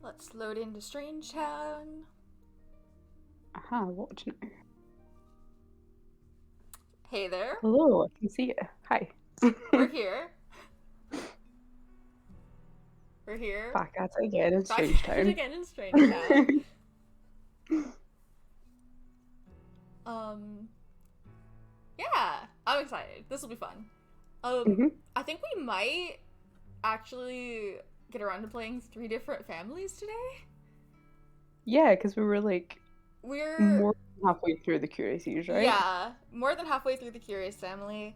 Let's load into Strangetown. Watch now. Hey there. Hello, I can see you. Hi. We're here. We're here. Back at it again in Back at it Strangetown. again in Strangetown. Yeah, I'm excited. This will be fun. I think we might actually get around to playing 3 different families today. Yeah, because we were like We're more than halfway through the Curiosities, right? Yeah, more than halfway through the Curious family.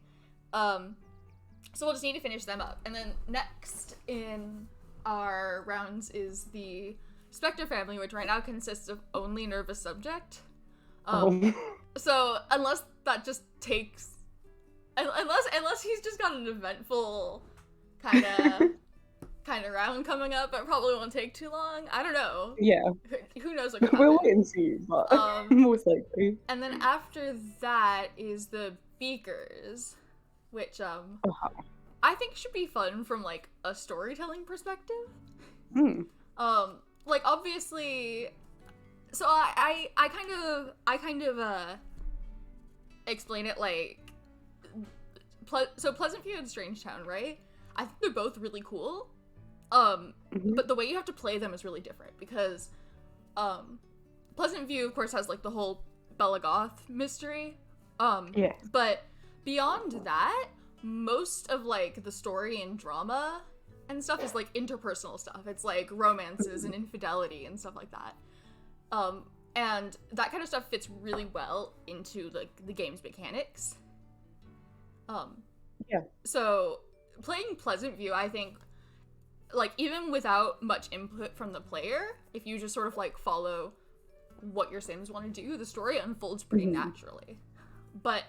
So we'll just need to finish them up. And then next in our rounds is the Spectre family, which right now consists of only Nervous Subject. So unless that just takes, unless he's just got an eventful kind of round coming up, it probably won't take too long. I don't know. Yeah. Who knows what could happen. We'll wait and see, but most likely. And then after that is the Beakers, which I think should be fun from like a storytelling perspective. Like obviously, so I kind of explain it like so Pleasant View and Strangetown, right? I think they're both really cool. But the way you have to play them is really different because Pleasant View of course has like the whole Bella Goth mystery. Yeah. But beyond that, most of like the story and drama and stuff is like interpersonal stuff. It's like romances and infidelity and stuff like that. And that kind of stuff fits really well into like the game's mechanics. Yeah. So playing Pleasant View, I think, like even without much input from the player, if you just sort of like follow what your Sims want to do, the story unfolds pretty naturally. But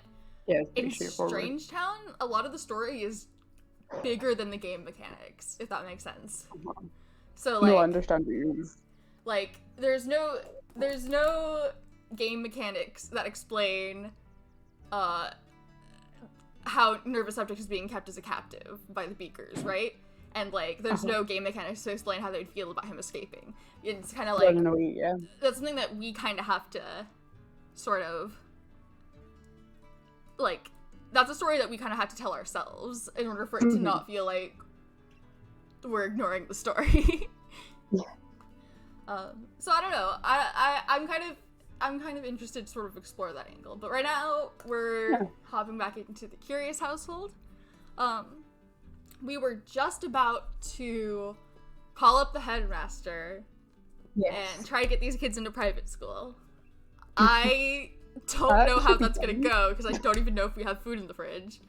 yeah, in Strangetown, a lot of the story is bigger than the game mechanics, if that makes sense. So like, no, I understand what you mean. Like there's no game mechanics that explain how Nervous Subject is being kept as a captive by the Beakers, right? And like there's no game mechanics to explain how they'd feel about him escaping. It's kind of like that's something that we kind of have to sort of like, that's a story that we kind of have to tell ourselves in order for it to not feel like we're ignoring the story. So I don't know. I'm kind of interested to sort of explore that angle. But right now we're hopping back into the Curious household. We were just about to call up the headmaster and try to get these kids into private school. I don't know how that's gonna go because I don't even know if we have food in the fridge.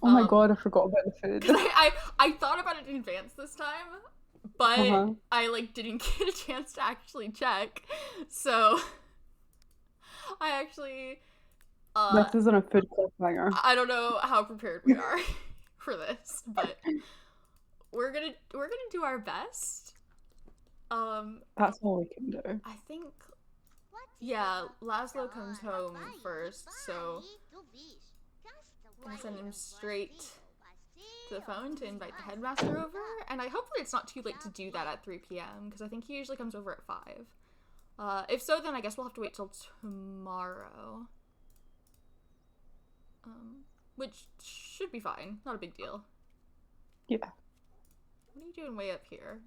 Oh my god, I forgot about the food. I thought about it in advance this time, but I like didn't get a chance to actually check. So I actually this isn't a food cliffhanger. I don't know how prepared we are for this, but we're gonna do our best. That's all we can do. I think Laszlo comes home first, so I'm gonna send him straight to the phone to invite the headmaster over, and hopefully it's not too late to do that at 3 p.m. because I think he usually comes over at 5. If so, then I guess we'll have to wait till tomorrow. Which should be fine. Not a big deal. Yeah. What are you doing way up here?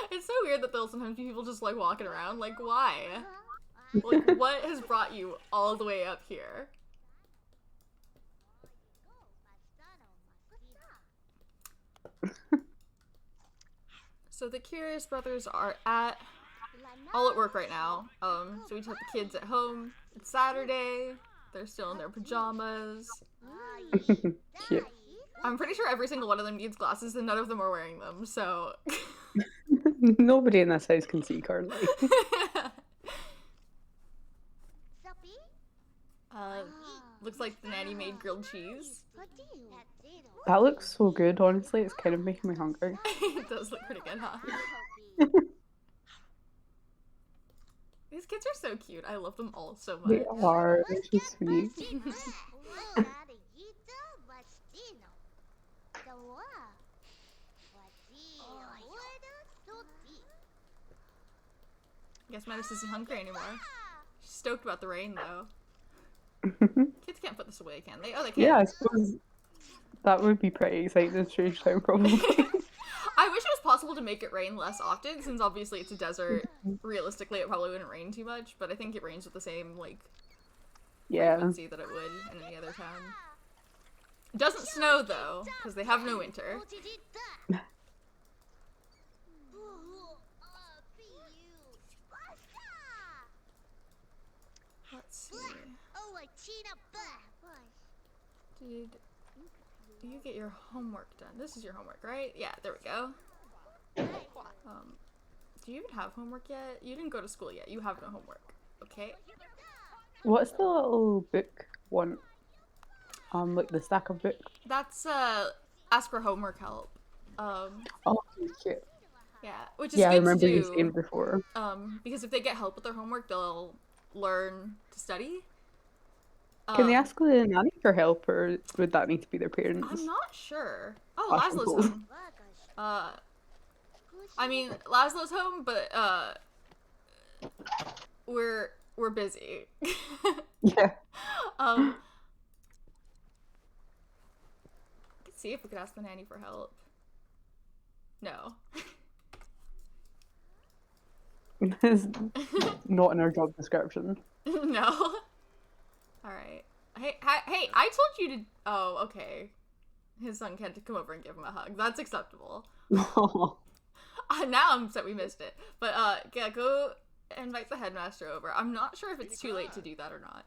It's so weird that there'll sometimes be people just like walking around. Like, why? Like, what has brought you all the way up here? So the Curious brothers are all at work right now. So we just have the kids at home. It's Saturday. They're still in their pajamas. Cute. I'm pretty sure every single one of them needs glasses and none of them are wearing them, so... Nobody in this house can see currently. Looks like the nanny made grilled cheese. That looks so good, honestly. It's kind of making me hungry. It does look pretty good, huh? These kids are so cute. I love them all so much. They are. They're so sweet. I guess Metis isn't hungry anymore. She's stoked about the rain, though. Kids can't put this away, can they? Oh, they can. Yeah, I suppose that would be pretty exciting in Strangetown, probably. I wish it was possible to make it rain less often, since obviously it's a desert. Realistically, it probably wouldn't rain too much, but I think it rains with the same, like, frequency that it would in any other town. It doesn't snow, though, because they have no winter. Let's see. Did you get your homework done? This is your homework, right? Yeah, there we go. Do you even have homework yet? You didn't go to school yet. You have no homework. Okay. What's the little book one? Like the stack of books? That's, ask for homework help. Oh, cute. Yeah, which is Yeah, I good remember to you do. saying before. Because if they get help with their homework, they'll learn to study. Can they ask the nanny for help, or would that need to be their parents? I'm not sure. Oh, That's Laszlo's cool. home. I mean, Laszlo's home, but, we're busy. Yeah. Let's see if we could ask the nanny for help. No. It's not in our job description. No. Alright. Hey, I told you to... Oh, okay. His son can't come over and give him a hug. That's acceptable. Now I'm upset we missed it. But, yeah, go invite the headmaster over. I'm not sure if it's too late to do that or not.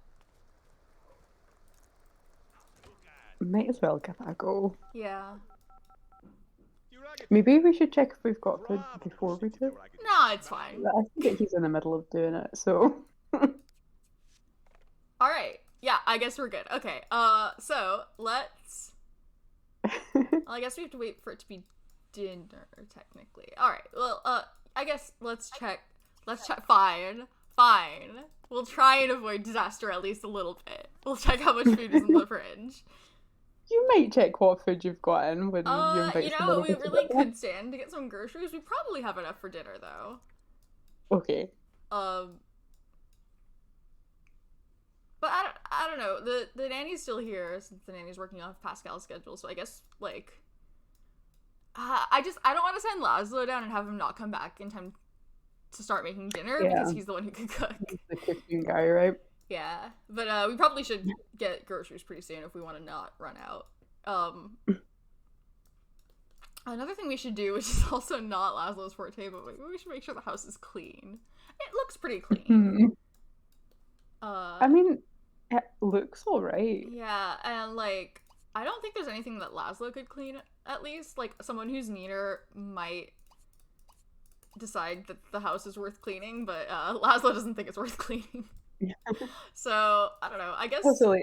Might as well give that a go. Yeah. Maybe we should check if we've got food before we do. No, it's fine. I think he's in the middle of doing it, so... Alright. Yeah, I guess we're good. Okay, so, let's... Well, I guess we have to wait for it to be dinner, technically. Alright, well, I guess let's check. Fine. We'll try and avoid disaster at least a little bit. We'll check how much food is in the fridge. You might check what food you've got in when you invite you know somebody what we to really dinner. could stand to get some groceries? We probably have enough for dinner, though. Okay. But I don't know. The nanny's still here since the nanny's working off Pascal's schedule, so I guess, like... I don't want to send Laszlo down and have him not come back in time to start making dinner, because he's the one who can cook. He's the cooking guy, right? Yeah, but we probably should get groceries pretty soon if we want to not run out. Another thing we should do, which is also not Laszlo's forte, but maybe we should make sure the house is clean. It looks pretty clean. I mean, it looks alright. Yeah, and, like, I don't think there's anything that Laszlo could clean, at least. Like, someone who's neater might decide that the house is worth cleaning, but Laszlo doesn't think it's worth cleaning. So, I don't know. I guess Also,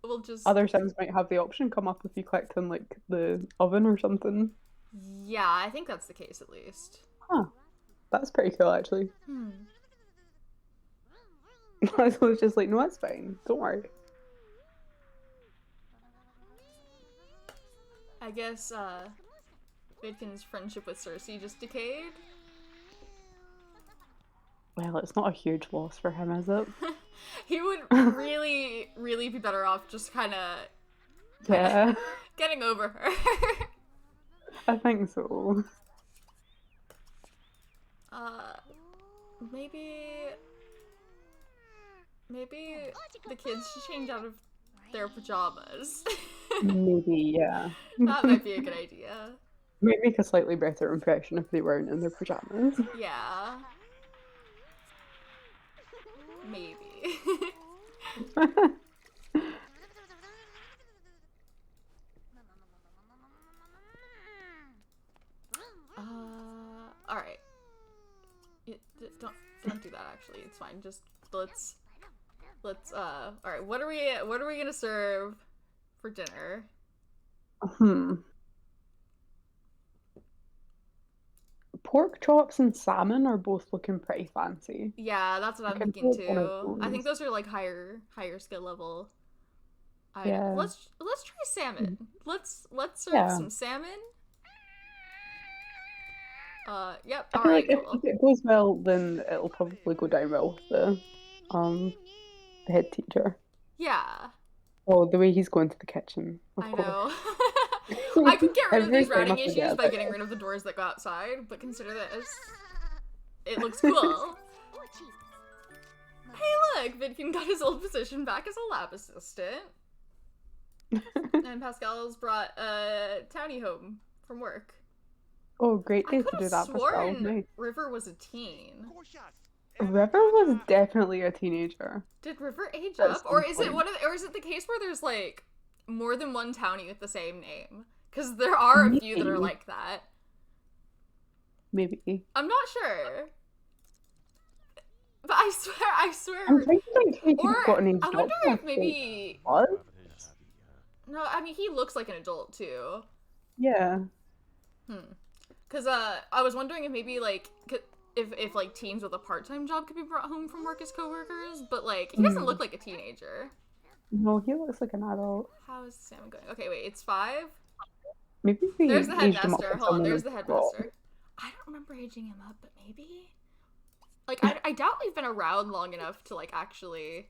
we'll just... Other sims might have the option come up if you clicked on, like, the oven or something. Yeah, I think that's the case, at least. Huh. That's pretty cool, actually. I was just like, no, that's fine. Don't worry. I guess, Vidkin's friendship with Cersei just decayed. Well, it's not a huge loss for him, is it? He would really, really be better off just kind of getting over her. I think so. Maybe the kids should change out of their pajamas. Maybe, yeah. That might be a good idea. Might make a slightly better impression if they weren't in their pajamas. Yeah. Maybe. Alright. Don't do that, actually. It's fine. Just let's alright, what are we gonna serve for dinner? Pork chops and salmon are both looking pretty fancy. Yeah, that's what I'm thinking too. I think those are like higher skill level items. Yeah. Let's try salmon. Let's serve some salmon. Yep. I All feel right. like if Cool. it goes well, then it'll probably go down well with the head teacher. Yeah. Oh, the way he's going to the kitchen, of I course. know. I could get rid of Every these time I routing forget issues by about getting it. rid of the doors that go outside, but consider this. It looks cool. Hey, look! Vidkin got his old position back as a lab assistant. And Pascal's brought Townie home from work. Oh, great I day could to do have that, Pascal. sworn Nice. River was a teen. River was definitely a teenager Did River age at up? some Or is it point. or is it the case where there's like more than one Townie with the same name? Because there are a few that are Maybe. like that. Maybe. I'm not sure. But I swear. I'm trying to think who could Or have gotten I aged up wonder with. if maybe. What? No, I mean, he looks like an adult too. Yeah. Because I was wondering if maybe like if like teens with a part-time job could be brought home from work as coworkers, but like he doesn't look like a teenager. No, he looks like an adult. How is Sam going? Okay, wait, it's 5. Maybe we There's the aged him up headmaster. with Hold on, someone there's the who's got- headmaster. I don't remember aging him up, but maybe. Like I doubt we've been around long enough to like actually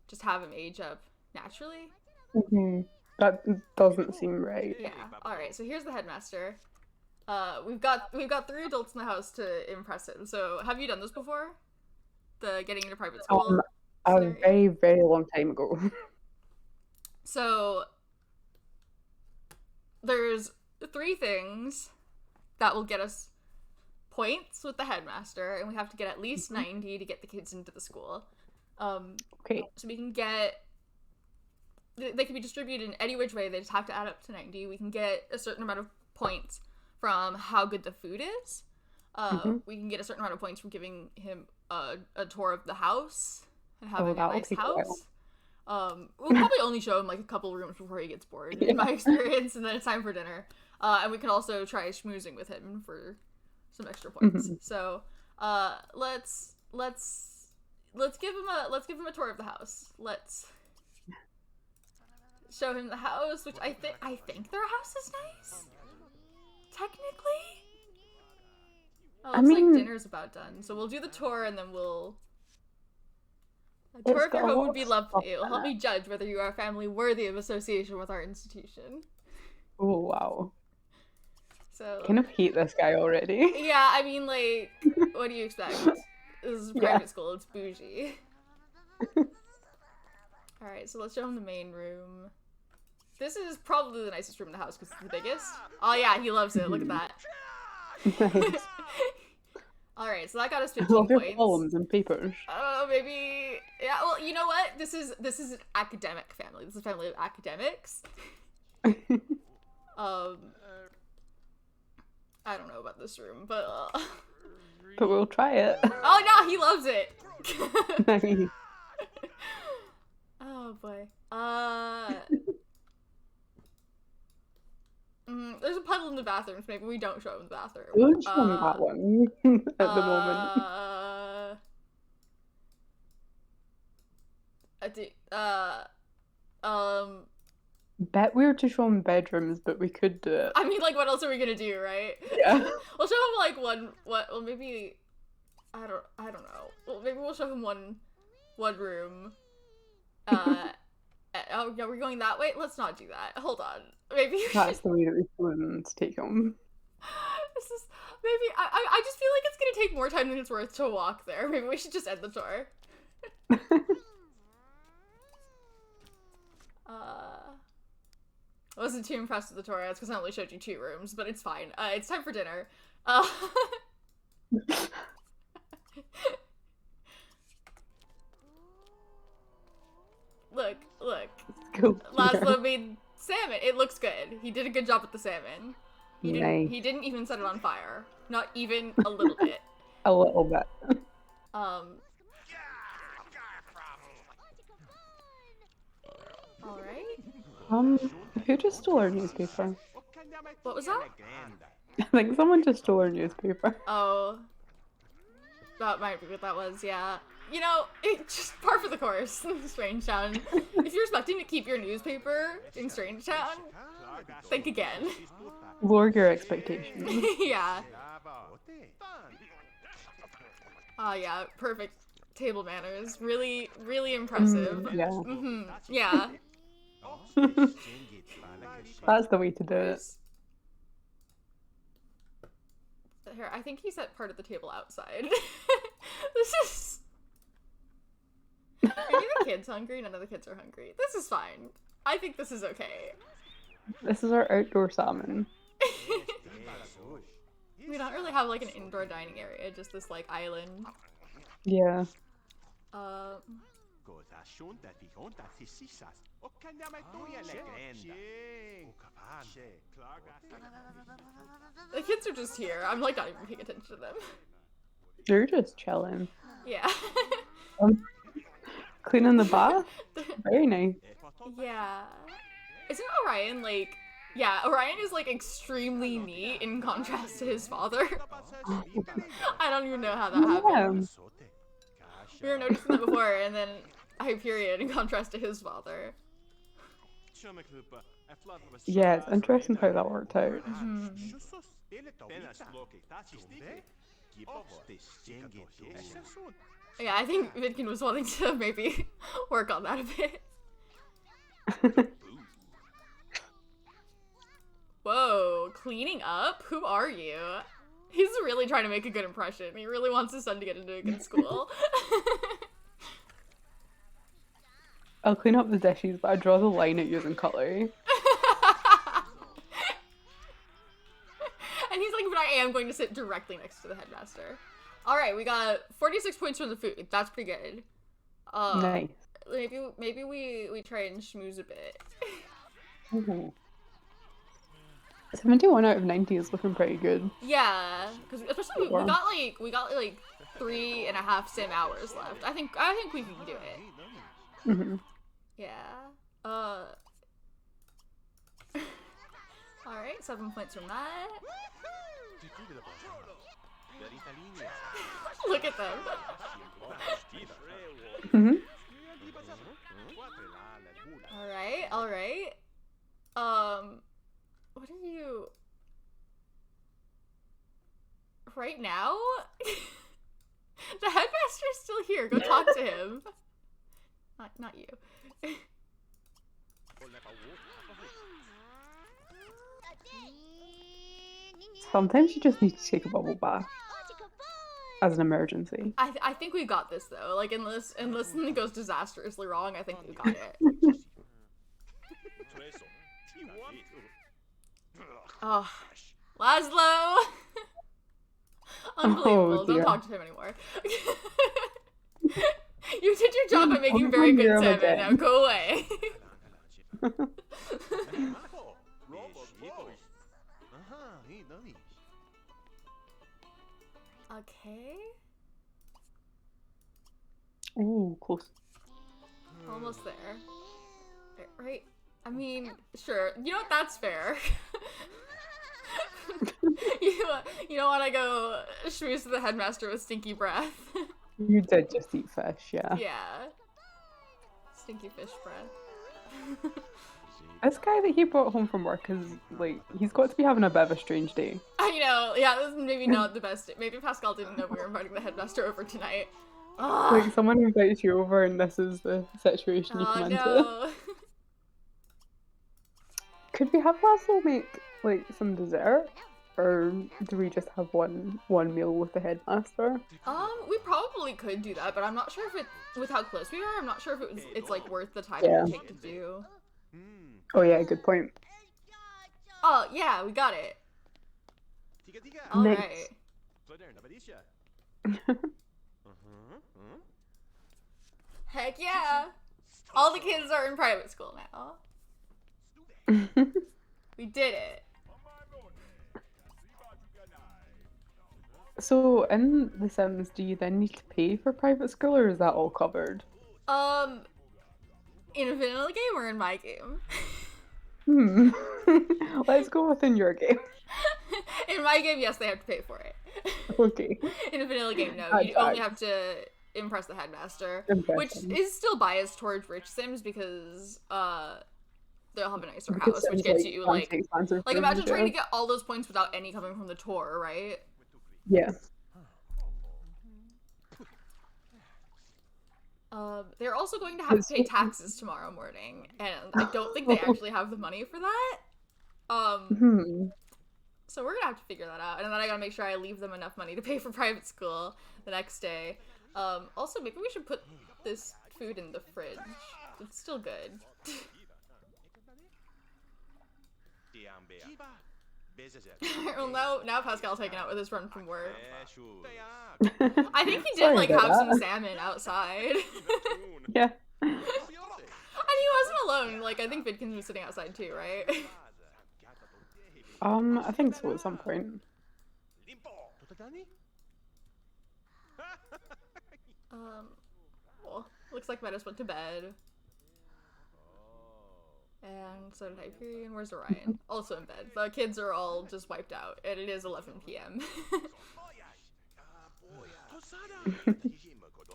just have him age up naturally. That doesn't seem right. Yeah. All right. So here's the headmaster. We've got 3 adults in the house to impress him. So have you done this before? The getting into private school. A scenario? very, very long time ago. So there's 3 things that will get us points with the headmaster, and we have to get at least 90 to get the kids into the school. Okay. So we can get. They can be distributed in any which way. They just have to add up to 90. We can get a certain amount of points from how good the food is. We can get a certain amount of points from giving him a tour of the house and having a nice house. We'll probably only show him like a couple rooms before he gets bored, in my experience, and then it's time for dinner. And we can also try schmoozing with him for some extra points. So let's give him a tour of the house. Let's show him the house, which I think their house is nice. Technically. Oh, looks like dinner's about done. So we'll do the tour and then we'll. A tour of your home would be lovely. It will help me judge whether you are a family worthy of association with our institution. Oh, wow. So. I kind of hate this guy already. Yeah, I mean, like, what do you expect? This is private school, it's bougie. Alright, so let's show him the main room. This is probably the nicest room in the house because it's the biggest. Oh yeah, he loves it. Look at that. Nice. Alright, so that got us 15 points. Columns and papers. I don't know, maybe. Yeah, well, you know what? This is an academic family. This is a family of academics. I don't know about this room, but. But we'll try it. Oh no, he loves it. Nice. Oh boy. There's a puddle in the bathroom, so maybe we don't show him the bathroom. We'll show him that one at the moment. Bet weird to show him bedrooms, but we could do it. I mean, like, what else are we gonna do, right? Yeah. We'll show him like well, maybe I don't know. Well, maybe we'll show him one room. Oh, yeah, we're going that way? Let's not do that. Hold on. Maybe That's the way that we want to take him. This is maybe I just feel like it's gonna take more time than it's worth to walk there. Maybe we should just end the tour. I wasn't too impressed with the tour. That's because I only showed you 2 rooms, but it's fine. It's time for dinner. Look. Cool. Laszlo made salmon. It looks good. He did a good job with the salmon. He didn't even set it on fire. Not even a little bit. A little bit. Alright. Who just stole our newspaper? What was that? I think someone just stole our newspaper. Oh. That might be what that was, yeah. You know, it's just par for the course in Strangetown. If you're expecting to keep your newspaper in Strangetown, think again. Lower your expectations. Yeah. Ah, yeah, perfect table manners. Really, really impressive. Yeah. Mm-hmm. Yeah. That's the way to do it. Where's... Here, I think he set part of the table outside. This is... Are any of the kids hungry? None of the kids are hungry. This is fine. I think this is okay. This is our outdoor salmon. We don't really have like an indoor dining area, just this like island. Yeah. The kids are just here. I'm like not even paying attention to them. They're just chilling. Yeah. Cleaning the bath? Very nice. Yeah. Isn't Orion like... Yeah, Orion is like extremely neat in contrast to his father. I don't even know how that happened. We were noticing that before, and then Hyperion in contrast to his father. Yeah, it's interesting how that worked out. Mm-hmm. Yeah, I think Vidkin was wanting to maybe work on that a bit. Whoa, cleaning up? Who are you? He's really trying to make a good impression. He really wants his son to get into a good school. I'll clean up the dishes, but I draw the line at using cutlery. And he's like, but I am going to sit directly next to the headmaster. Alright, we got 46 points from the food. That's pretty good. Nice. Maybe we try and schmooze a bit. 71 out of 90 is looking pretty good. Yeah, because especially we got like 3.5 sim hours left. I think we can do it. Mm-hmm. Yeah. Alright, 7 points from that. Look at them. Mm-hmm. Alright. What are you... Right now? The headmaster's still here. Go talk to him. Not you. Sometimes you just need to take a bubble bath. As an emergency. I think we got this though. Like unless something goes disastrously wrong, I think we got it. Oh, Laszlo! Unbelievable. Oh, don't talk to him anymore. You did your job at making very good salmon. Now go away. Okay. Ooh, close. Almost there. Right? I mean, sure. You know what? That's fair. You don't want to go schmooze to the headmaster with stinky breath. You did just eat fish, yeah. Yeah. Stinky fish breath. This guy that he brought home from work is, like, he's got to be having a bit of a strange day. I know, yeah, this is maybe not the best. Maybe Pascal didn't know we were inviting the headmaster over tonight. Like, someone invites you over and this is the situation you come into. Could we have Laszlo make, like, some dessert? Or do we just have one meal with the headmaster? We probably could do that, but I'm not sure if with how close we are, I'm not sure if it's like worth the time it would take to do. Oh yeah, good point. Oh, yeah, we got it. Alright. Heck yeah! All the kids are in private school now. We did it. So, in The Sims, do you then need to pay for private school, or is that all covered? In a vanilla game or in my game? Let's go within your game. In my game, yes, they have to pay for it. Okay. In a vanilla game, no. You only have to impress the headmaster, which is still biased towards rich Sims because they'll have a nicer house, which gets you like imagine trying to get all those points without any coming from the tour, right? Yeah. They're also going to have It's to pay taxes tomorrow morning, and I don't think they actually have the money for that. Hmm. So we're gonna have to figure that out, and then I gotta make sure I leave them enough money to pay for private school the next day. Also, maybe we should put this food in the fridge. It's still good. Well, now Pascal's hanging out with his friend from work. I think he did Sorry like about have some that. salmon outside. Yeah. And he wasn't alone. Like, I think Vidkins was sitting outside too, right? I think so at some point. Well, looks like Metis went to bed. And so did Hyperion. Where's Orion? Also in bed. The kids are all just wiped out, and it is 11 p.m.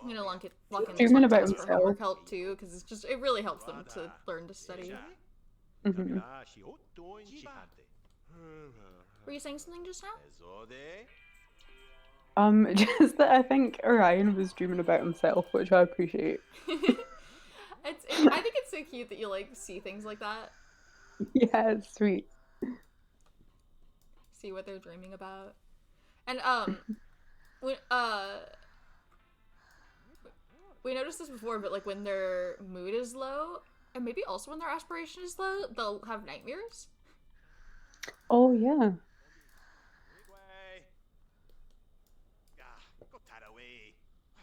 I'm gonna lock in this Dreaming one about test for himself. homework help too, because it really helps them to learn to study. Mhm. Were you saying something just now? Just that I think Orion was dreaming about himself, which I appreciate. I think it's so cute that you like see things like that, Yeah, it's sweet. see what they're dreaming about, and when we noticed this before, but like when their mood is low, and maybe also when their aspiration is low, they'll have nightmares. Oh yeah,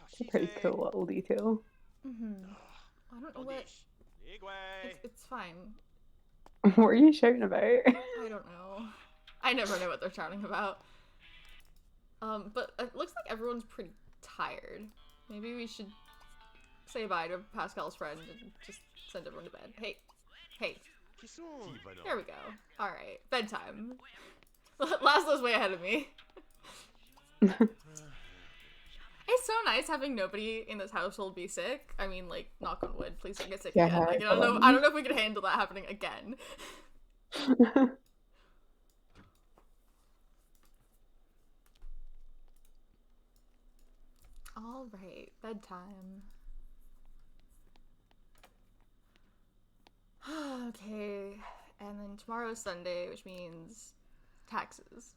it's a pretty cool little detail. I don't know what. It's fine. What are you shouting about? I don't know. I never know what they're shouting about. But it looks like everyone's pretty tired. Maybe we should say bye to Pascal's friend and just send everyone to bed. Hey. There we go. Alright, bedtime. Laszlo's way ahead of me. It's so nice having nobody in this household be sick. I mean, like, knock on wood, please don't get sick Yeah, again. Like, I don't know if we could handle that happening again. Alright, bedtime. Okay, and then tomorrow's Sunday, which means taxes.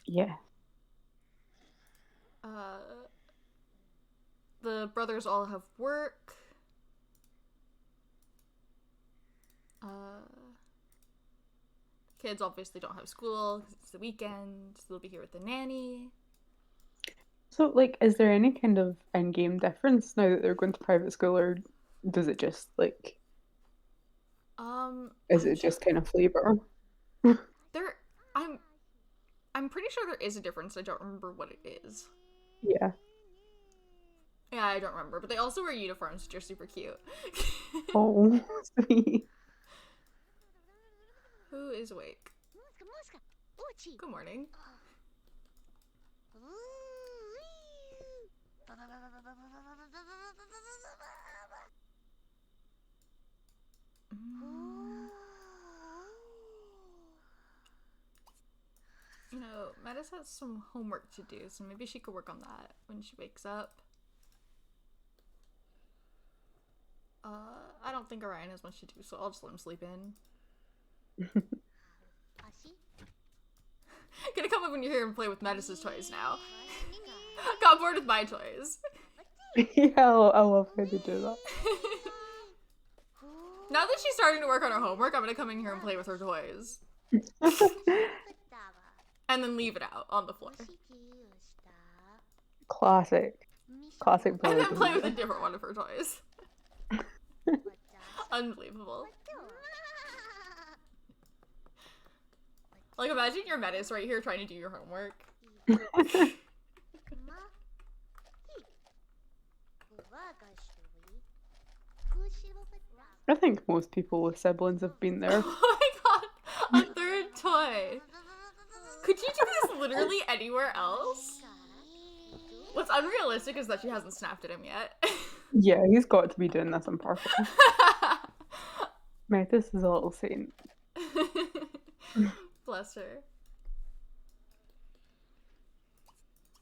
Yeah. The brothers all have work. Kids obviously don't have school because it's the weekend, so they'll be here with the nanny. So, like, is there any kind of in-game difference now that they're going to private school, or does it just like, is it just kind of flavor? There, I'm pretty sure there is a difference. I don't remember what it is. Yeah. Yeah, I don't remember. But they also wear uniforms, which are super cute. Oh, sweet. Who is awake? Good morning. You know, Metis has some homework to do, so maybe she could work on that when she wakes up. I don't think Orion has much to do, so I'll just let him sleep in. Gonna come up when you hear him play with Metis' toys now. Got bored with my toys. Yeah, I love how they do that. Now that she's starting to work on her homework, I'm gonna come in here and play with her toys. And then leave it out on the floor. Classic And boy. then play with a different one of her toys. Unbelievable. Like, imagine your Metis right here trying to do your homework. I think most people with siblings have been there. Oh my god, a third toy. Could you do this literally anywhere else? What's unrealistic is that she hasn't snapped at him yet. Yeah, he's got to be doing this on purpose. Metis is a little saint. Bless her.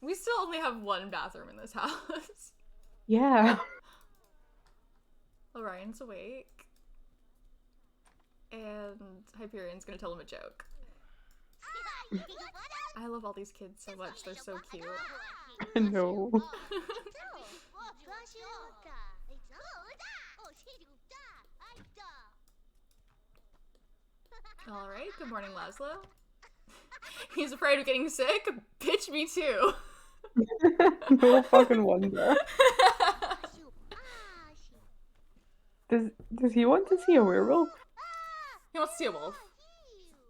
We still only have one bathroom in this house. Yeah. Orion's awake. And Hyperion's gonna tell him a joke. I love all these kids so much. They're so cute. No. Alright, good morning, Laszlo. He's afraid of getting sick? Bitch, me too. No fucking wonder. Does he want to see a werewolf? He wants to see a wolf.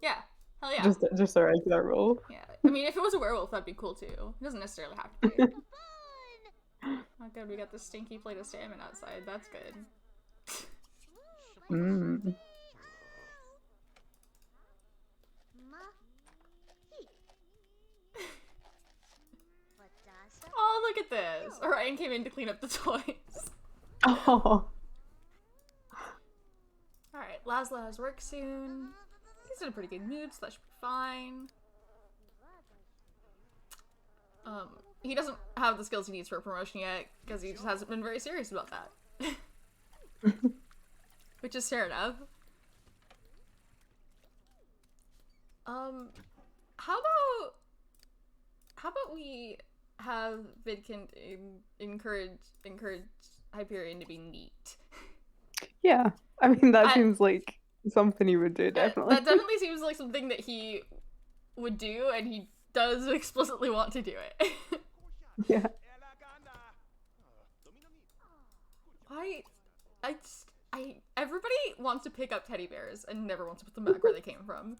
Yeah. Hell yeah. Just a regular wolf. Yeah. I mean, if it was a werewolf, that'd be cool too. It doesn't necessarily have to be. Oh good, we got this stinky plate of salmon outside. That's good. Mmm. Oh, look at this. Orion came in to clean up the toys. Oh. Alright, Laszlo has work soon. He's in a pretty good mood, so that should be fine. He doesn't have the skills he needs for a promotion yet, because he just hasn't been very serious about that. Which is fair enough. How about we have Vidkin encourage Hyperion to be neat? Yeah. I mean, that seems like something he would do, definitely. That definitely seems like something that he would do, and he does explicitly want to do it. Yeah. Everybody wants to pick up teddy bears and never wants to put them back where they came from.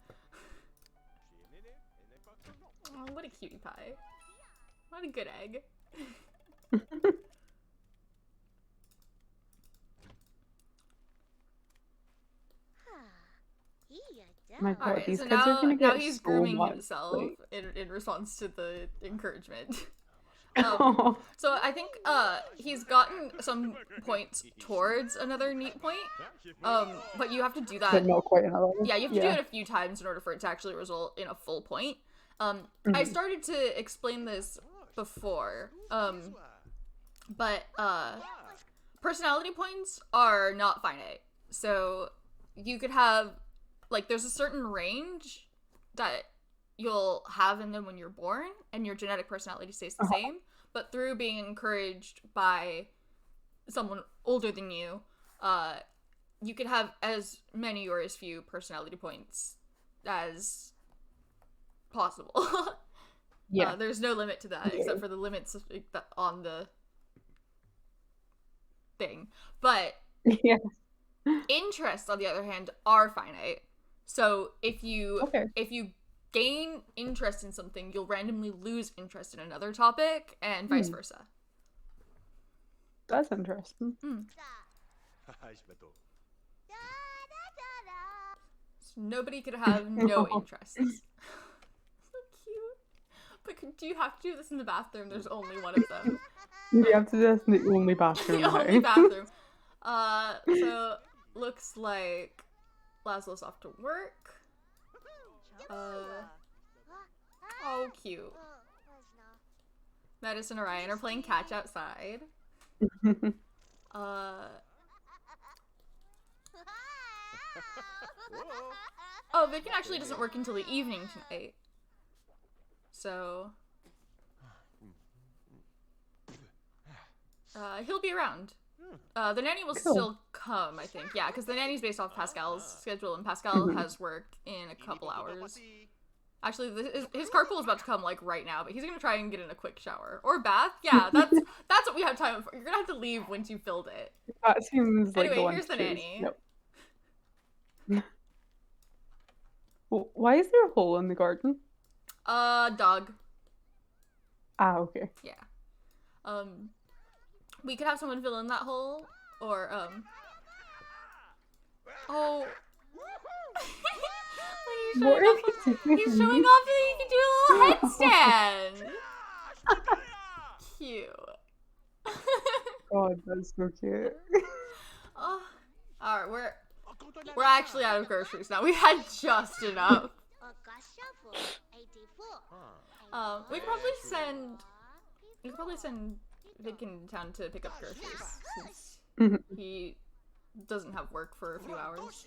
Oh, what a cutie pie. What a good egg. My god, Alright, these so kids are gonna get now he's so grooming much, himself like... in response to the encouragement. Oh. So I think he's gotten some points towards another neat point. But you have to do that. But not quite another one. Yeah, you have to do it a few times in order for it to actually result in a full point. I started to explain this before. But personality points are not finite. So you could have, like, there's a certain range that you'll have in them when you're born, and your genetic personality stays the same. But through being encouraged by someone older than you, you could have as many or as few personality points as possible. Yeah. There's no limit to that, except for the limits on the thing. But Yeah. interests, on the other hand, are finite. So if you gain interest in something, you'll randomly lose interest in another topic, and vice versa. That's interesting. So nobody could have no interests. So cute. But do you have to do this in the bathroom? There's only one of them. You have to do this in the only bathroom. The only bathroom. So looks like Laszlo's off to work. Oh, cute. Medicine and Orion are playing catch outside. Oh, Vicken actually doesn't work until the evening tonight. So... he'll be around. The nanny will still come, I think. Yeah, because the nanny's based off Pascal's schedule, and Pascal has work in a couple hours. Actually, his carpool is about to come, like, right now, but he's gonna try and get in a quick shower. Or bath. Yeah, that's what we have time for. You're gonna have to leave once you filled it. That seems like anyway, here's the nanny. Nope. Well, why is there a hole in the garden? Dog. Ah, okay. Yeah. We could have someone fill in that hole, or, oh. What are you doing? He's showing off that he can do a little headstand! Cute. God, that's so cute. Oh. Alright, we're actually out of groceries now. We had just enough. We could probably send could probably send Strangetown to pick up groceries since he doesn't have work for a few hours.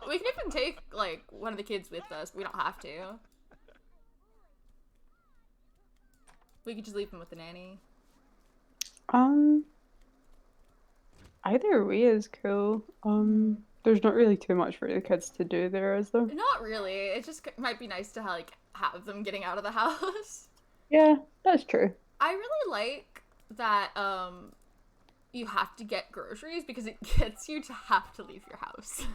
We can even take, like, one of the kids with us. We don't have to. We could just leave him with the nanny. Either way is cool. There's not really too much for the kids to do there, is there? Not really. It just might be nice to, like, have them getting out of the house. Yeah, that's true. I really like that, you have to get groceries because it gets you to have to leave your house.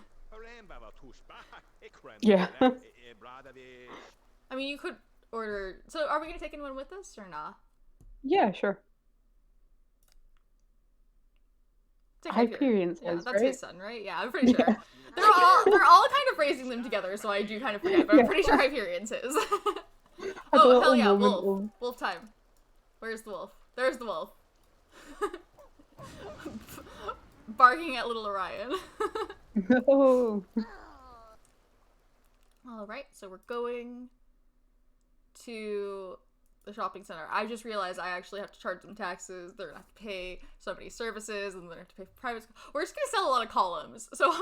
Yeah. I mean, you could order... So, are we gonna take anyone with us or not? Yeah, sure. Hyperion Yeah, says, that's right? his son, right? Yeah, I'm pretty sure. They're all kind of raising them together, so I do kind of forget, but I'm pretty sure Hyperion's his. Oh, hell yeah, wolf. Wolf time. Where's the wolf? There's the wolf. Barking at little Orion. No. Alright, so we're going to the shopping center. I just realized I actually have to charge them taxes. They're gonna have to pay so many services, and then they have to pay for private school. We're just gonna sell a lot of columns. So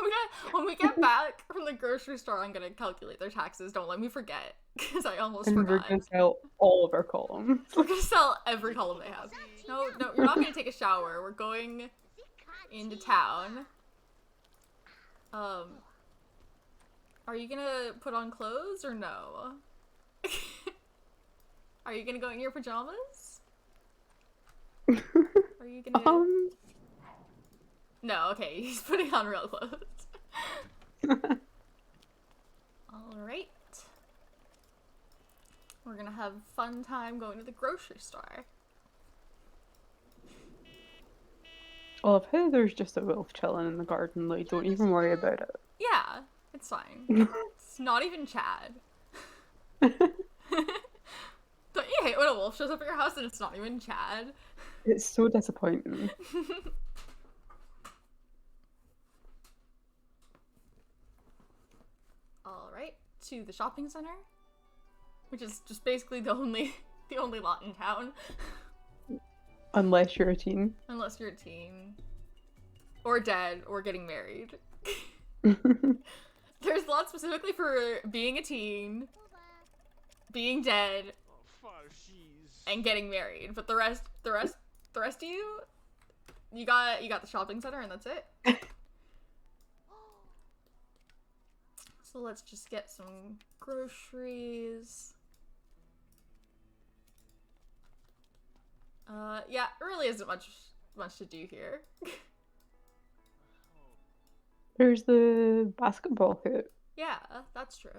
when we get back from the grocery store, I'm gonna calculate their taxes. Don't let me forget, because I almost forgot. We're gonna sell all of our columns. We're gonna sell every column they have. No, you're not gonna take a shower. We're going into town. Are you gonna put on clothes or no? Are you gonna go in your pajamas? Are you gonna... No, okay, he's putting on real clothes. Alright. We're gonna have fun time going to the grocery store. Well, if there's just a wolf chilling in the garden, like, don't even worry about it. Yeah, it's fine. It's not even Chad. Don't you hate when a wolf shows up at your house and it's not even Chad? It's so disappointing. Alright, to the shopping center. Which is just basically the only lot in town. Unless you're a teen. Unless you're a teen. Or dead, or getting married. There's lots specifically for being a teen, being dead, and getting married. But the rest of you got the shopping center and that's it. So let's just get some groceries. Yeah, there really isn't much to do here. There's the basketball hoop. Yeah, that's true.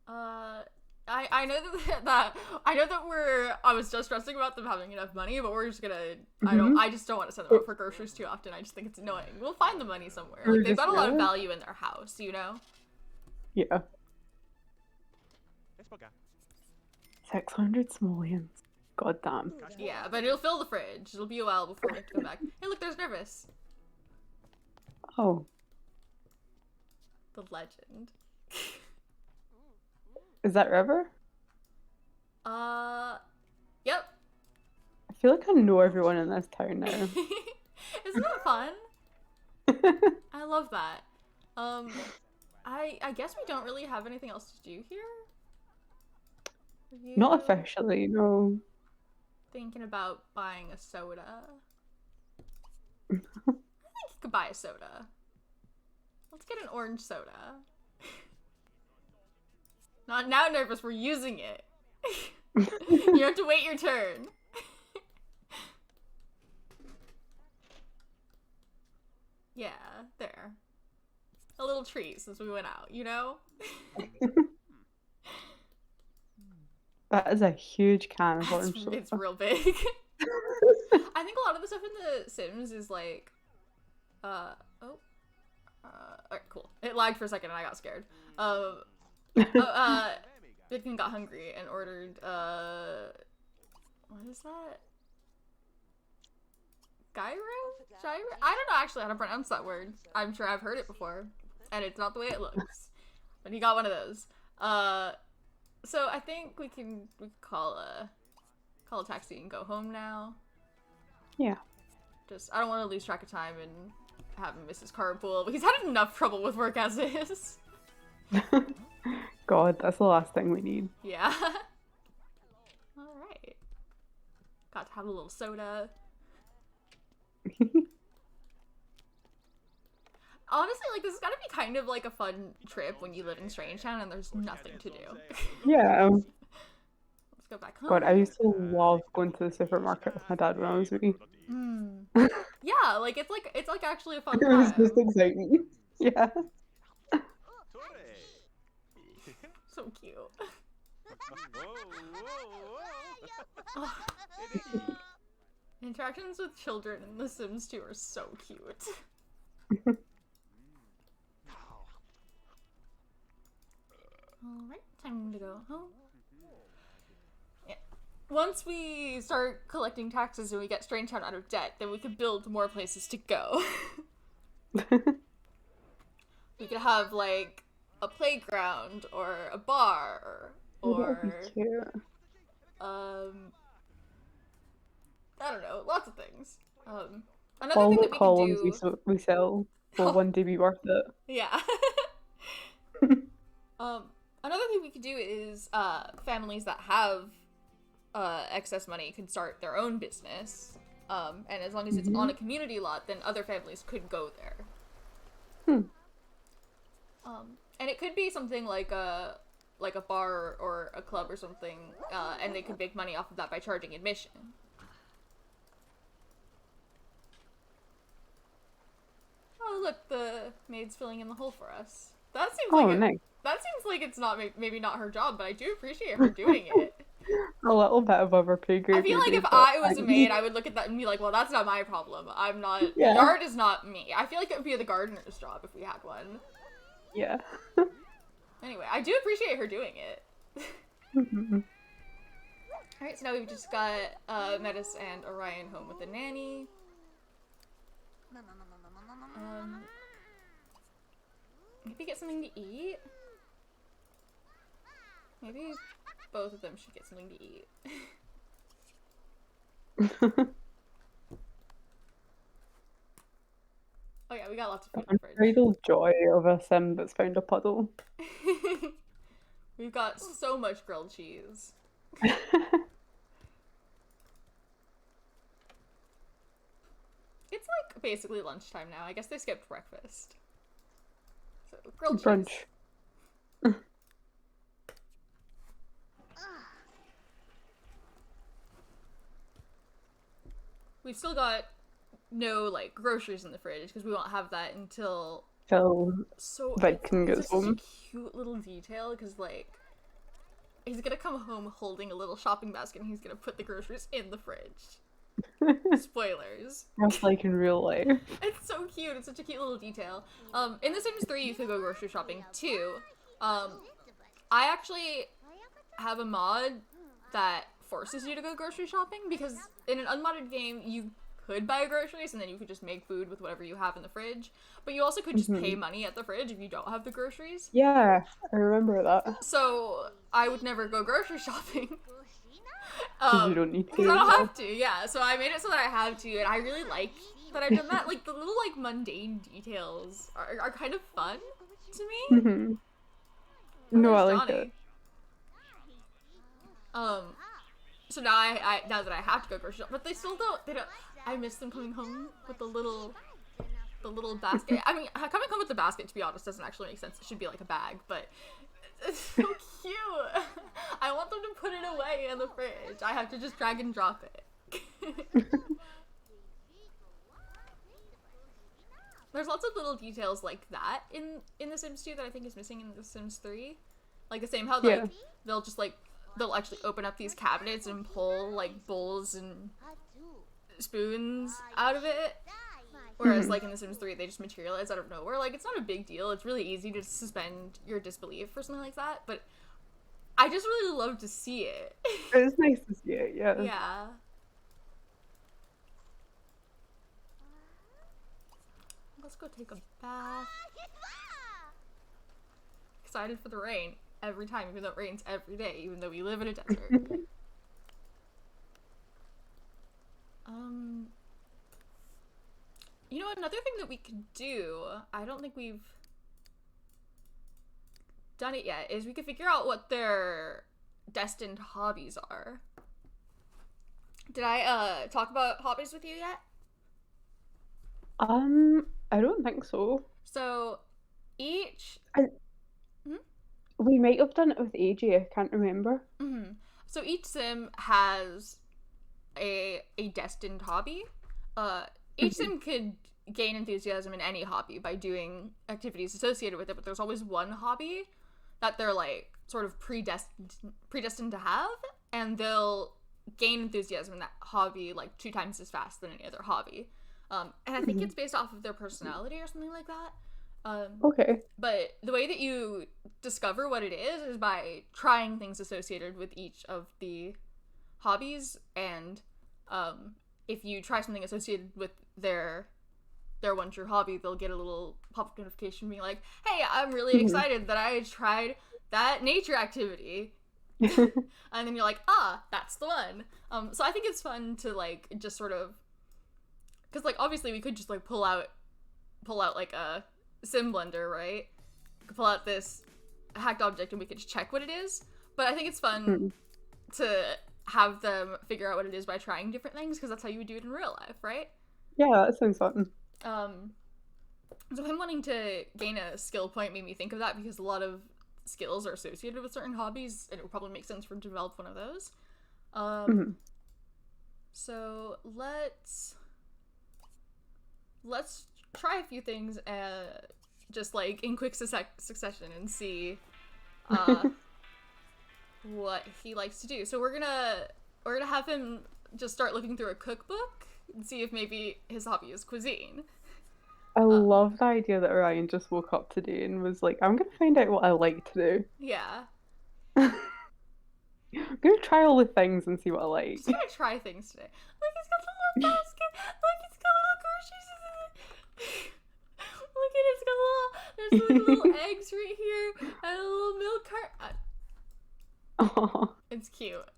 I know that I know that I was just stressing about them having enough money, but we're just gonna I just don't want to send them out for groceries too often. I just think it's annoying. We'll find the money somewhere. Like, they've got a lot of value in their house, you know? Yeah. 600 simoleons. God damn. Yeah, but it'll fill the fridge. It'll be a while before we have to come back. Hey, look, there's Nervous. Oh. The legend. Is that River? Yep. I feel like I know everyone in this town now. Isn't that fun? I love that. I guess we don't really have anything else to do here. Not officially, no. Thinking about buying a soda. I think you could buy a soda. Let's get an orange soda. Not now, Nervous, we're using it. You have to wait your turn. Yeah, there. A little treat since we went out, you know? That is a huge can of orange soda. It's real big. I think a lot of the stuff in The Sims is like, alright, cool. It lagged for a second and I got scared. Bitkin got hungry and ordered, what is that? Gyro? I don't know actually how to pronounce that word. I'm sure I've heard it before, and it's not the way it looks. But he got one of those. So I think we could call call a taxi and go home now. Yeah. I don't want to lose track of time and have him miss his carpool, but he's had enough trouble with work as is. God, that's the last thing we need. Yeah. Alright. Got to have a little soda. Honestly, like, this is gotta be kind of like a fun trip when you live in Strangetown and there's nothing to do. Yeah. Let's go back home. God, I used to love going to the supermarket with my dad when I was wee. Yeah, like it's like actually a fun It was time. just exciting. Yeah. So cute. Interactions with children in The Sims 2 are so cute. Alright, time to go home. Yeah. Once we start collecting taxes and we get Strangetown out of debt, then we could build more places to go. We could have, like, a playground, or a bar, or, I don't know, lots of things. Another All thing the that we columns could do... we sell will one day be worth it. Yeah. Another thing we could do is, families that have, excess money could start their own business. And as long as it's on a community lot, then other families could go there. And it could be something like a bar or a club or something, and they could make money off of that by charging admission. Oh, look, the maid's filling in the hole for us. That seems nice. That seems like it's not maybe not her job, but I do appreciate her doing it. A little bit above her pay grade. I feel like if I was a maid, I would look at that and be like, well, that's not my problem. I'm not... Yeah. The yard is not me. I feel like it would be the gardener's job if we had one. Yeah. Anyway, I do appreciate her doing it. Alright, so now we've just got Metis and Orion home with the nanny. Maybe get something to eat? Maybe both of them should get something to eat. Oh yeah, we got lots of food in the fridge. Unbridled joy of a sim that's found a puddle. We've got so much grilled cheese. It's like basically lunchtime now. I guess they skipped breakfast. So grilled Brunch. cheese. We've still got no, like, groceries in the fridge, because we won't have that until... Viking gets home. Such a cute little detail, because, like, he's gonna come home holding a little shopping basket, and he's gonna put the groceries in the fridge. Spoilers. Just like in real life. It's so cute. It's such a cute little detail. In The Sims 3, you could go grocery shopping, too. I actually have a mod that forces you to go grocery shopping, because in an unmodded game you could buy groceries and then you could just make food with whatever you have in the fridge, but you also could just pay money at the fridge if you don't have the groceries. Yeah, I remember that. So I would never go grocery shopping. Because you don't need to. Because I don't have to, yeah. So I made it so that I have to, and I really like that I've done that. Like, the little, like, mundane details are kind of fun to me. No, I like it. So now now that I have to go grocery shopping, but they don't, I miss them coming home with the little basket. I mean, coming home with the basket, to be honest, doesn't actually make sense. It should be like a bag, but it's so cute. I want them to put it away in the fridge. I have to just drag and drop it. There's lots of little details like that in The Sims 2 that I think is missing in The Sims 3. Like, the same how, like, they'll actually open up these cabinets and pull, like, bowls and spoons out of it. Whereas, like, in The Sims 3, they just materialize out of nowhere. Like, it's not a big deal. It's really easy to suspend your disbelief for something like that. But I just really love to see it. It's nice to see it, yeah. Yeah. Let's go take a bath. Excited for the rain every time, even though it rains every day, even though we live in a desert. You know, another thing that we could do, I don't think we've done it yet, is we could figure out what their destined hobbies are. Did I talk about hobbies with you yet? I don't think so. So each I, hmm? we might have done it with AJ, I can't remember. So each sim has a destined hobby. Each sim could gain enthusiasm in any hobby by doing activities associated with it, but there's always one hobby that they're like sort of predestined to have, and they'll gain enthusiasm in that hobby like 2 times as fast than any other hobby. And I think it's based off of their personality or something like that. Okay. But the way that you discover what it is by trying things associated with each of the hobbies, and if you try something associated with their one true hobby, they'll get a little pop-up notification being like, hey, I'm really excited that I tried that nature activity. And then you're like, that's the one. So I think it's fun to like just sort of, because like obviously we could just like pull out like a sim blender, right? We could pull out this hacked object and we could just check what it is. But I think it's fun to have them figure out what it is by trying different things, because that's how you would do it in real life, right? Yeah, that sounds fun. So him wanting to gain a skill point made me think of that, because a lot of skills are associated with certain hobbies, and it would probably make sense for him to develop one of those. So let's try a few things, just like in quick succession, and see what he likes to do. So we're gonna have him just start looking through a cookbook and see if maybe his hobby is cuisine. I love the idea that Ryan just woke up today and was like, I'm gonna find out what I like to do. Yeah. I'm gonna try all the things and see what I like. Just gonna try things today. Look, he's got the little basket. Look, it's got little groceries in it. Look at it, it's got there's like little eggs right here, and a little milk cart. It's cute.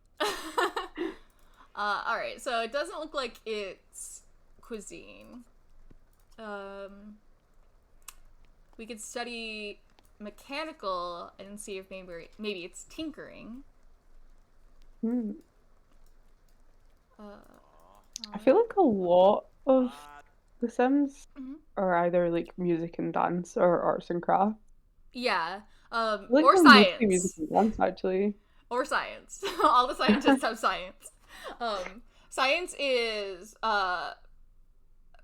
Alright, so it doesn't look like it's cuisine. We could study mechanical and see if maybe it's tinkering. I feel like a lot of The Sims are either like music and dance or arts and crafts. Yeah. Like Or they're science. mostly music and dance, actually. Or science. All the scientists have science. Science is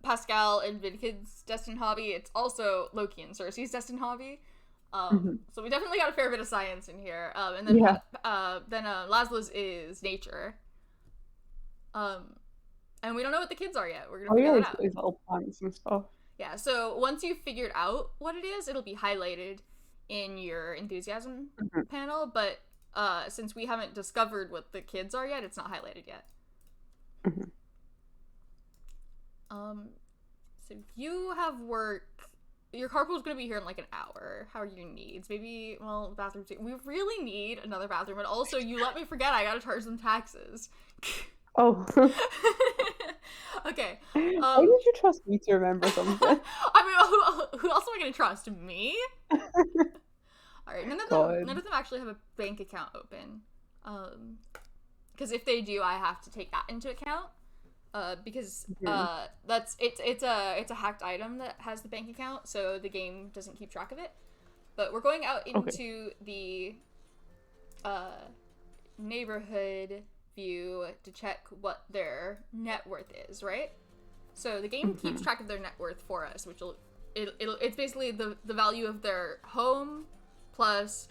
Pascal and Vidkid's destined hobby. It's also Loki and Cersei's destined hobby. So we definitely got a fair bit of science in here. And then Laszlo's is nature. And we don't know what the kids are yet. We're gonna figure that out. These little plants and stuff. Yeah, so once you've figured out what it is, it'll be highlighted in your enthusiasm panel, but since we haven't discovered what the kids are yet, it's not highlighted yet. So you have work. Your carpool's gonna be here in like an hour. How are your needs? Maybe, well, bathroom too. We really need another bathroom, but also you let me forget I gotta charge them taxes. Oh. Okay. Why did you trust me to remember something? I mean, who else am I gonna trust? Me? Alright, none of them actually have a bank account open. Because if they do, I have to take that into account. Because it's a hacked item that has the bank account, so the game doesn't keep track of it. But we're going out into the neighborhood view to check what their net worth is, right? So the game keeps track of their net worth for us, which it's basically the value of their home plus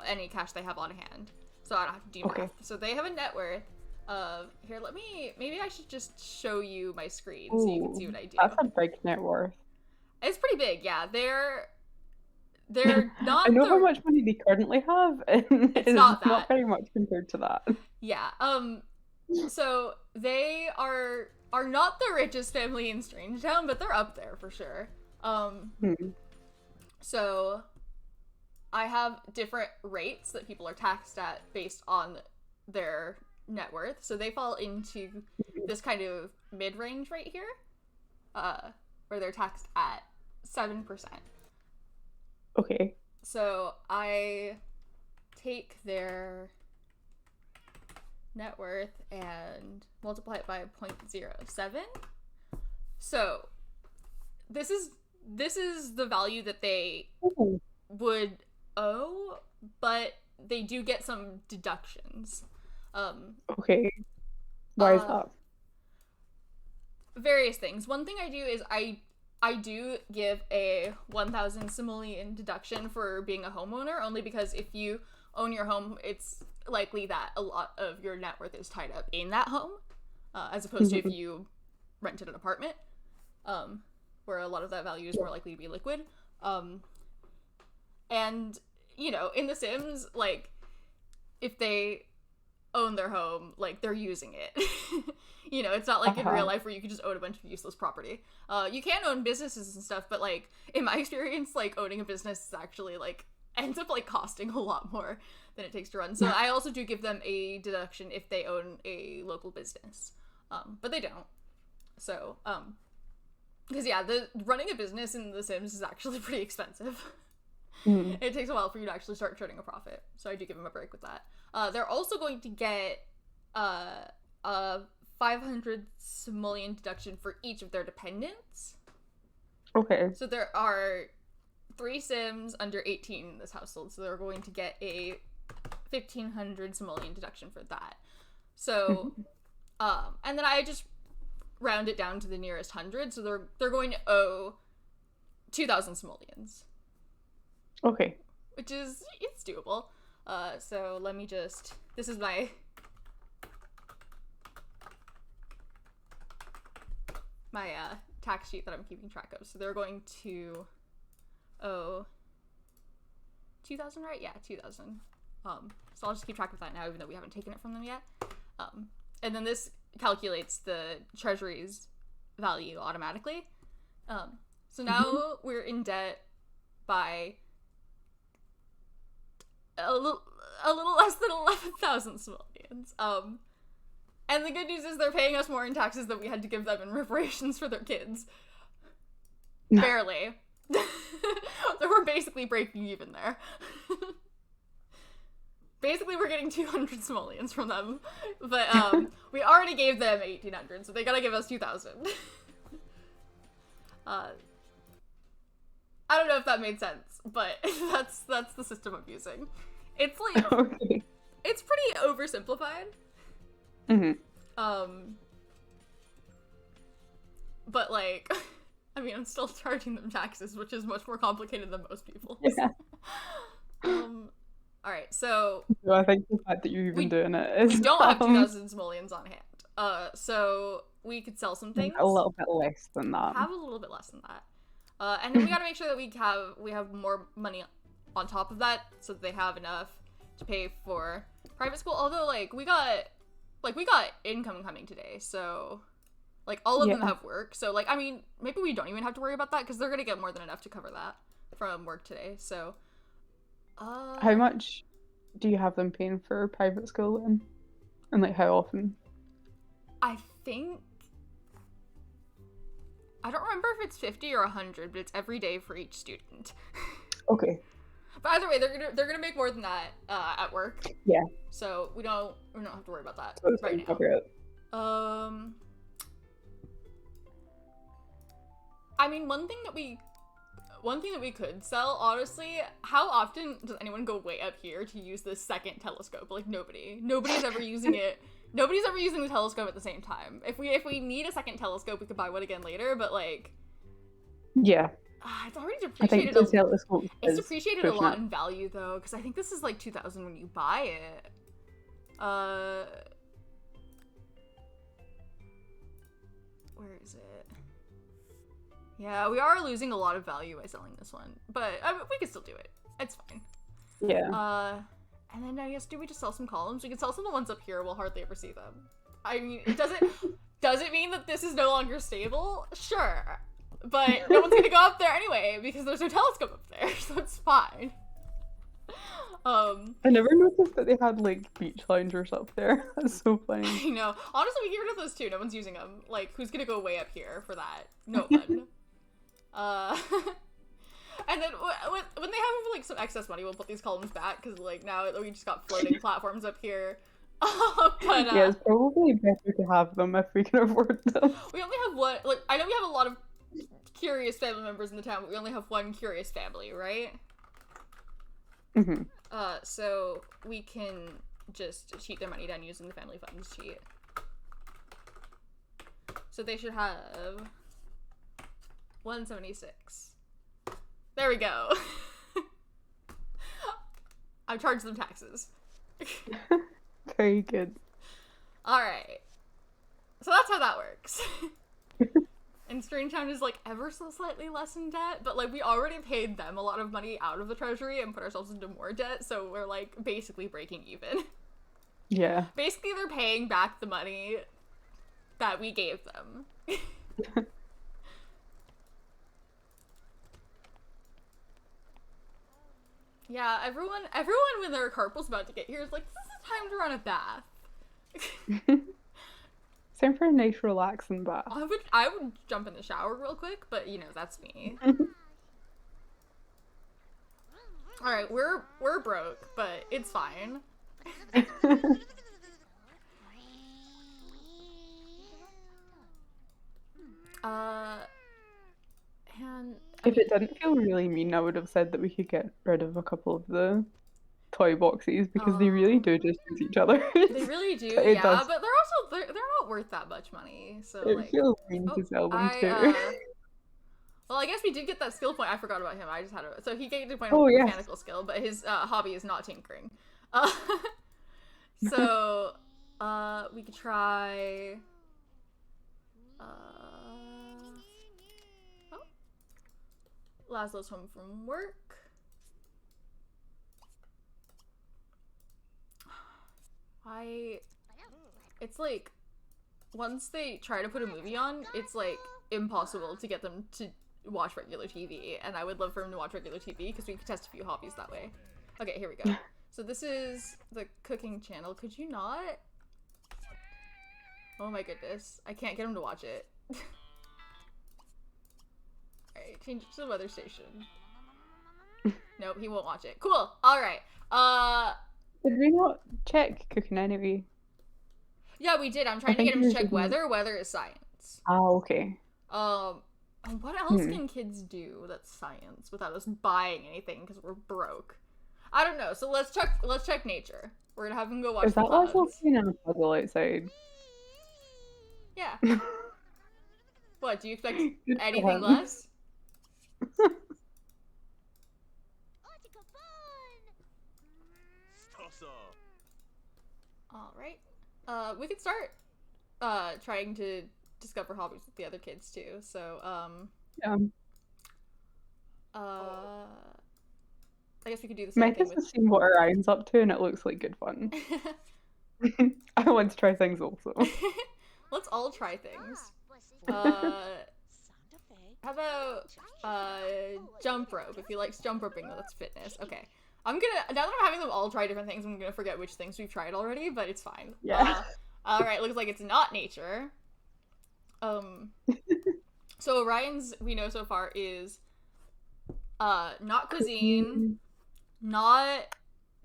any cash they have on hand. So I don't have to do math. So they have a net worth of, here, maybe I should just show you my screen so you can see what I do. That's a big net worth. It's pretty big, yeah. They're not I know how much money they currently have, and it's not very much compared to that. Yeah. So they are not the richest family in Strangetown, but they're up there for sure. So I have different rates that people are taxed at based on their net worth. So they fall into this kind of mid-range right here, where they're taxed at 7%. Okay. So I take their net worth and multiply it by 0.07. So this is the value that they would owe, but they do get some deductions. Okay. Why is that? Various things. One thing I do is I do give a 1,000 simoleon deduction for being a homeowner, only because if you own your home, it's likely that a lot of your net worth is tied up in that home, as opposed to if you rented an apartment, where a lot of that value is more likely to be liquid. And, you know, in The Sims, like, if they own their home, like, they're using it. You know, it's not like in real life where you can just own a bunch of useless property. You can own businesses and stuff, but, like, in my experience, like, owning a business is actually, like, ends up, like, costing a lot more than it takes to run. So I also do give them a deduction if they own a local business. But they don't. So, because, yeah, running a business in The Sims is actually pretty expensive. It takes a while for you to actually start turning a profit. So I do give them a break with that. They're also going to get a 500 simoleon deduction for each of their dependents. Okay. So there are 3 Sims under 18 in this household, so they're going to get a 1,500 simoleon deduction for that. So, and then I just round it down to the nearest 100, so they're going to owe 2,000 simoleons. Okay. Which is, it's doable. So let me just, this is my tax sheet that I'm keeping track of. So they're going to owe 2,000, right? Yeah, 2,000. So I'll just keep track of that now, even though we haven't taken it from them yet. And then this calculates the treasury's value automatically. So now we're in debt by a little less than 11,000 simoleons. And the good news is they're paying us more in taxes than we had to give them in reparations for their kids. Barely. We're basically breaking even there. Basically, we're getting 200 simoleons from them. But we already gave them 1,800, so they gotta give us 2,000. I don't know if that made sense, but that's the system I'm using. It's like, Okay. It's pretty oversimplified. But like, I mean, I'm still charging them taxes, which is much more complicated than most people. Yeah. Alright, so I think the fact that you're even doing it is... we don't have 2,000 simoleons on hand. So we could sell some things. A little bit less than that. Have a little bit less than that. And then we gotta make sure that we have more money on top of that, so that they have enough to pay for private school. Although, like, we got income coming today, so, like, all of them have work. So, like, I mean, maybe we don't even have to worry about that, because they're gonna get more than enough to cover that from work today, so... How much do you have them paying for private school then? And, like, how often? I think... I don't remember if it's 50 or 100, but it's every day for each student. Okay. But either way, they're gonna make more than that at work. Yeah. So we don't have to worry about that So right now. Cover it. I mean, one thing that we could sell, honestly, how often does anyone go way up here to use this second telescope? Like, nobody's ever using it. Nobody's ever using the telescope at the same time. If we need a second telescope, we could buy one again later, but like, yeah, it's already I think depreciated. the telescope It's is depreciated a lot in value though, because I think this is like 2,000 when you buy it. Where is it? Yeah, we are losing a lot of value by selling this one, but we can still do it. It's fine. Yeah. And then I guess, do we just sell some columns? We can sell some of the ones up here. We'll hardly ever see them. I mean, does it mean that this is no longer stable? Sure. But no one's gonna go up there anyway, because there's no telescope up there, so it's fine. I never noticed that they had like beach loungers up there. That's so funny. I know. Honestly, we get rid of those too. No one's using them. Like, who's gonna go way up here for that? No one. And then when they have like some excess money, we'll put these columns back because like now we just got floating platforms up here. But Yeah, it's probably better to have them if we can afford them. we only have one. Like, I know we have a lot of curious family members in the town, but we only have one curious family, right? Mm-hmm. So we can just cheat their money down using the family funds cheat. So they should have 176. There we go. I've charged them taxes. Very good. Alright. So that's how that works. And Strangetown is like ever so slightly less in debt, but like we already paid them a lot of money out of the treasury and put ourselves into more debt, so we're like basically breaking even. Yeah. Basically they're paying back the money that we gave them. Yeah, everyone when their carpal's about to get here is like, this is the time to run a bath. It's time for a nice relaxing bath. I would jump in the shower real quick, but you know, that's me. Alright, we're broke, but it's fine. And If it didn't feel really mean, I would have said that we could get rid of a couple of the toy boxes because they really do just use each other. They really do, It yeah, does. but they're not worth that much money, so It like... feels mean to sell them too. Well, I guess we did get that skill point. I forgot about him. I just had a... So he gained a point Oh, of yes. mechanical skill, but his hobby is not tinkering. So, we could try... Oh. Laszlo's home from work. It's like, once they try to put a movie on, it's like impossible to get them to watch regular TV, and I would love for him to watch regular TV because we could test a few hobbies that way. Okay, here we go. So this is the cooking channel. Could you not? Oh my goodness. I can't get him to watch it. Alright, change it to the weather station. Nope, he won't watch it. Cool. Alright. Did we not check cooking anyway? Yeah, we did. I'm trying to think get him to we check didn't. weather. Weather is science. Oh, okay. What else can kids do that's science without us buying anything because we're broke? I don't know. So let's check nature. We're gonna have him go watch Is the that Laszlo clouds. playing in a puzzle outside? Yeah. What, do you expect Good anything one. less? Alright. We could start trying to discover hobbies with the other kids too. So, Yeah. I guess we could do the same thing Metis has seen what Orion's up to and it looks like good fun. with... I want to try things also. Let's all try things. How about jump rope? If he likes jump roping, that's fitness. Okay. Now that I'm having them all try different things, I'm gonna forget which things we've tried already, but it's fine. Yeah. Alright, looks like it's not nature. So Orion's, we know so far, is not cuisine, not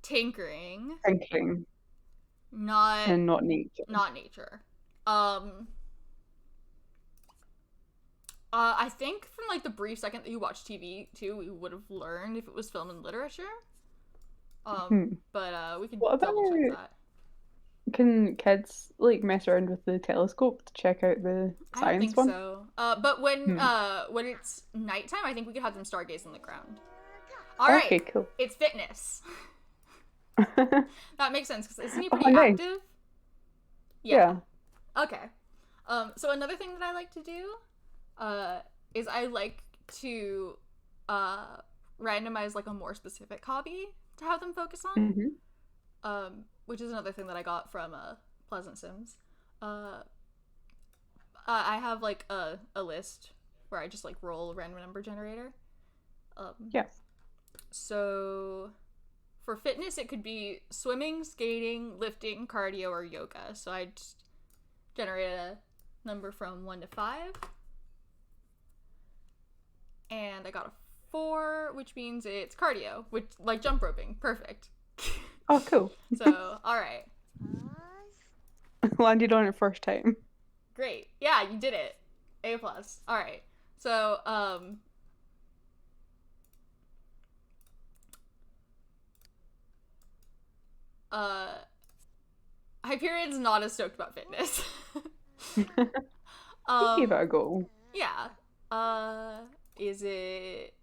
tinkering, Thinking not and not nature. not nature. I think from like the brief second that you watched TV too, we would have learned if it was film and literature. But we could What double check about- that. Can kids like mess around with the telescope to check out the I don't science think one? so. But when it's nighttime, I think we could have them stargaze on the ground. All right, Okay, cool. it's fitness. That makes sense because isn't he pretty nice. active? Yeah. Okay. So another thing that I like to do, is I like to, randomize like a more specific hobby to have them focus on. Mm-hmm. Which is another thing that I got from, Pleasant Sims. I have like a list where I just like roll a random number generator. Yeah. So for fitness, it could be swimming, skating, lifting, cardio, or yoga. So I just generated a number from 1 to 5. And I got a 4, which means it's cardio, which, like jump roping. Perfect. Oh, cool. So, alright. Landed on it first time. Great. Yeah, you did it. A+. Alright. So, Hyperion's not as stoked about fitness. Give it a go. Yeah. Is it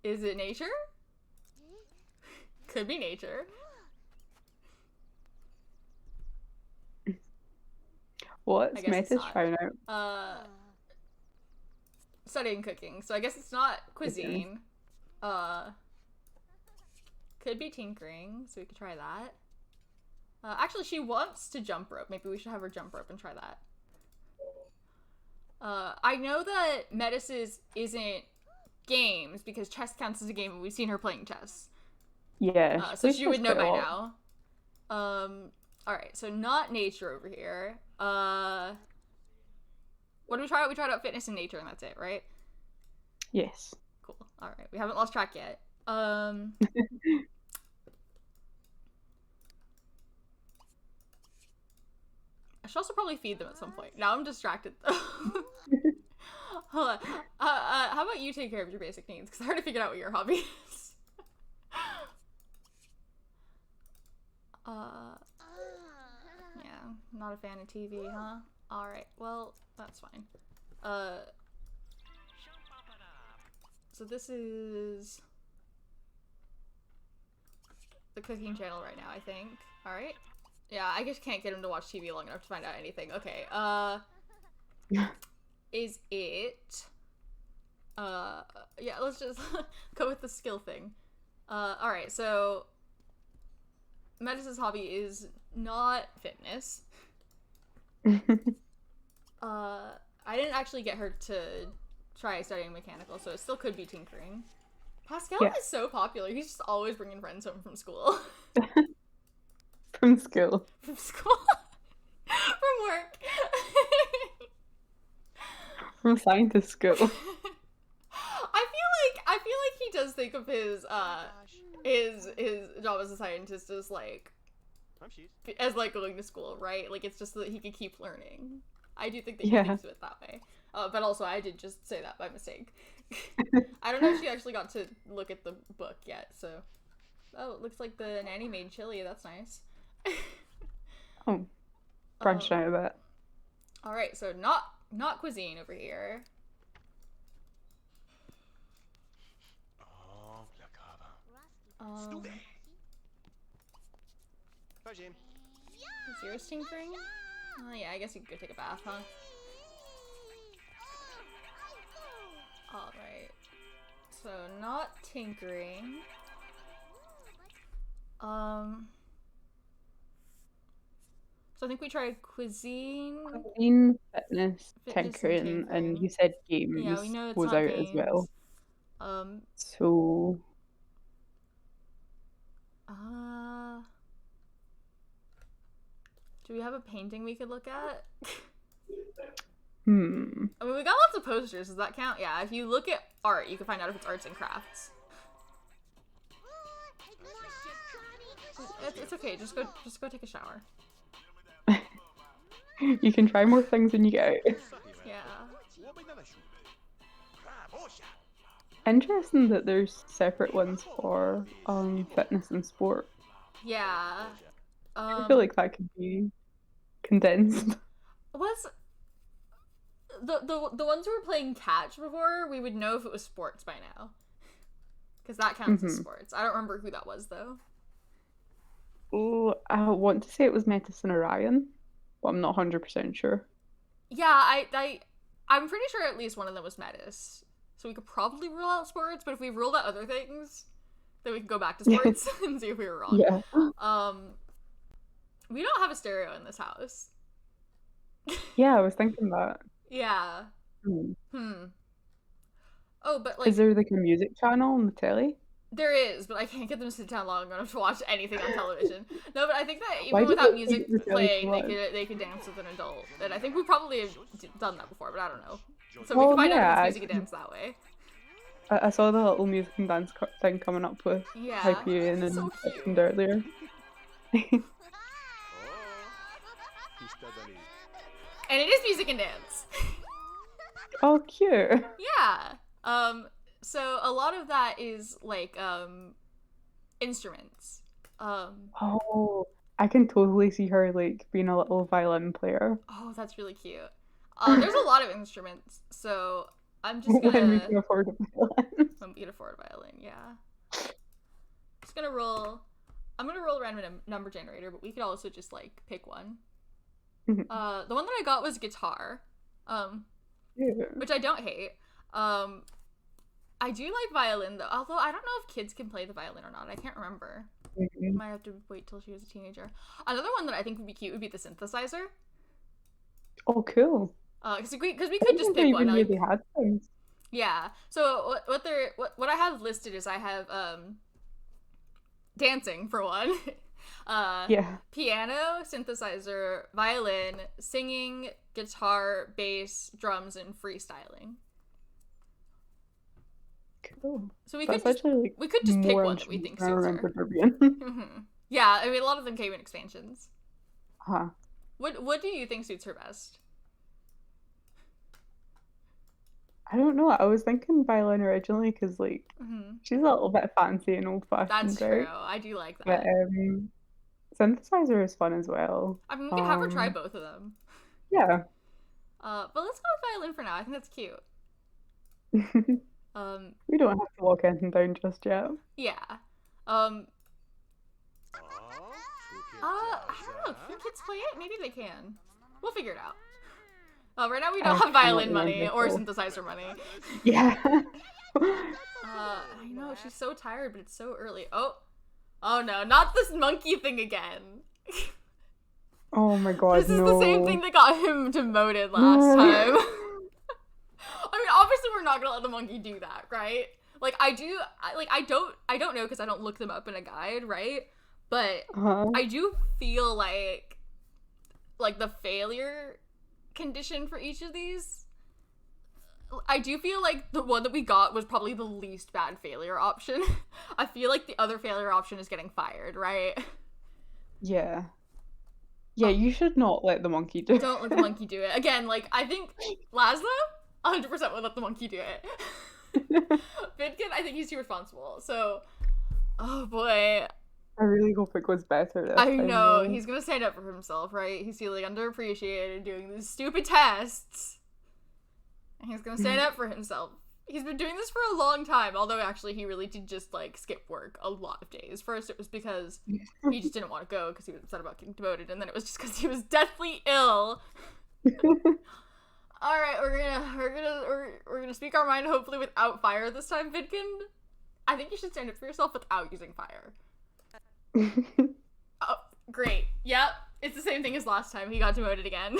nature? Could be nature. What's I guess it's message not. found out? Studying cooking. So I guess it's not cuisine. Could be tinkering, so we could try that. Actually, she wants to jump rope. Maybe we should have her jump rope and try that. I know that Metis isn't games because chess counts as a game, and we've seen her playing chess. Yeah. So she would know by now. Alright, so not nature over here. What did we try out? We tried out fitness and nature, and that's it, right? Yes. Cool. Alright, we haven't lost track yet. I should also probably feed them at some point. Now I'm distracted, though. Hold on. How about you take care of your basic needs? Because I already figured out what your hobby is. Yeah, not a fan of TV, huh? Alright, well, that's fine. So this is the cooking channel right now, I think. Alright. Yeah, I just can't get him to watch TV long enough to find out anything. Okay, is it... yeah, let's just go with the skill thing. Alright, so... Metis' hobby is not fitness. I didn't actually get her to try studying mechanical, so it still could be tinkering. Pascal is so popular. He's just always bringing friends home from school. From school. From school? From work. From scientist school. I feel like he does think of his job as a scientist as like going to school, right? Like it's just so that he could keep learning. I do think that he thinks of it that way. But also I did just say that by mistake. I don't know if she actually got to look at the book yet, so oh, it looks like the nanny made chili. That's nice. Oh, branched out a bit. All right, so not cuisine over here. Is yours tinkering? Oh yeah, I guess you could go take a bath, huh? Alright. So not tinkering. So I think we tried cuisine. Cuisine, fitness, tinkering, and you said games yeah, we know it's was not out games. as well. So do we have a painting we could look at? I mean, we got lots of posters. Does that count? Yeah, if you look at art, you can find out if it's arts and crafts. It's okay. Just go take a shower. You can try more things when you get out. Yeah. Interesting that there's separate ones for fitness and sport. Yeah. I feel like that could be condensed. What's the ones who were playing catch before? We would know if it was sports by now, because that counts as sports. I don't remember who that was though. Oh, I want to say it was Metis and Orion, but I'm not 100% sure. Yeah, I'm pretty sure at least one of them was Metis. So we could probably rule out sports, but if we ruled out other things, then we can go back to sports and see if we were wrong. Yeah. We don't have a stereo in this house. Yeah, I was thinking that. Yeah. Oh, but like... Is there like a music channel on the telly? There is, but I can't get them to sit down long enough to watch anything on television. No, but I think that Why even do without they music hate the show so playing, much? they could dance with an adult. And I think we probably have done that before, but I don't know. So we Well, can find out if it's yeah, music and dance that way. I saw the little music and dance thing coming up with Yeah. Hyperion and So cute. Richmond earlier. And it is music and dance. Oh, cute. Yeah. So a lot of that is like instruments. Oh, I can totally see her like being a little violin player Oh, that's really cute. There's a lot of instruments, so I'm just when we gonna can afford a violin. when we can afford a violin, yeah. Just gonna roll. I'm gonna roll a random number generator, but we could also just like pick one. The one that I got was guitar, Yeah. which I don't hate. I do like violin though, although I don't know if kids can play the violin or not. I can't remember. Might have to wait till she was a teenager. Another one that I think would be cute would be the synthesizer. Oh, cool. Because we could I just didn't think they pick one. even Like, really had things. yeah. So what I have listed is I have dancing for one. Yeah. Piano, synthesizer, violin, singing, guitar, bass, drums, and freestyling. Cool. So That's actually like we could just pick more one that we think than I suits remember her. there being. Yeah, I mean a lot of them came in expansions. Huh. What do you think suits her best? I don't know. I was thinking violin originally because like she's a little bit fancy and old fashioned, That's right? true. I do like But that. synthesizer is fun as well. I mean, we can have her try both of them. Yeah. But let's go with violin for now. I think that's cute. We don't have to walk anything down just yet. Yeah. I don't know. Can kids play it? Maybe they can. We'll figure it out. Right now we don't have cannot violin money remember, or so. synthesizer money. Yeah. I know, she's so tired, but it's so early. Oh no, not this monkey thing again. Oh my god, This is no. the same thing that got him demoted last time. I mean, obviously we're not gonna let the monkey do that, right? Like I don't know because I don't look them up in a guide, right? But I do feel like the failure condition for each of these, I do feel like the one that we got was probably the least bad failure option. I feel like the other failure option is getting fired, right? Yeah. Yeah, you should not let the monkey do it. Don't let the monkey do it. Again, like, I think Laszlo 100% would let the monkey do it. Vidkin, I think he's too responsible. So, oh boy. I really hope it goes better this I time, know, though. he's gonna stand up for himself, right? He's feeling underappreciated doing these stupid tests. And he's gonna stand up for himself. He's been doing this for a long time, although actually he really did just, like, skip work a lot of days. First it was because he just didn't want to go because he was upset about getting demoted, and then it was just because he was deathly ill. Alright, we're gonna speak our mind hopefully without fire this time, Vidkin. I think you should stand up for yourself without using fire. Oh, great. Yep. It's the same thing as last time. He got demoted again.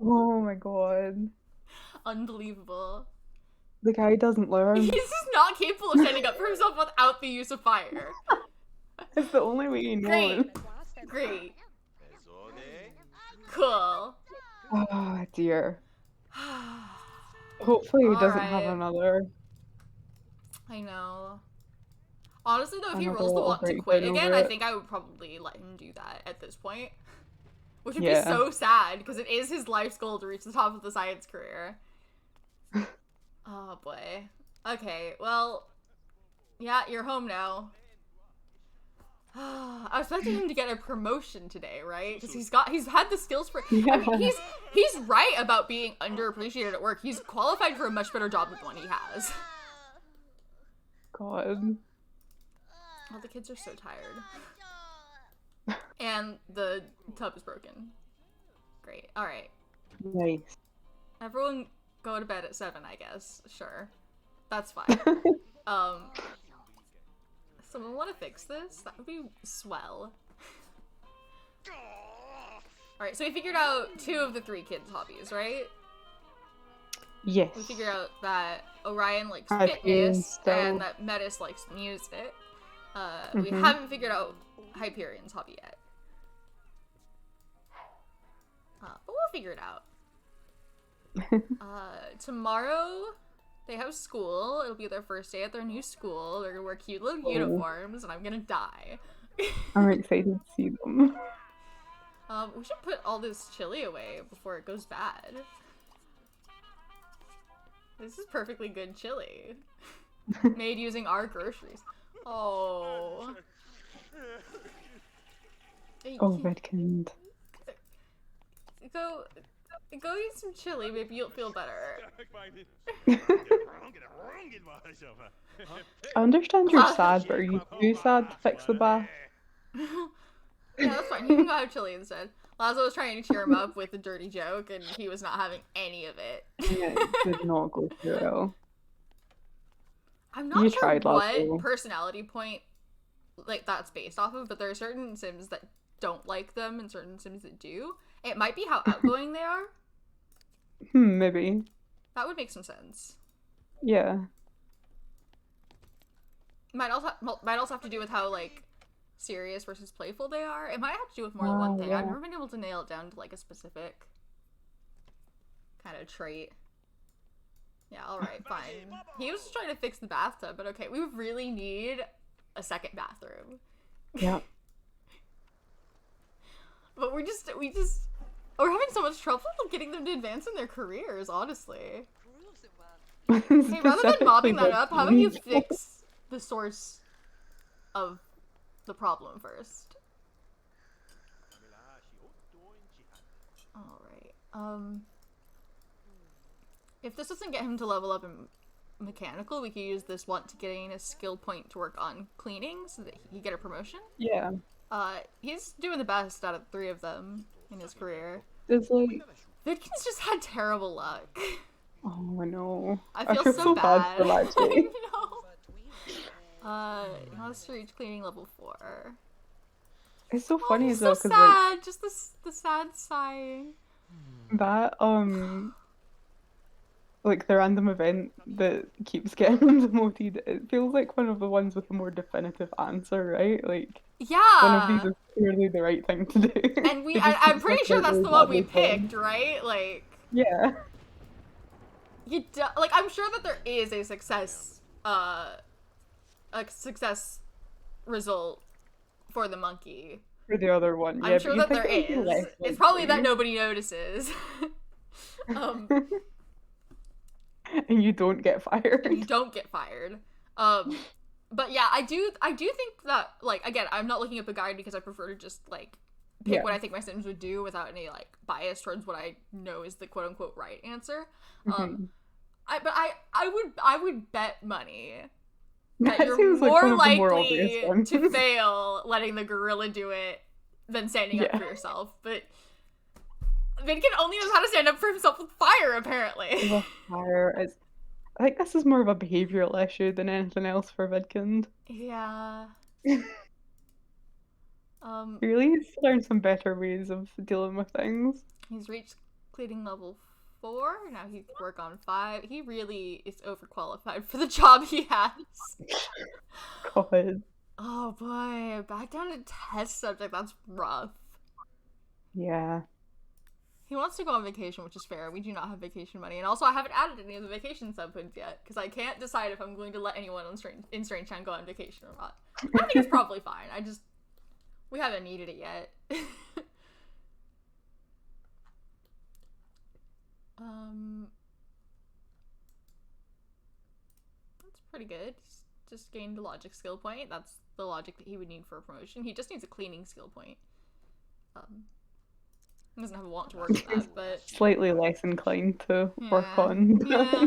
Oh my god. Unbelievable. The guy doesn't learn. He's just not capable of standing up for himself without the use of fire. It's the only way he knows. Great. Cool. Oh dear. Hopefully he doesn't have Alright. another. I know. Honestly, though, if he Another rolls the little want to breakdown quit again, over I it. think I would probably let him do that at this point. Which would Yeah. be so sad, because it is his life's goal to reach the top of the science career. Oh, boy. Okay, well, yeah, you're home now. I was expecting him to get a promotion today, right? Because he's had the skills for. I mean, he's right about being underappreciated at work. He's qualified for a much better job than the one he has. God. Oh, the kids are so tired. And the tub is broken. Great. All right. Nice. Everyone go to bed at 7, I guess. Sure. That's fine. Someone want to fix this? That would be swell. Alright, so we figured out 2 of the 3 kids' hobbies, right? Yes. We figured out that Orion likes Hyperion fitness, still. and that Metis likes music. We Mhm. haven't figured out Hyperion's hobby yet. But we'll figure it out. Tomorrow, they have school. It'll be their first day at their new school. They're gonna wear cute little uniforms, and I'm gonna die. I'm excited to see them. We should put all this chili away before it goes bad. This is perfectly good chili. Made using our groceries. Oh. Oh, Redkind. Go eat some chili, maybe you'll feel better. I understand you're sad, but are you too sad to fix the bath? Yeah, that's fine. You can go have chili instead. Lazo was trying to cheer him up with a dirty joke, and he was not having any of it. Yeah, it did not go through well. I'm not You sure tried, what Lazo. personality point like that's based off of, but there are certain Sims that don't like them and certain Sims that do. It might be how outgoing they are. Maybe. That would make some sense. Yeah. Might also have to do with how like serious versus playful they are. It might have to do with more than one thing. Yeah. I've never been able to nail it down to like a specific kind of trait. Yeah, alright, fine. He was trying to fix the bathtub, but okay, we really need a second bathroom. Yeah. But we're having so much trouble getting them to advance in their careers, honestly. Hey, rather than mopping that up, how about you fix the source of the problem first? Alright, if this doesn't get him to level up in mechanical, we could use this want to gain a skill point to work on cleaning so that he can get a promotion. Yeah. He's doing the best out of 3 of them in his career. There's like... Vidkin's just had terrible luck. Oh, I know. I feel so bad for I Lachi. know. He wants to reach cleaning level 4. It's so funny He's as well, so because like... sad. Just the sad sighing. That, like the random event that keeps getting demoted, it feels like one of the ones with a more definitive answer, right? Like, one of these Yeah. is clearly the right thing to do. And It just I'm keeps pretty sure that's really the one we badly done. picked, right? Like, Yeah. like I'm sure that there is a success result for the monkey. For the other one, yeah. I'm sure that there it would be is. less It's probably that likely. nobody notices. And you don't get fired. And you don't get fired. But yeah, I do think that, like, again, I'm not looking at the guide because I prefer to just like pick what I think my Sims would do without any like bias towards what I know is the quote unquote right answer. I would bet money that That you're seems like one more of the more likely obvious ones. to fail letting the gorilla do it than standing up Yeah. for yourself. But Vidkin only knows how to stand up for himself with fire, apparently. The fire is... I think this is more of a behavioural issue than anything else for Vidkind. Yeah. He really needs to learn some better ways of dealing with things. He's reached cleaning level 4. Now he can work on 5. He really is overqualified for the job he has. God. Oh boy, back down to test subject. That's rough. Yeah. He wants to go on vacation, which is fair. We do not have vacation money. And also, I haven't added any of the vacation subpoints yet, because I can't decide if I'm going to let anyone in Strangetown go on vacation or not. I think it's probably fine. We haven't needed it yet. That's pretty good. Just gained a logic skill point. That's the logic that he would need for a promotion. He just needs a cleaning skill point. He doesn't have a want to work on that, but Slightly less inclined to work yeah. on. Yeah.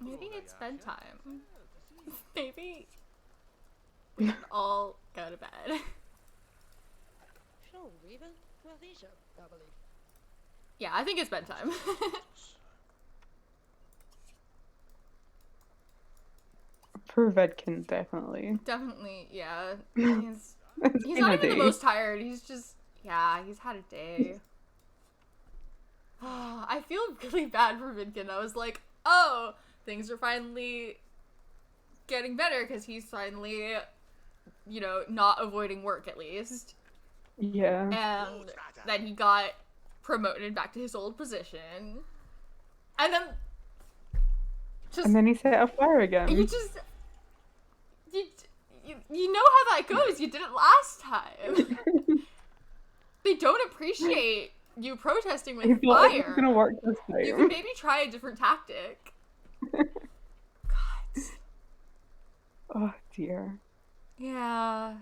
Maybe it's bedtime. Maybe we can all go to bed. Yeah, I think it's bedtime. For Vedkin, definitely. Definitely, yeah. It's He's been not a even the day. most tired. He's just, yeah, he's had a day. I feel really bad for Vidkin. I was like, oh, things are finally getting better because he's finally, not avoiding work at least. Yeah. And then he got promoted back to his old position. And then And then he set a fire again. You know how that goes. You did it last time. They don't appreciate you protesting with fire. It was gonna work this time. You can maybe try a different tactic. God. Oh dear. Yeah.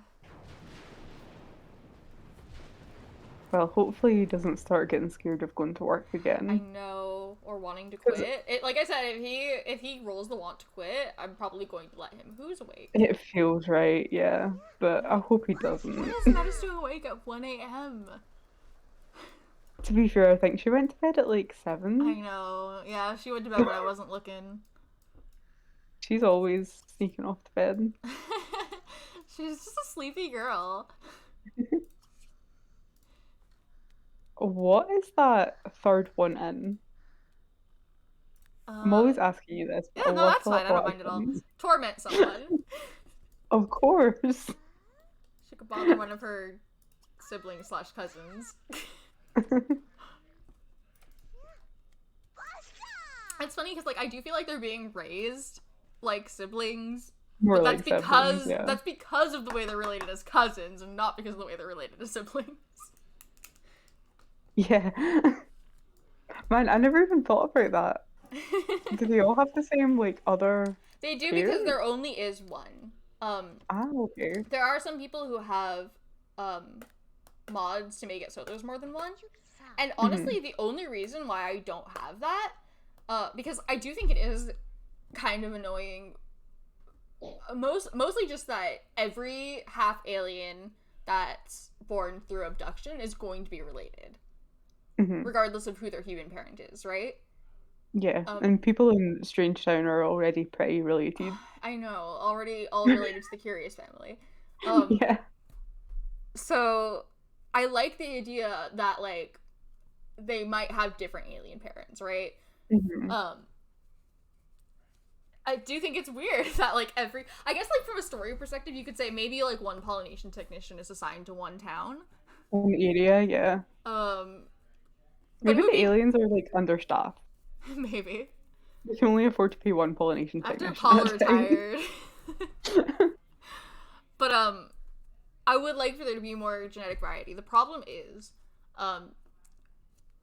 Well, hopefully he doesn't start getting scared of going to work again. I know, or wanting to quit. Like I said, if he rolls the want to quit, I'm probably going to let him. Who's awake? It feels right, yeah, but I hope he doesn't. What is Meta still awake at 1 a.m.? To be fair, I think she went to bed at like 7. I know. Yeah, she went to bed when I wasn't looking. She's always sneaking off to bed. She's just a sleepy girl. What is that third one in? I'm always asking you this. Yeah, no, that's fine. I don't mind at all. Torment someone. Of course. She could bother one of her siblings/cousins. It's funny because, like, I do feel like they're being raised like siblings. More but like siblings, yeah. That's because of the way they're related as cousins, and not because of the way they're related as siblings. Yeah. Man, I never even thought about that. Do they all have the same, like, other... They do parents? Because there only is one. Okay. There are some people who have, mods to make it so there's more than one. And honestly, the only reason why I don't have that, because I do think it is kind of annoying, mostly just that every half alien that's born through abduction is going to be related. Regardless of who their human parent is, right? Yeah, and people in Strangetown are already pretty related. I know, already all related to the Curious family. Yeah. So, I like the idea that, like, they might have different alien parents, right? I do think it's weird that, like, I guess, like, from a story perspective, you could say maybe, like, one pollination technician is assigned to one town. One area, yeah. Maybe the aliens are, like, understaffed. Maybe. We can only afford to pay one pollination technician. After Paul retired. But, I would like for there to be more genetic variety. The problem is,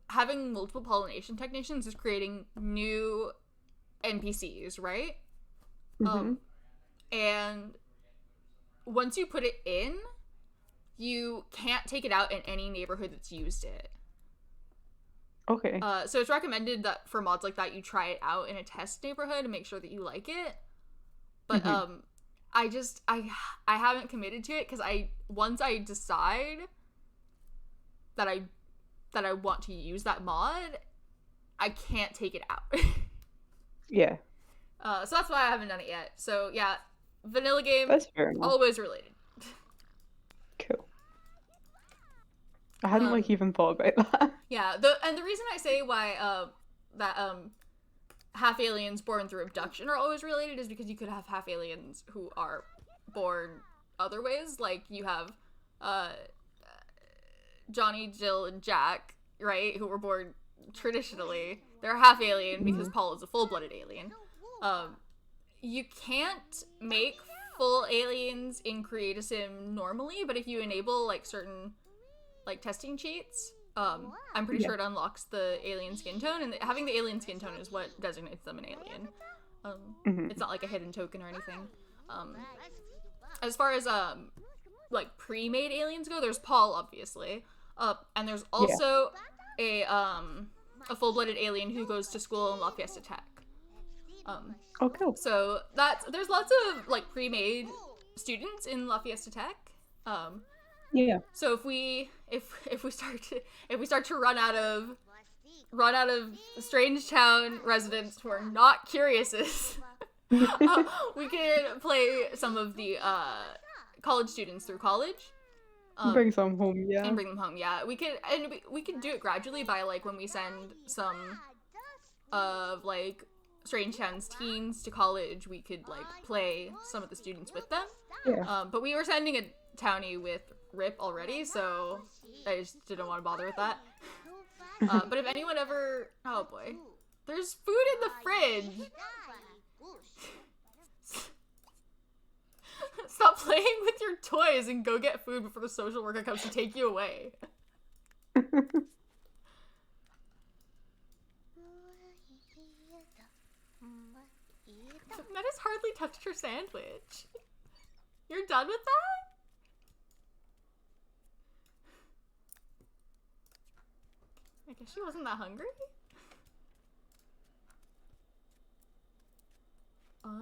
having multiple pollination technicians is creating new NPCs, right? And once you put it in, you can't take it out in any neighborhood that's used it. Okay. So it's recommended that for mods like that, you try it out in a test neighborhood and make sure that you like it. But, I haven't committed to it because once I decide that I want to use that mod, I can't take it out. Yeah. So that's why I haven't done it yet. So yeah, vanilla game, that's fair enough. Always related. Cool. I hadn't even thought about that. Yeah, the reason I say why that half aliens born through abduction are always related is because you could have half aliens who are born other ways. Like you have Johnny, Jill, and Jack, right, who were born traditionally. They're half alien because Paul is a full-blooded alien. You can't make full aliens in Create-A-Sim normally, but if you enable like certain like testing cheats, I'm pretty sure it unlocks the alien skin tone, and having the alien skin tone is what designates them an alien. It's not like a hidden token or anything. As far as like pre-made aliens go, there's Paul, obviously, and there's also a full-blooded alien who goes to school in La Fiesta Tech. Oh, cool. So there's lots of like pre-made students in La Fiesta Tech. Yeah. So if we start to run out of Strangetown residents who are not curiouses, We could play some of the college students through college. Bring some home, yeah. And bring them home, yeah. We could do it gradually by like when we send some of like Strangetown's teens to college, we could like play some of the students with them. Yeah. But we were sending a townie with Rip already, so I just didn't want to bother with that. But if anyone ever, oh boy, there's food in the fridge. Stop playing with your toys and go get food before the social worker comes to take you away. That has hardly touched her sandwich. You're done with that? I guess she wasn't that hungry.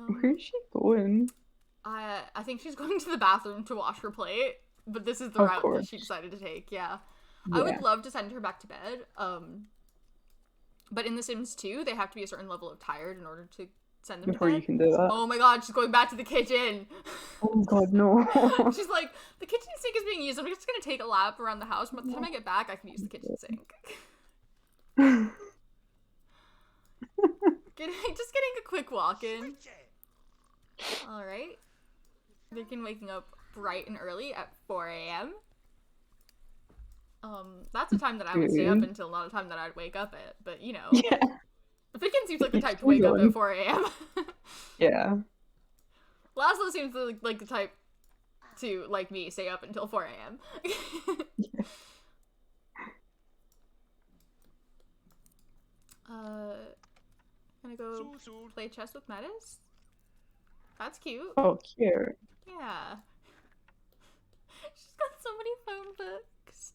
Where's she going? I think she's going to the bathroom to wash her plate, but this is the route that she decided to take, yeah. I would love to send her back to bed, but in The Sims 2, they have to be a certain level of tired in order to send them before to bed. You can do that. Oh my god, she's going back to the kitchen! Oh god, no. She's like, the kitchen sink is being used, I'm just gonna take a lap around the house, but by the time I get back, I can use the kitchen sink. Just getting a quick walk in. Alright. They're waking up bright and early at 4 a.m. That's a time that I would stay up until, not a time that I'd wake up at, but you know. Yeah. Ficken seems like the type to wake up at 4 a.m. Yeah. Laszlo seems like the type to, like me, stay up until 4 a.m. Gonna go play chess with Metis? That's cute. Oh, cute. Yeah. She's got so many phone books.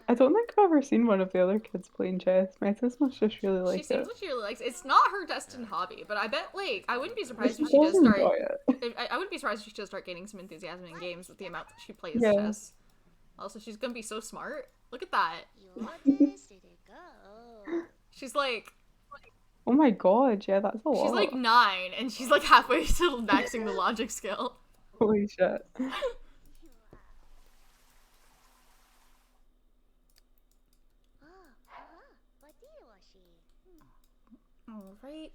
I don't think I've ever seen one of the other kids playing chess. Metis must just really like it. She seems like she really likes it. It's not her destined hobby, but I bet, like, I wouldn't be surprised if she does start... I wouldn't be surprised if she does start gaining some enthusiasm in games with the amount that she plays chess. Also, she's gonna be so smart. Look at that. She's like... Oh my god, yeah, that's a lot. She's like 9, and she's like halfway to maxing the logic skill. Holy shit. Alright.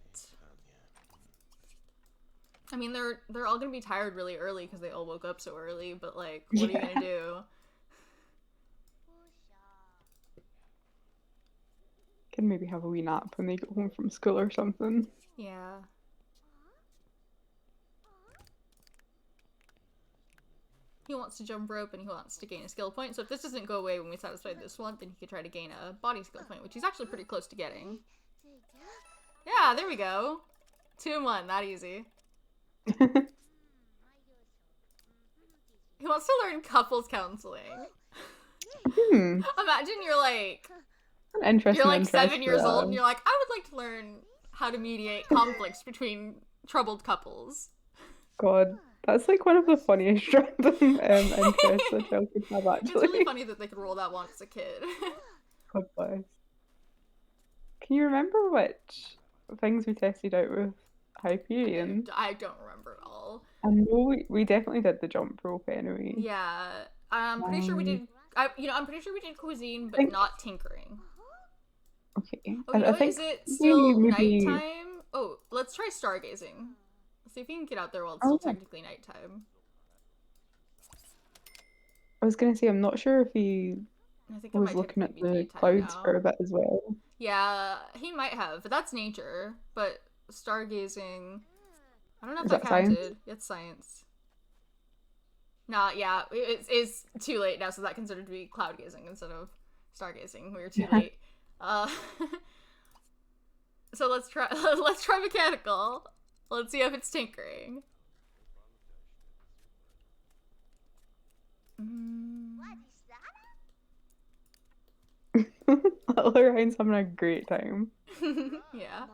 I mean, they're all gonna be tired really early because they all woke up so early, but like, what are you gonna do? Can maybe have a wee nap when they get home from school or something. Yeah. He wants to jump rope and he wants to gain a skill point, so if this doesn't go away when we satisfy this one, then he could try to gain a body skill point, which he's actually pretty close to getting. Yeah, there we go. 2 in 1, that easy. He wants to learn couples counseling. Imagine you're like... You're like 7 years old and you're like, I would like to learn how to mediate conflicts between troubled couples. God, that's like one of the funniest random interests a child could have, actually. It's really funny that they could roll that one as a kid. God bless. Can you remember which things we tested out with Hyperion? I don't remember at all. I know we definitely did the jump rope anyway. Yeah, I'm pretty sure we did. I'm pretty sure we did cuisine, but not tinkering. Okay. Oh, you know what? Is it still nighttime? Oh, let's try stargazing. Let's see if we can get out there while it's still technically nighttime. I was gonna say, I'm not sure if he was looking at the clouds for a bit as well. Yeah, he might have, but that's nature. But stargazing, I don't know if Is that counted. Science? It's science. Nah, yeah, it's too late now, so that considered to be cloud gazing instead of stargazing. We were too late. So let's try mechanical. Let's see if it's tinkering. Little Ryan's having a great time. Yeah.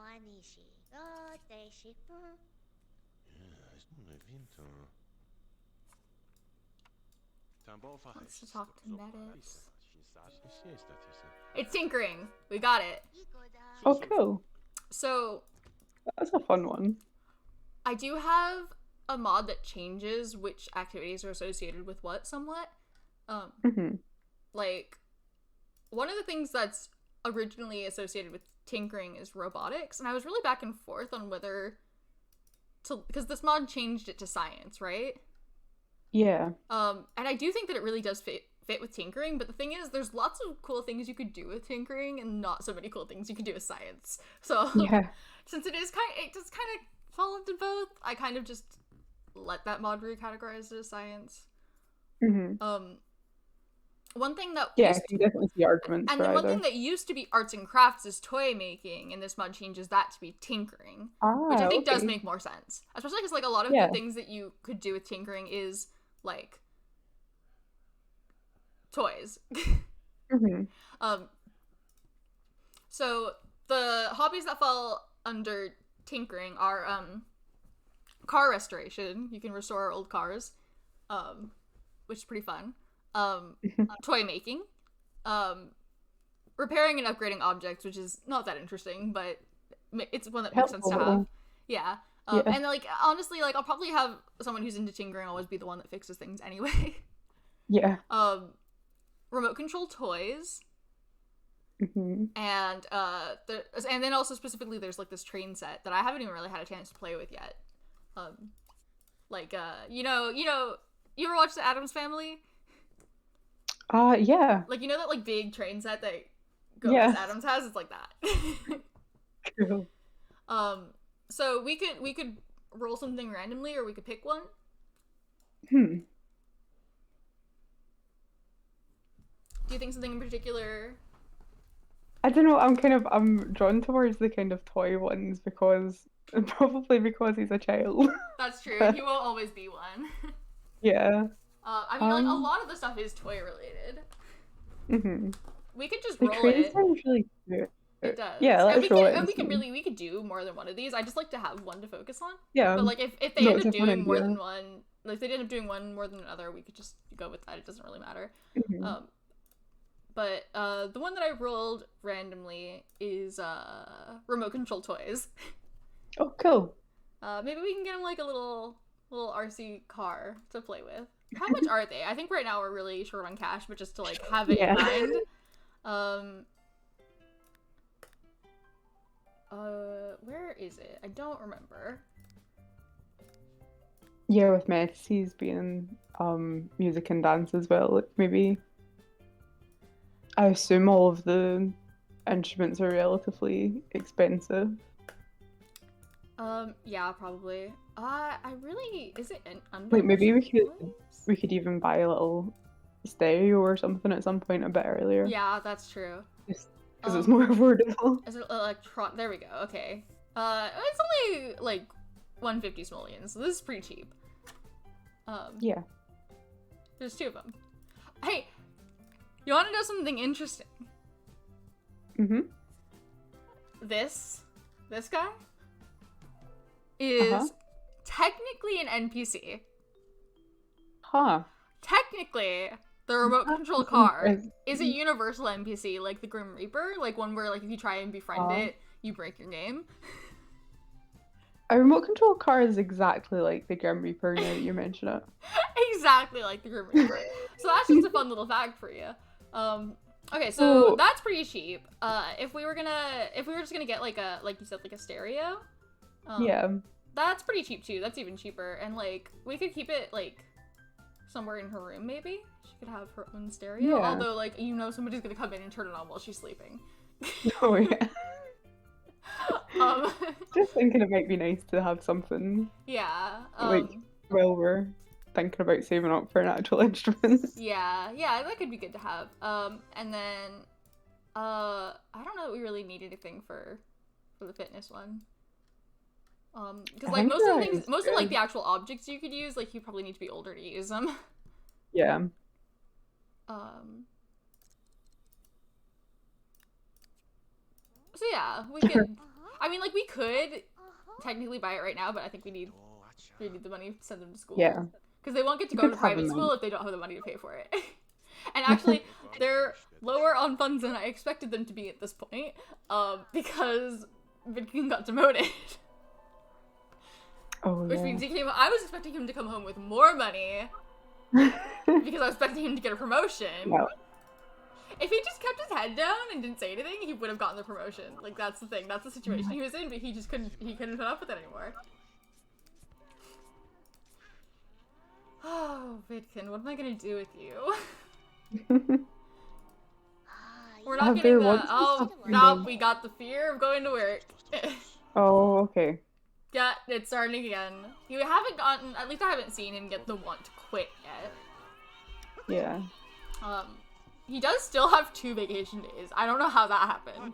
Wants to talk to Metis. It's tinkering. We got it. Oh, cool. So That's a fun one. I do have a mod that changes which activities are associated with what somewhat. Like, one of the things that's originally associated with tinkering is robotics, and I was really back and forth on whether to, because this mod changed it to science, right? Yeah. And I do think that it really does fit with tinkering, but the thing is, there's lots of cool things you could do with tinkering, and not so many cool things you could do with science. So, yeah. Since it does kind of fall into both, I kind of just let that mod recategorize as science. One thing that I can definitely see arguments and for then either. One thing that used to be arts and crafts is toy making, and this mod changes that to be tinkering, which I think does make more sense, especially because like a lot of the things that you could do with tinkering is like toys. So the hobbies that fall under tinkering are car restoration. You can restore old cars, which is pretty fun. Toy making, repairing and upgrading objects, which is not that interesting, but it's one that makes sense to have. Yeah. And like honestly, like I'll probably have someone who's into tinkering always be the one that fixes things anyway. Yeah. Remote control toys. And then also specifically there's like this train set that I haven't even really had a chance to play with yet. You ever watch The Addams Family? Yeah. Like, you know that like big train set that Gomez Addams has? It's like that. Cool. So we could roll something randomly, or we could pick one. Do you think something in particular? I don't know, I'm drawn towards the kind of toy ones probably because he's a child. That's true. He won't always be one. Yeah. I mean, like, a lot of the stuff is toy related. We could just roll it. The train sounds really cute. It does. Yeah, let's roll it. We could do more than one of these. I just like to have one to focus on. Yeah. But like, if they end up doing more than one, like if they end up doing one more than another, we could just go with that. It doesn't really matter. But the one that I rolled randomly is remote control toys. Oh, cool. Maybe we can get him like a little RC car to play with. How much are they? I think right now we're really short on cash, but just to like have it in mind. Where is it? I don't remember. Yeah, with Messi's being music and dance as well, like maybe I assume all of the instruments are relatively expensive. Yeah, probably. Is it under? Like maybe we could even buy a little stereo or something at some point a bit earlier. Yeah, that's true. Because it's more affordable. Is it there we go. Okay. It's only like 150 simoleons, so this is pretty cheap. Yeah. There's two of them. Hey, you want to know something interesting? This guy is technically an NPC. Technically, the remote control car is a universal NPC, like the Grim Reaper, like one where like if you try and befriend it, you break your game. A remote control car is exactly like the Grim Reaper now that you mention it. Exactly like the Grim Reaper. So that's just a fun little fact for you. Okay, so that's pretty cheap. If we were just gonna get like you said, like a stereo. That's pretty cheap too. That's even cheaper. And like we could keep it like somewhere in her room maybe. She could have her own stereo. Yeah. Although like somebody's gonna come in and turn it on while she's sleeping. Oh yeah. Just thinking it might be nice to have something. Yeah. While we're thinking about saving up for an actual instrument. Yeah, that could be good to have. And then I don't know that we really need anything for the fitness one. Because like most of like the actual objects you could use, like you probably need to be older to use them. Yeah. So yeah, we could. I mean, like we could technically buy it right now, but I think we need the money to send them to school. Yeah. Because they won't get to go to private school if they don't have the money to pay for it. And actually, they're lower on funds than I expected them to be at this point, because Vidkin got demoted. Oh, Which yeah. means I was expecting him to come home with more money, because I was expecting him to get a promotion. No. If he just kept his head down and didn't say anything, he would have gotten the promotion. Like, that's the thing. That's the situation he was in, but he just couldn't put up with it anymore. Oh, Vidkin, what am I gonna do with you? We're not getting the... Oh, no, we got the fear of going to work. Oh, okay. Yeah, it's starting again. You haven't gotten... At least I haven't seen him get the want to quit yet. Yeah. He does still have 2 vacation days. I don't know how that happened.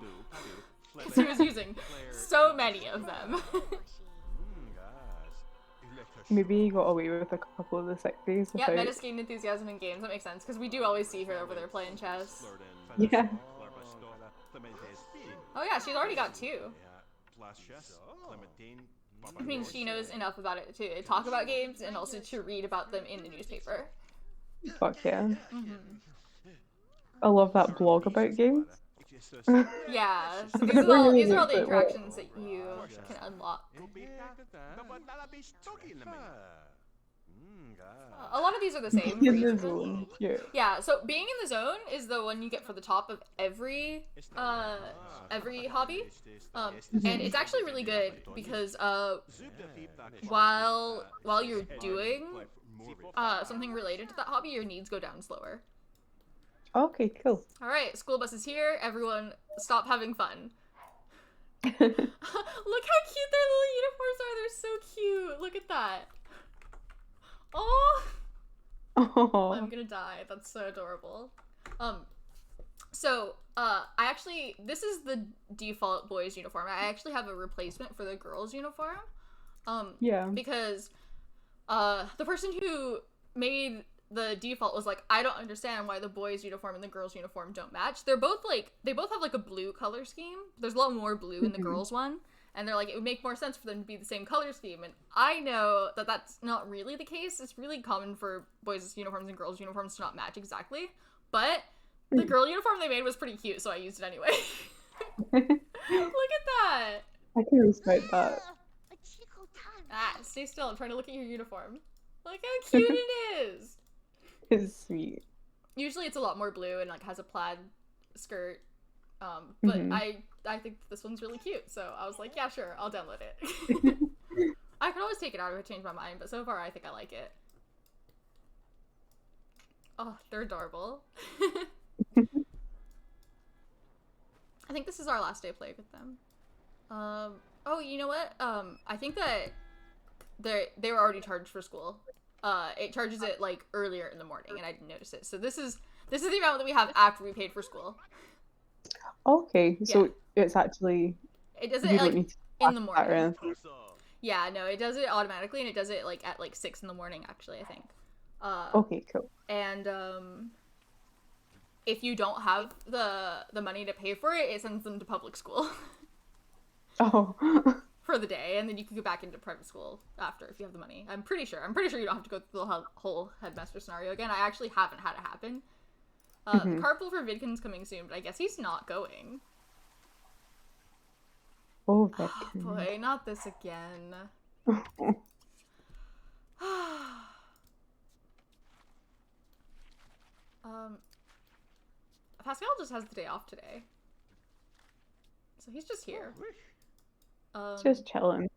Because he was using so many of them. Maybe he got away with a couple of the sick days Yeah, without... Meta's gained enthusiasm in games. That makes sense, because we do always see her over there playing chess. Yeah. Oh yeah, she's already got 2. I mean, she knows enough about it to talk about games and also to read about them in the newspaper. Fuck yeah. I love that blog about games. Yeah, so these are all the interactions that you can unlock. A lot of these are the same. In the zone. Yeah. Yeah, so being in the zone is the one you get for the top of every hobby. And it's actually really good because while you're doing something related to that hobby, your needs go down slower. Okay, cool. Alright, school bus is here. Everyone stop having fun. Look how cute their little uniforms are. They're so cute. Look at that. Oh, I'm gonna die. That's so adorable. This is the default boys uniform. I actually have a replacement for the girls uniform. Yeah. Because the person who made the default was like, I don't understand why the boys uniform and the girls uniform don't match. They both have like a blue color scheme. There's a lot more blue in the girls one. And they're like, it would make more sense for them to be the same color scheme. And I know that that's not really the case. It's really common for boys' uniforms and girls' uniforms to not match exactly. But the girl uniform they made was pretty cute, so I used it anyway. Look at that! I can respect that. Ah, stay still. I'm trying to look at your uniform. Look how cute it is! It's sweet. Usually it's a lot more blue and like has a plaid skirt. But I think this one's really cute, so I was like, yeah, sure, I'll download it. I could always take it out if I change my mind, but so far I think I like it. Oh, they're adorable. I think this is our last day playing with them. Oh, you know what? I think that they were already charged for school. It charges it like earlier in the morning, and I didn't notice it. So this is the amount that we have after we paid for school. Okay, so it's actually... It does it you like don't need to in the morning. Yeah, no, it does it automatically, and it does it like at like 6 in the morning, actually, I think. Okay, cool. And if you don't have the money to pay for it, it sends them to public school. Oh. For the day, and then you can go back into private school after if you have the money. I'm pretty sure you don't have to go through the whole headmaster scenario again. I actually haven't had it happen. The carpool for Vidkin's coming soon, but I guess he's not going. Oh, Oh boy, not this again. Pascal just has the day off today. So he's just here. Just chilling.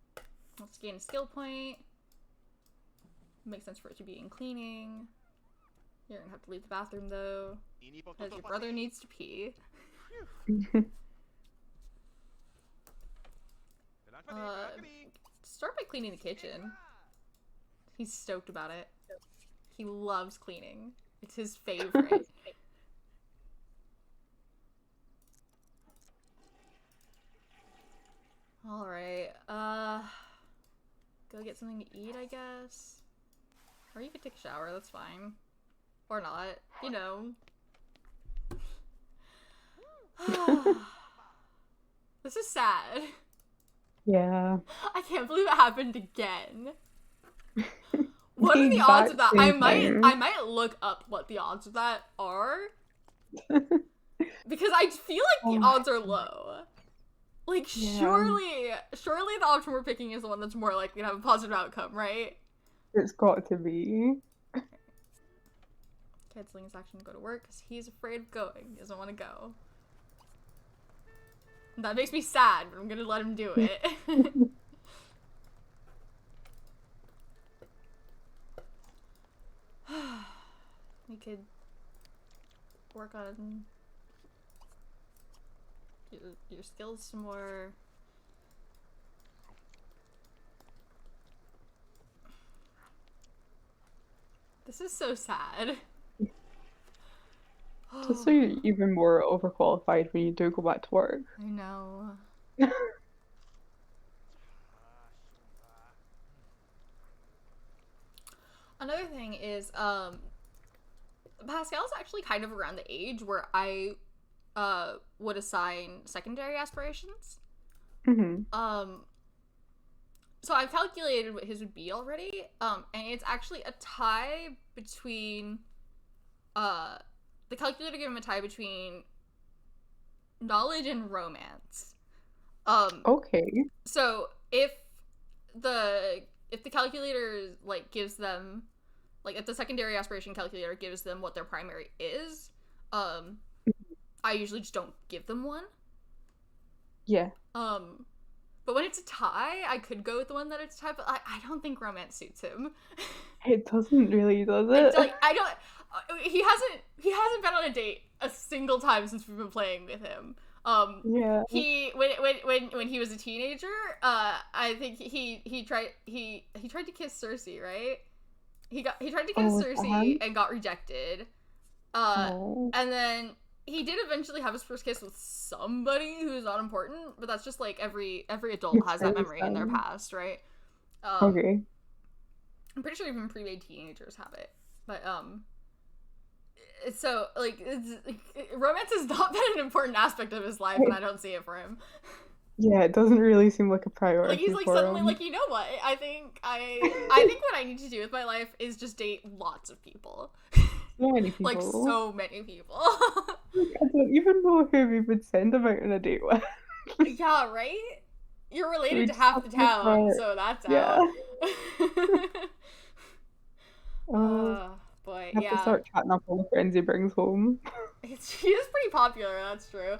Let's gain a skill point. Makes sense for it to be in cleaning. You're gonna have to leave the bathroom though, because your brother needs to pee. Start by cleaning the kitchen. He's stoked about it. He loves cleaning. It's his favorite. Alright, go get something to eat, I guess. Or you could take a shower, that's fine. Or not, you know. This is sad. Yeah. I can't believe it happened again. What are the odds of that? I time. might look up what the odds of that are. Because I feel like the odds are low. Like, Yeah. surely the option we're picking is the one that's more likely to have a positive outcome, right? It's got to be. Canceling his action to go to work because he's afraid of going. He doesn't want to go. That makes me sad, but I'm gonna let him do it. We could work on your skills some more. This is so sad. Just so you're even more overqualified when you do go back to work. I know. Another thing is, Pascal's actually kind of around the age where I would assign secondary aspirations. So I've calculated what his would be already, and it's actually a tie between, the calculator gave him a tie between knowledge and romance. Okay. So if the calculator, like, gives them, like, if the secondary aspiration calculator gives them what their primary is, I usually just don't give them one. Yeah. But when it's a tie, I could go with the one that it's a tie, but I don't think romance suits him. It doesn't really, does it? Like, I don't. He hasn't been on a date a single time since we've been playing with him. Yeah. He when he was a teenager, I think he tried to kiss Cersei, right? He tried to kiss Cersei and got rejected. And then he did eventually have his first kiss with somebody who's not important, but that's just like every adult has that memory in their past, right? Okay. I'm pretty sure even pre-made teenagers have it, but so like romance has not been an important aspect of his life, and I don't see it for him. Yeah, it doesn't really seem like a priority. Like, he's like suddenly him. Like, you know what? I think what I need to do with my life is just date lots of people. So many people. Like, so many people. I don't even know who we would send him out on a date with. Yeah, right? You're related to half the town, so that's out. Boy, have to start chatting up all the friends he brings home. He is pretty popular, that's true.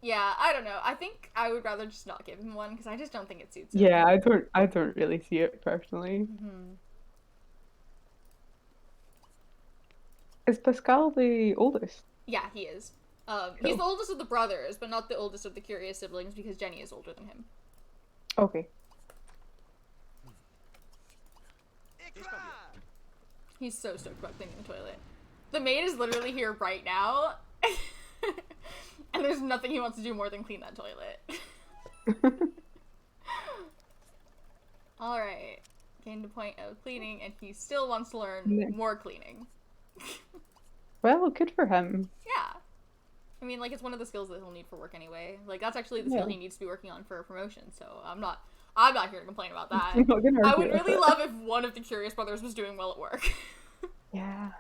Yeah, I don't know. I think I would rather just not give him one because I just don't think it suits him. Yeah, I don't really see it personally. Is Pascal the oldest? Yeah, he is. He's the oldest of the brothers, but not the oldest of the curious siblings because Jenny is older than him. Okay. He's so stoked about cleaning the toilet. The maid is literally here right now, and there's nothing he wants to do more than clean that toilet. Alright. Gained a point of cleaning, and he still wants to learn more cleaning. Well, good for him. Yeah. I mean, like, it's one of the skills that he'll need for work anyway. Like, that's actually the skill he needs to be working on for a promotion, so I'm not here to complain about that. I would really love if one of the Curious Brothers was doing well at work. Yeah.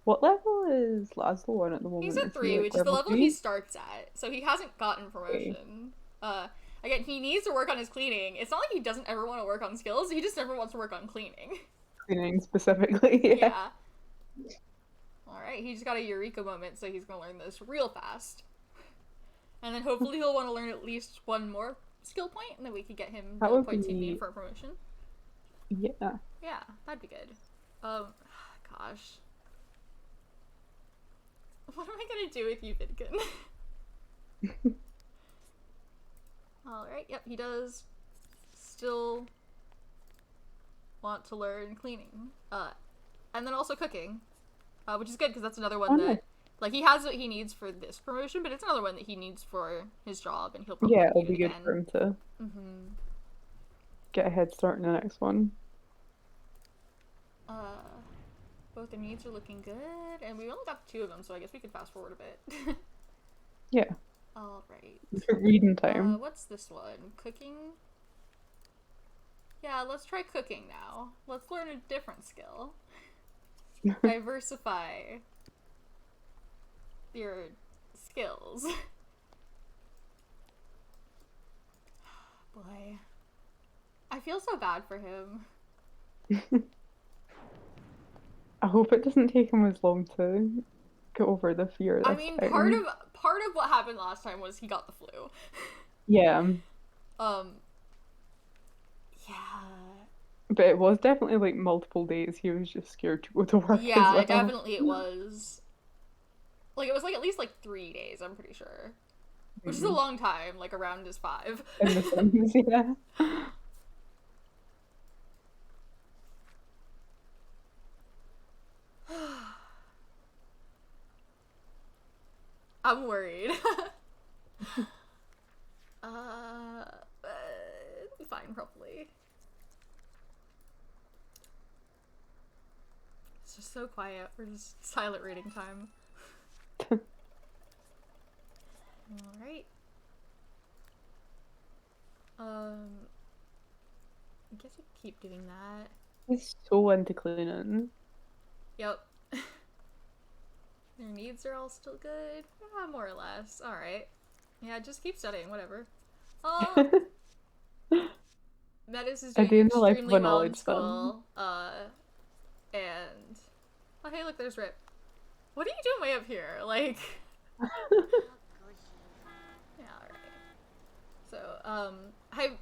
What level is Laszlo on at the moment? He's at 3, which is the level he starts at, so he hasn't gotten promotion. Again, he needs to work on his cleaning. It's not like he doesn't ever want to work on skills, he just never wants to work on cleaning. Cleaning specifically, yeah. Alright, he just got a eureka moment, so he's gonna learn this real fast. And then hopefully he'll want to learn at least one more skill point, and then we could get him the points he needs for a promotion. Yeah. Yeah, that'd be good. Gosh. What am I gonna do with you, Vidkin? Alright, yep, he does still want to learn cleaning. And then also cooking. Which is good, because that's another one that, like, he has what he needs for this promotion, but it's another one that he needs for his job, and he'll probably it'll be good for him to get a head start in the next one. Both their needs are looking good, and we only got 2 of them, so I guess we could fast forward a bit. Yeah. Alright. Reading time. What's this one? Cooking? Yeah, let's try cooking now. Let's learn a different skill. Diversify your skills. Boy. I feel so bad for him. I hope it doesn't take him as long to get over the fear this I mean, time. part of what happened last time was he got the flu. Yeah. Yeah. But it was definitely like multiple days he was just scared to go to work as Yeah, well. definitely it was. Like, it was like at least like 3 days, I'm pretty sure. Which is a long time, like around his 5. In the Sims, yeah. I'm worried. It'll be fine, probably. It's just so quiet. We're just silent reading time. Alright. I guess we keep doing that. He's so into cleaning. Yep. Their needs are all still good? Yeah, more or less. Alright. Yeah, just keep studying, whatever. Oh! Metis is doing extremely well in school. And... Oh, hey, look, there's Rip. What are you doing way up here? Like... Yeah, alright. So,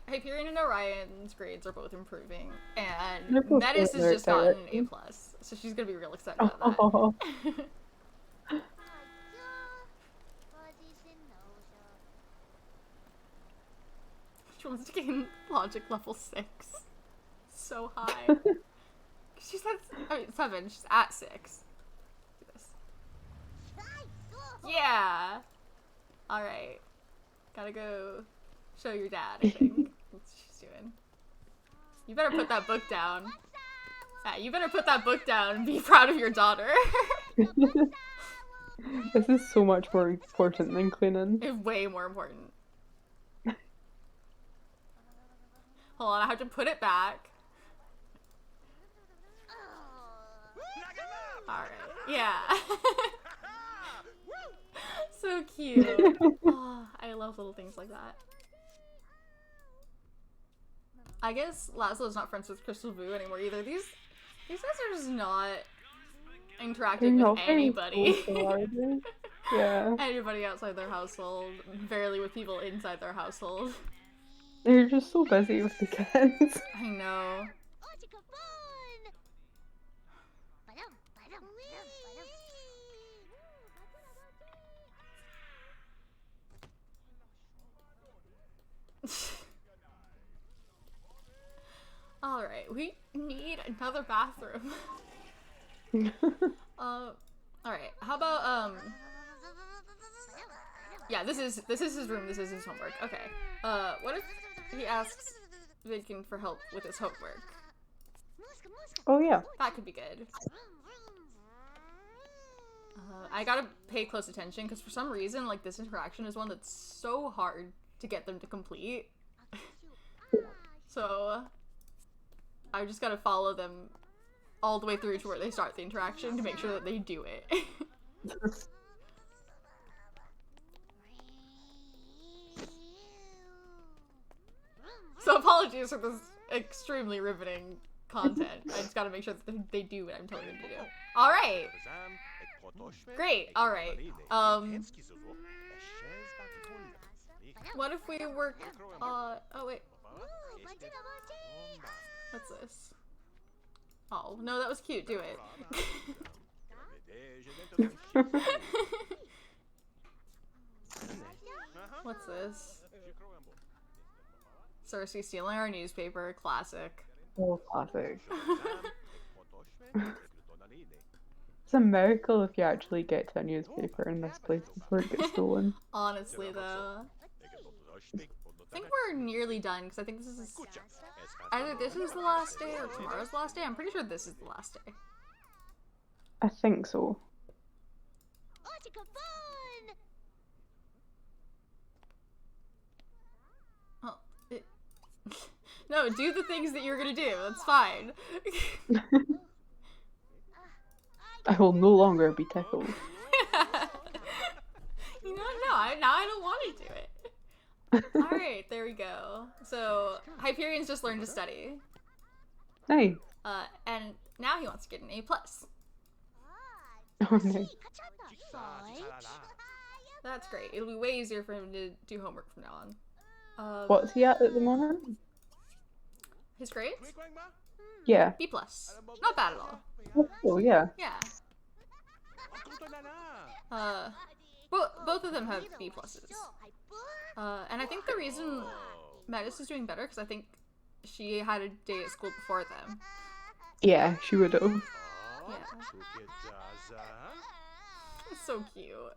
Hyperion and Orion's grades are both improving, and Metis has just gotten an A+, so she's gonna be real excited about that. She wants to gain logic level 6. So high. She's at 7, she's at 6. Do this. Yeah! Alright. Gotta go show your dad, I think. That's what she's doing. You better put that book down. Yeah, you better put that book down and be proud of your daughter. This is so much more important than cleaning. It's way more important. Hold on, I have to put it back. Alright, yeah. So cute. Oh, I love little things like that. I guess Laszlo's not friends with Crystal Boo anymore either. These guys are just not interacting with anybody. Yeah. Anybody outside their household. Barely with people inside their household. They're just so busy with the kids. I know. Alright, we need another bathroom. Alright, how about, yeah, this is his room, this is his homework. Okay. What if he asks Vidkin for help with his homework? Oh yeah. That could be good. I gotta pay close attention, because for some reason, like, this interaction is one that's so hard to get them to complete. So, I just gotta follow them all the way through to where they start the interaction to make sure that they do it. So apologies for this extremely riveting content. I just gotta make sure that they do what I'm telling them to do. Alright! Great, alright. What if we work, oh wait. What's this? Oh, no, that was cute. Do it. What's this? Cersei stealing our newspaper. Classic. Oh, classic. It's a miracle if you actually get to a newspaper in this place before it gets stolen. Honestly, though. I think we're nearly done, because I think this is... Either this is the last day or tomorrow's the last day. I'm pretty sure this is the last day. I think so. No, do the things that you're gonna do. That's fine. I will no longer be tickled. You know what? No, now I don't want to do it. Alright, there we go. So, Hyperion's just learned to study. Nice. And now he wants to get an A+. Oh, nice. That's great. It'll be way easier for him to do homework from now on. What's he at the moment? His grades? Yeah. B+. Not bad at all. Oh, yeah. Yeah. Both of them have B+. And I think the reason Metis is doing better because I think she had a day at school before them. Yeah, she would have. Yeah. It's so cute.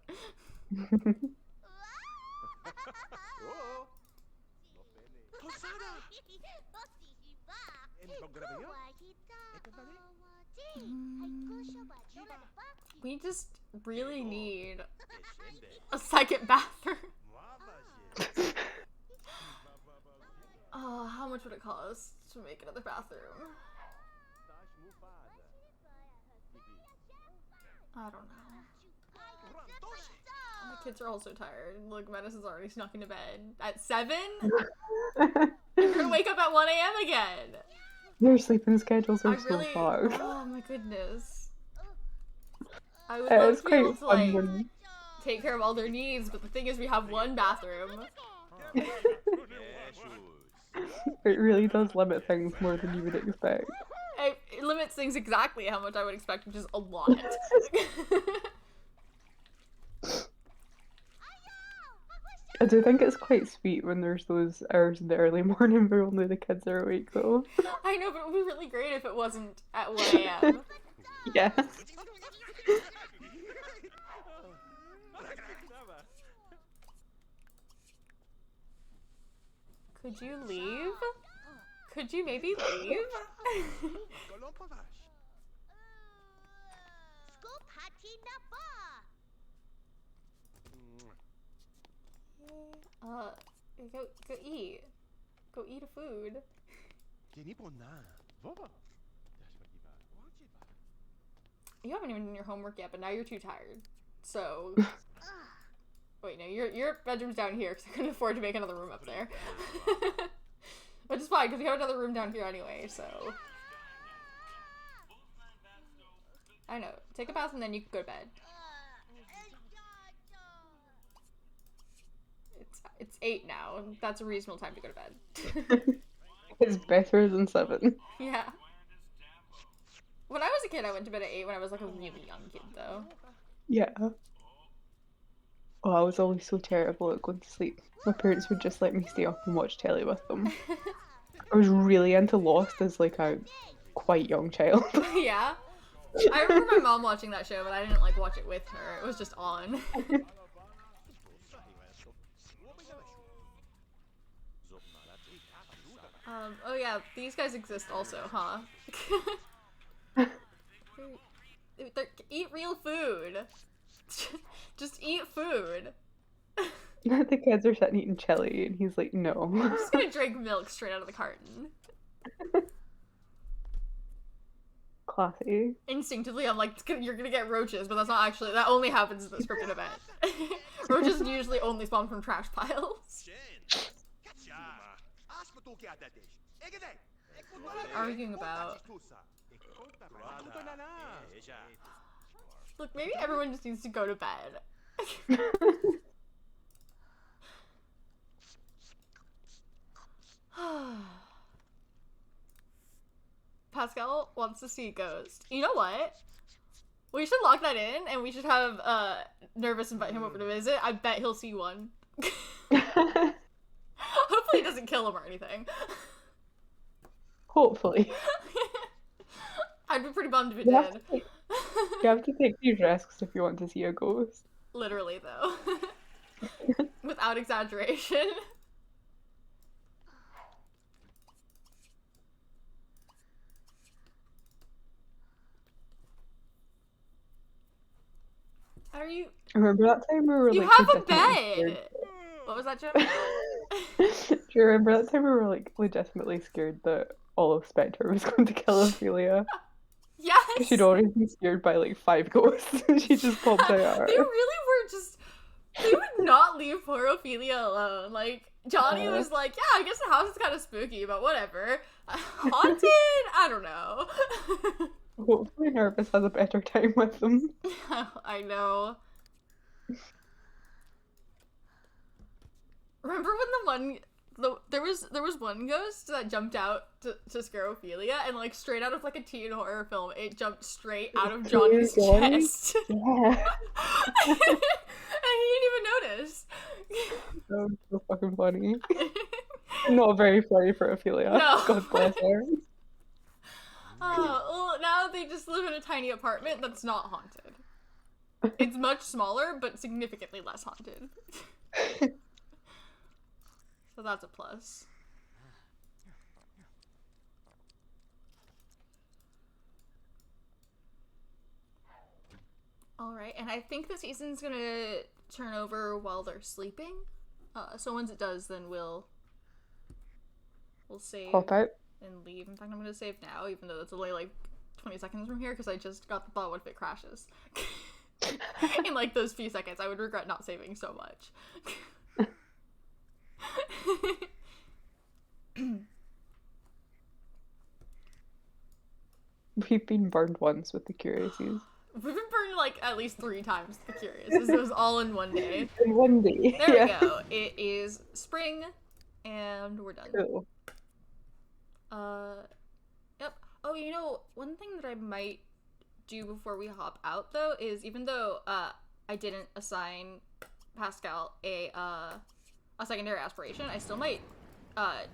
We just really need a second bathroom. Oh, how much would it cost to make another bathroom? I don't know. My kids are all so tired. Look, Metis is already snuck into bed. At 7? You're gonna wake up at 1 a.m. again! Your sleeping schedules are so far. Oh my goodness. I would love to be able to, like, take care of all their needs, but the thing is we have one bathroom. It really does limit things more than you would expect. It limits things exactly how much I would expect, which is a lot. I do think it's quite sweet when there's those hours in the early morning where only the kids are awake, though. I know, but it would be really great if it wasn't at 1 a.m. Yeah. Could you leave? Could you maybe leave? Go eat. Go eat a food. You haven't even done your homework yet, but now you're too tired. So, wait, no, your bedroom's down here because I couldn't afford to make another room up there. Which is fine because we have another room down here anyway. So, I know. Take a bath and then you can go to bed. It's 8 now. That's a reasonable time to go to bed. It's better than 7. Yeah. When I was a kid, I went to bed at 8 when I was like a really young kid, though. Yeah. Oh, I was always so terrible at going to sleep. My parents would just let me stay up and watch telly with them. I was really into Lost as like a quite young child. Yeah. I remember my mom watching that show, but I didn't like watch it with her. It was just on. Oh yeah, these guys exist also, huh? Eat real food. Just eat food. The kids are sitting eating chili, and he's like, no. I'm just gonna drink milk straight out of the carton. Classy. Instinctively, I'm like, you're gonna get roaches, but that's not actually, that only happens in the scripted event. Roaches usually only spawn from trash piles. What are they arguing about? Look, maybe everyone just needs to go to bed. Pascal wants to see a ghost. You know what? We should lock that in, and we should have Nervous invite him over to visit. I bet he'll see one. Hopefully he doesn't kill him or anything. Hopefully. I'd be pretty bummed if it did. You have to take these risks if you want to see a ghost. Literally, though. Without exaggeration. Are you... Remember that time we were You like... have a bed! What was that joke? Do you remember that time we were like legitimately scared that Olive Spectre was going to kill Ophelia? She'd Yes! already been scared by like 5 ghosts and she just popped out at They her. really were just. They would not leave poor Ophelia alone. Like, Johnny was like, yeah, I guess the house is kind of spooky, but whatever. Haunted? I don't know. Hopefully Nervous has a better time with them. I know. Remember when there was one ghost that jumped out to scare Ophelia, and like straight out of like a teen horror film, it jumped straight out of Johnny's chest. Yeah. And he didn't even notice. That was so fucking funny. Not very funny for Ophelia. No. God bless her. Oh, well, now they just live in a tiny apartment that's not haunted. It's much smaller, but significantly less haunted. So that's a plus. Alright, and I think the season's gonna turn over while they're sleeping. So once it does, then we'll save Hop out. and leave. In fact, I'm gonna save now, even though it's only like 20 seconds from here, because I just got the thought, what if it crashes? In like those few seconds, I would regret not saving so much. We've been burned once with the Curiouses. We've been burned like at least 3 times the Curious. It was all in one day. In one day. There we go. It is spring, and we're done. Cool. Yep. Oh, you know, one thing that I might do before we hop out though is, even though I didn't assign Pascal a secondary aspiration, I still might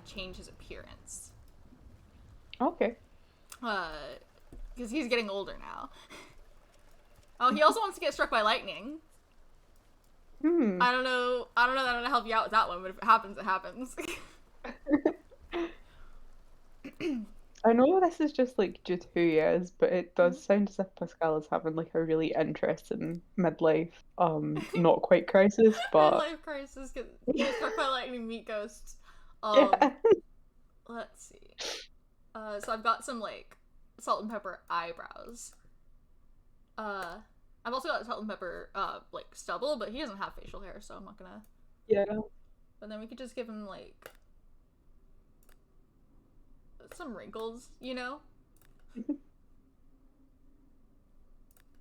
change his appearance. Okay. Because he's getting older now. Oh, he also wants to get struck by lightning. I don't know that I'm gonna help you out with that one, but if it happens, it happens. I know this is just like due to who he is, but it does sound as if Pascal is having like a really interesting midlife, not quite crisis, but Midlife crisis, get struck by lightning, meet ghosts. yeah. Let's see. So I've got some like salt and pepper eyebrows. I've also got salt and pepper like stubble, but he doesn't have facial hair, so I'm not gonna. Yeah. But then we could just give him like some wrinkles, you know?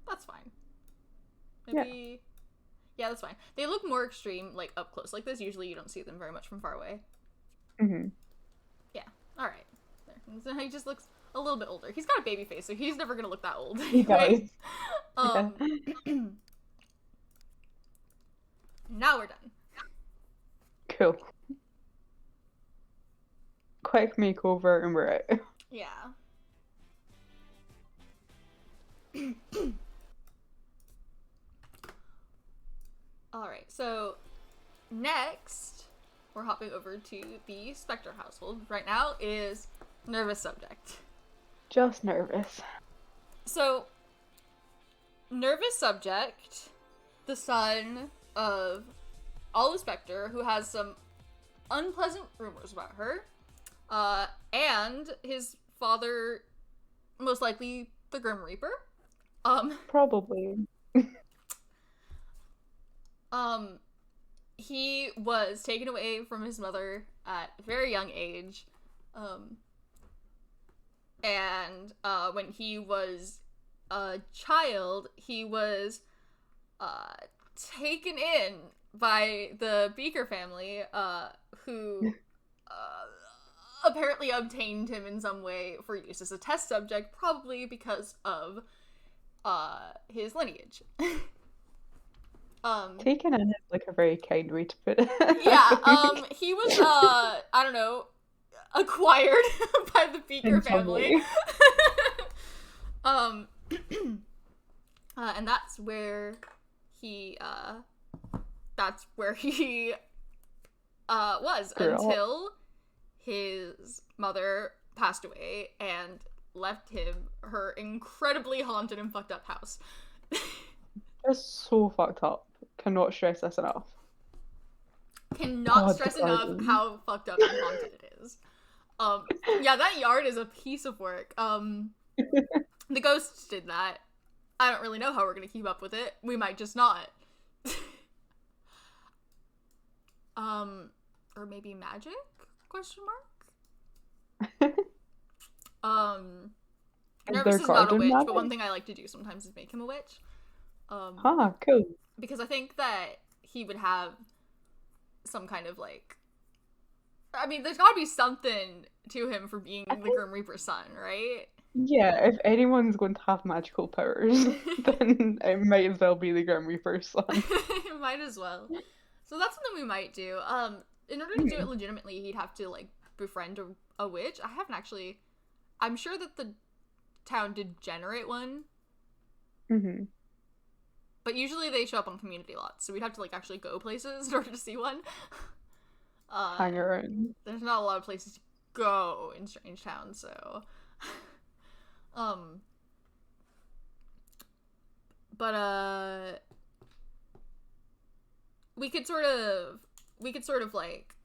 That's fine. Maybe. Yeah, that's fine. They look more extreme, like up close like this. Usually you don't see them very much from far away. Yeah. Alright. So he just looks a little bit older. He's got a baby face, so he's never gonna look that old. He does. Now we're done. Cool. Quick makeover and we're out. Yeah. Alright, so next we're hopping over to the Spectre household. Right now is nervous subject. Just nervous. So, nervous subject, the son of Olive Spectre, who has some unpleasant rumors about her, and his father, most likely the Grim Reaper. Probably. He was taken away from his mother at a very young age, and when he was a child, he was taken in by the Beaker family, who apparently obtained him in some way for use as a test subject, probably because of his lineage. Taken in is like a very kind way to put it. Yeah, he was I don't know, acquired by the Beaker family. And that's where he was until his mother passed away and left him her incredibly haunted and fucked up house. Just so fucked up. Cannot stress this enough. Cannot God, stress the enough garden. how fucked up and haunted it is. Yeah, that yard is a piece of work. The ghosts did that. I don't really know how we're gonna keep up with it. We might just not. Or maybe magic? Question mark? Is Nervous there is not a garden witch, magic? but one thing I like to do sometimes is make him a witch. Cool. Because I think that he would have some kind of, like... I mean, there's gotta be something to him for being the Grim Reaper's son, right? Yeah, if anyone's going to have magical powers, then it might as well be the Grim Reaper's son. Might as well. So that's something we might do. In order to do it legitimately, he'd have to, like, befriend a witch. I haven't actually... I'm sure that the town did generate one. Mm-hmm. But usually they show up on community lots, so we'd have to, like, actually go places in order to see one. Hang around. There's not a lot of places to go in Strangetown, so... But, we could sort of, like,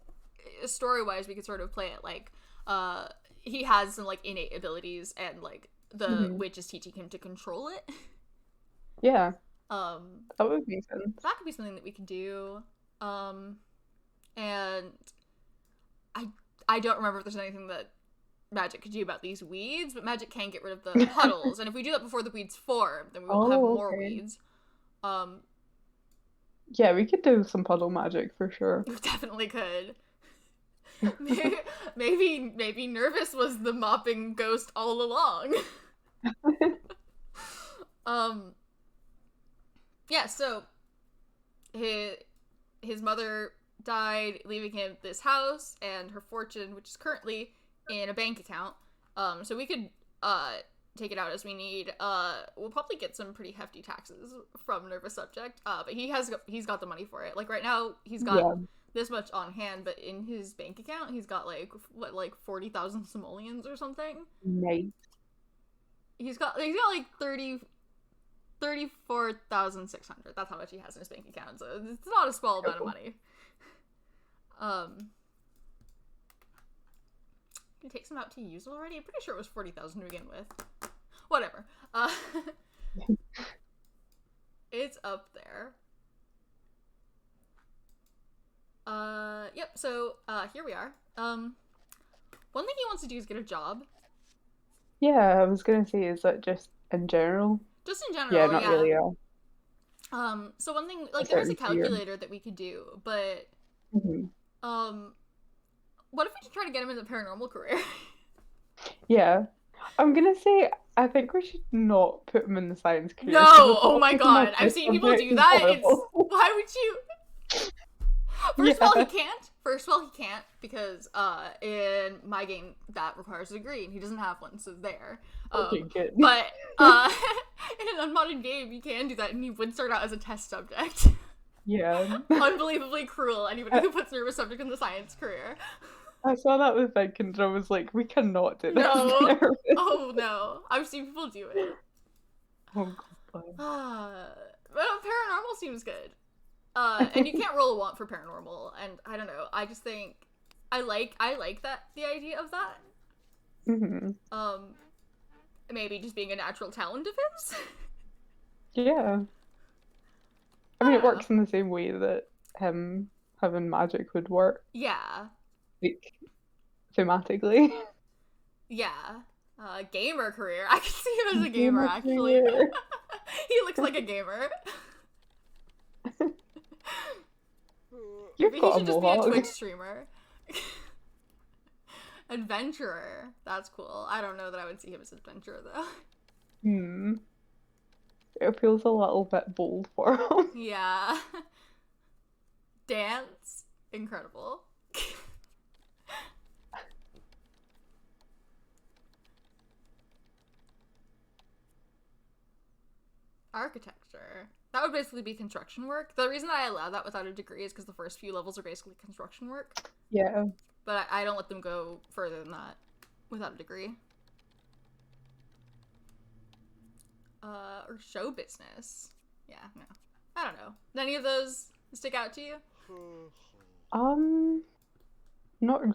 story-wise, we could sort of play it like, he has some, like, innate abilities, and, like, the witch is teaching him to control it. Yeah. That would make sense. That could be something that we could do. And I don't remember if there's anything that magic could do about these weeds, but magic can get rid of the puddles, and if we do that before the weeds form, then we won't have more weeds. Yeah, we could do some puddle magic for sure. We definitely could. Maybe Nervous was the mopping ghost all along. Yeah, so his mother died, leaving him this house and her fortune, which is currently in a bank account. So we could take it out as we need. We'll probably get some pretty hefty taxes from Nervous Subject. But he's got the money for it. Like right now, he's got this much on hand, but in his bank account, he's got like 40,000 simoleons or something. Nice. He's got like 34,600. That's how much he has in his bank account. So it's not a small amount of money. He takes them out to use already? I'm pretty sure it was 40,000 to begin with. Whatever. It's up there. Yep, so, here we are. One thing he wants to do is get a job. Yeah, I was gonna say, is that just in general? Just in general, yeah. Not really, yeah. So one thing, like, there is a calculator that we could do, but, what if we just try to get him in the paranormal career? Yeah. I'm gonna say, I think we should not put him in the science career. No! Oh my god! I've seen people do that! Why would you... First of all, he can't, because, in my game, that requires a degree, and he doesn't have one, so there. Okay, good. But, in an unmodded game, you can do that, and he would start out as a test subject. Yeah. Unbelievably cruel, anybody who puts Nervous Subject in the science career. I saw that with Vikings, and I was like, we cannot do this. No. Oh, no. I've seen people do it. Oh, God. But paranormal seems good. And you can't roll a want for paranormal, and I don't know, I just think I like that, the idea of that. Maybe just being a natural talent of his? Yeah. I mean, it works in the same way that him having magic would work. Yeah. Like, thematically. Yeah. Gamer career. I can see him as a gamer, actually. He looks like a gamer. Maybe he should just be a Twitch streamer. Adventurer. That's cool. I don't know that I would see him as an adventurer, though. It feels a little bit bold for him. Yeah. Dance. Incredible. Architecture. That would basically be construction work. The reason that I allow that without a degree is because the first few levels are basically construction work. Yeah. But I don't let them go further than that without a degree. Or show business. Yeah, no. I don't know. Did any of those stick out to you? Not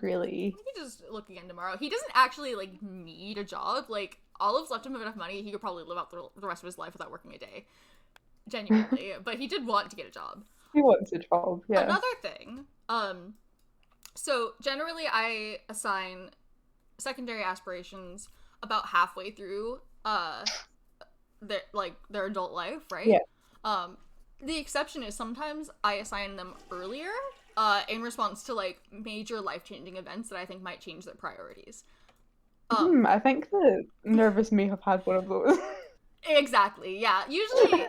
really. We could just look again tomorrow. He doesn't actually, like, need a job. Like, Olive's left him enough money, he could probably live out the rest of his life without working a day. Genuinely. But he did want to get a job. He wants a job, yeah. Another thing, so generally I assign secondary aspirations about halfway through, their adult life, right? Yeah. The exception is sometimes I assign them earlier, in response to, like, major life-changing events that I think might change their priorities. I think the Nervous may have had one of those. Exactly, yeah. Usually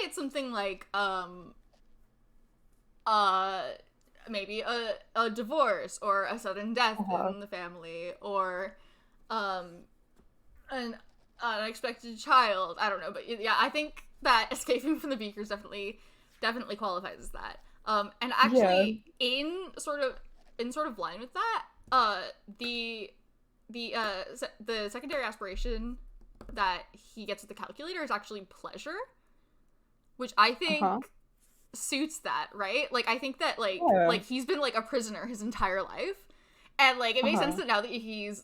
it's something like, maybe a divorce or a sudden death in the family, or an unexpected child. I don't know, but yeah, I think that escaping from the Beakers definitely qualifies as that. And actually, in sort of line with that, the secondary aspiration that he gets with the calculator is actually pleasure, which I think suits that, right? Like, I think that, like, like, he's been, like, a prisoner his entire life, and, like, it makes sense that now that he's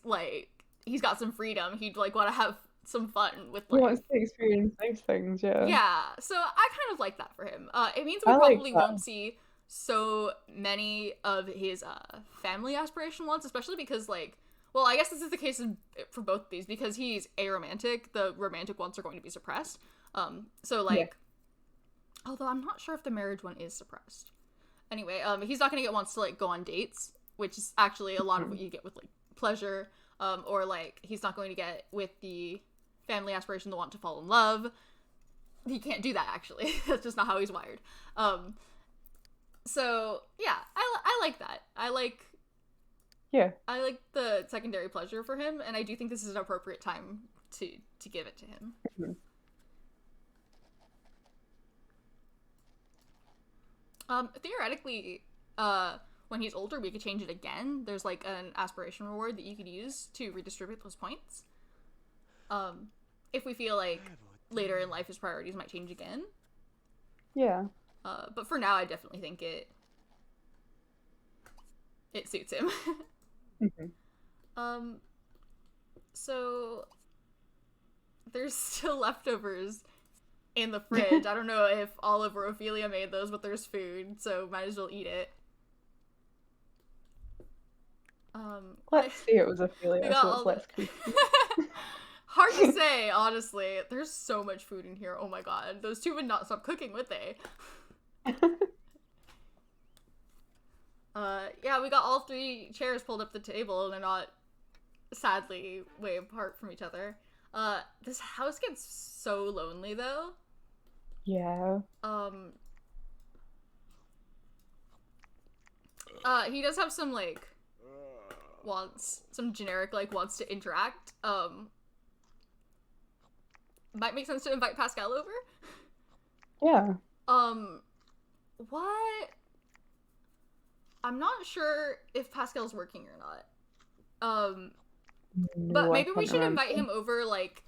got some freedom, he'd, like, want to have some fun with, like... He wants to experience nice things, yeah. Yeah, so I kind of like that for him. It means we probably won't see so many of his, family aspiration wants, especially because, like, well, I guess this is the case for both of these, because he's aromantic, the romantic wants are going to be suppressed. So, like, although I'm not sure if the marriage one is suppressed. Anyway, he's not going to get wants to, like, go on dates, which is actually a lot of what you get with, like, pleasure. Or, like, he's not going to get with the family aspiration the want to fall in love. He can't do that, actually. That's just not how he's wired. So, yeah, I like that. I like the secondary pleasure for him, and I do think this is an appropriate time to give it to him. Theoretically, when he's older, we could change it again. There's, like, an aspiration reward that you could use to redistribute those points. If we feel like later in life his priorities might change again. Yeah. But for now, I definitely think it suits him. So there's still leftovers in the fridge. I don't know if Olive or Ophelia made those, but there's food, so might as well eat it. Let's say it was Ophelia, so it's less creepy. Hard to say, honestly. There's so much food in here. Oh my god. Those two would not stop cooking, would they? Yeah, we got all three chairs pulled up the table, and they're not, sadly, way apart from each other. This house gets so lonely, though. Yeah. He does have some, like, some generic, like, wants to interact. Might make sense to invite Pascal over. Yeah. What? I'm not sure if Pascal's working or not. No, but maybe we should invite him over, like,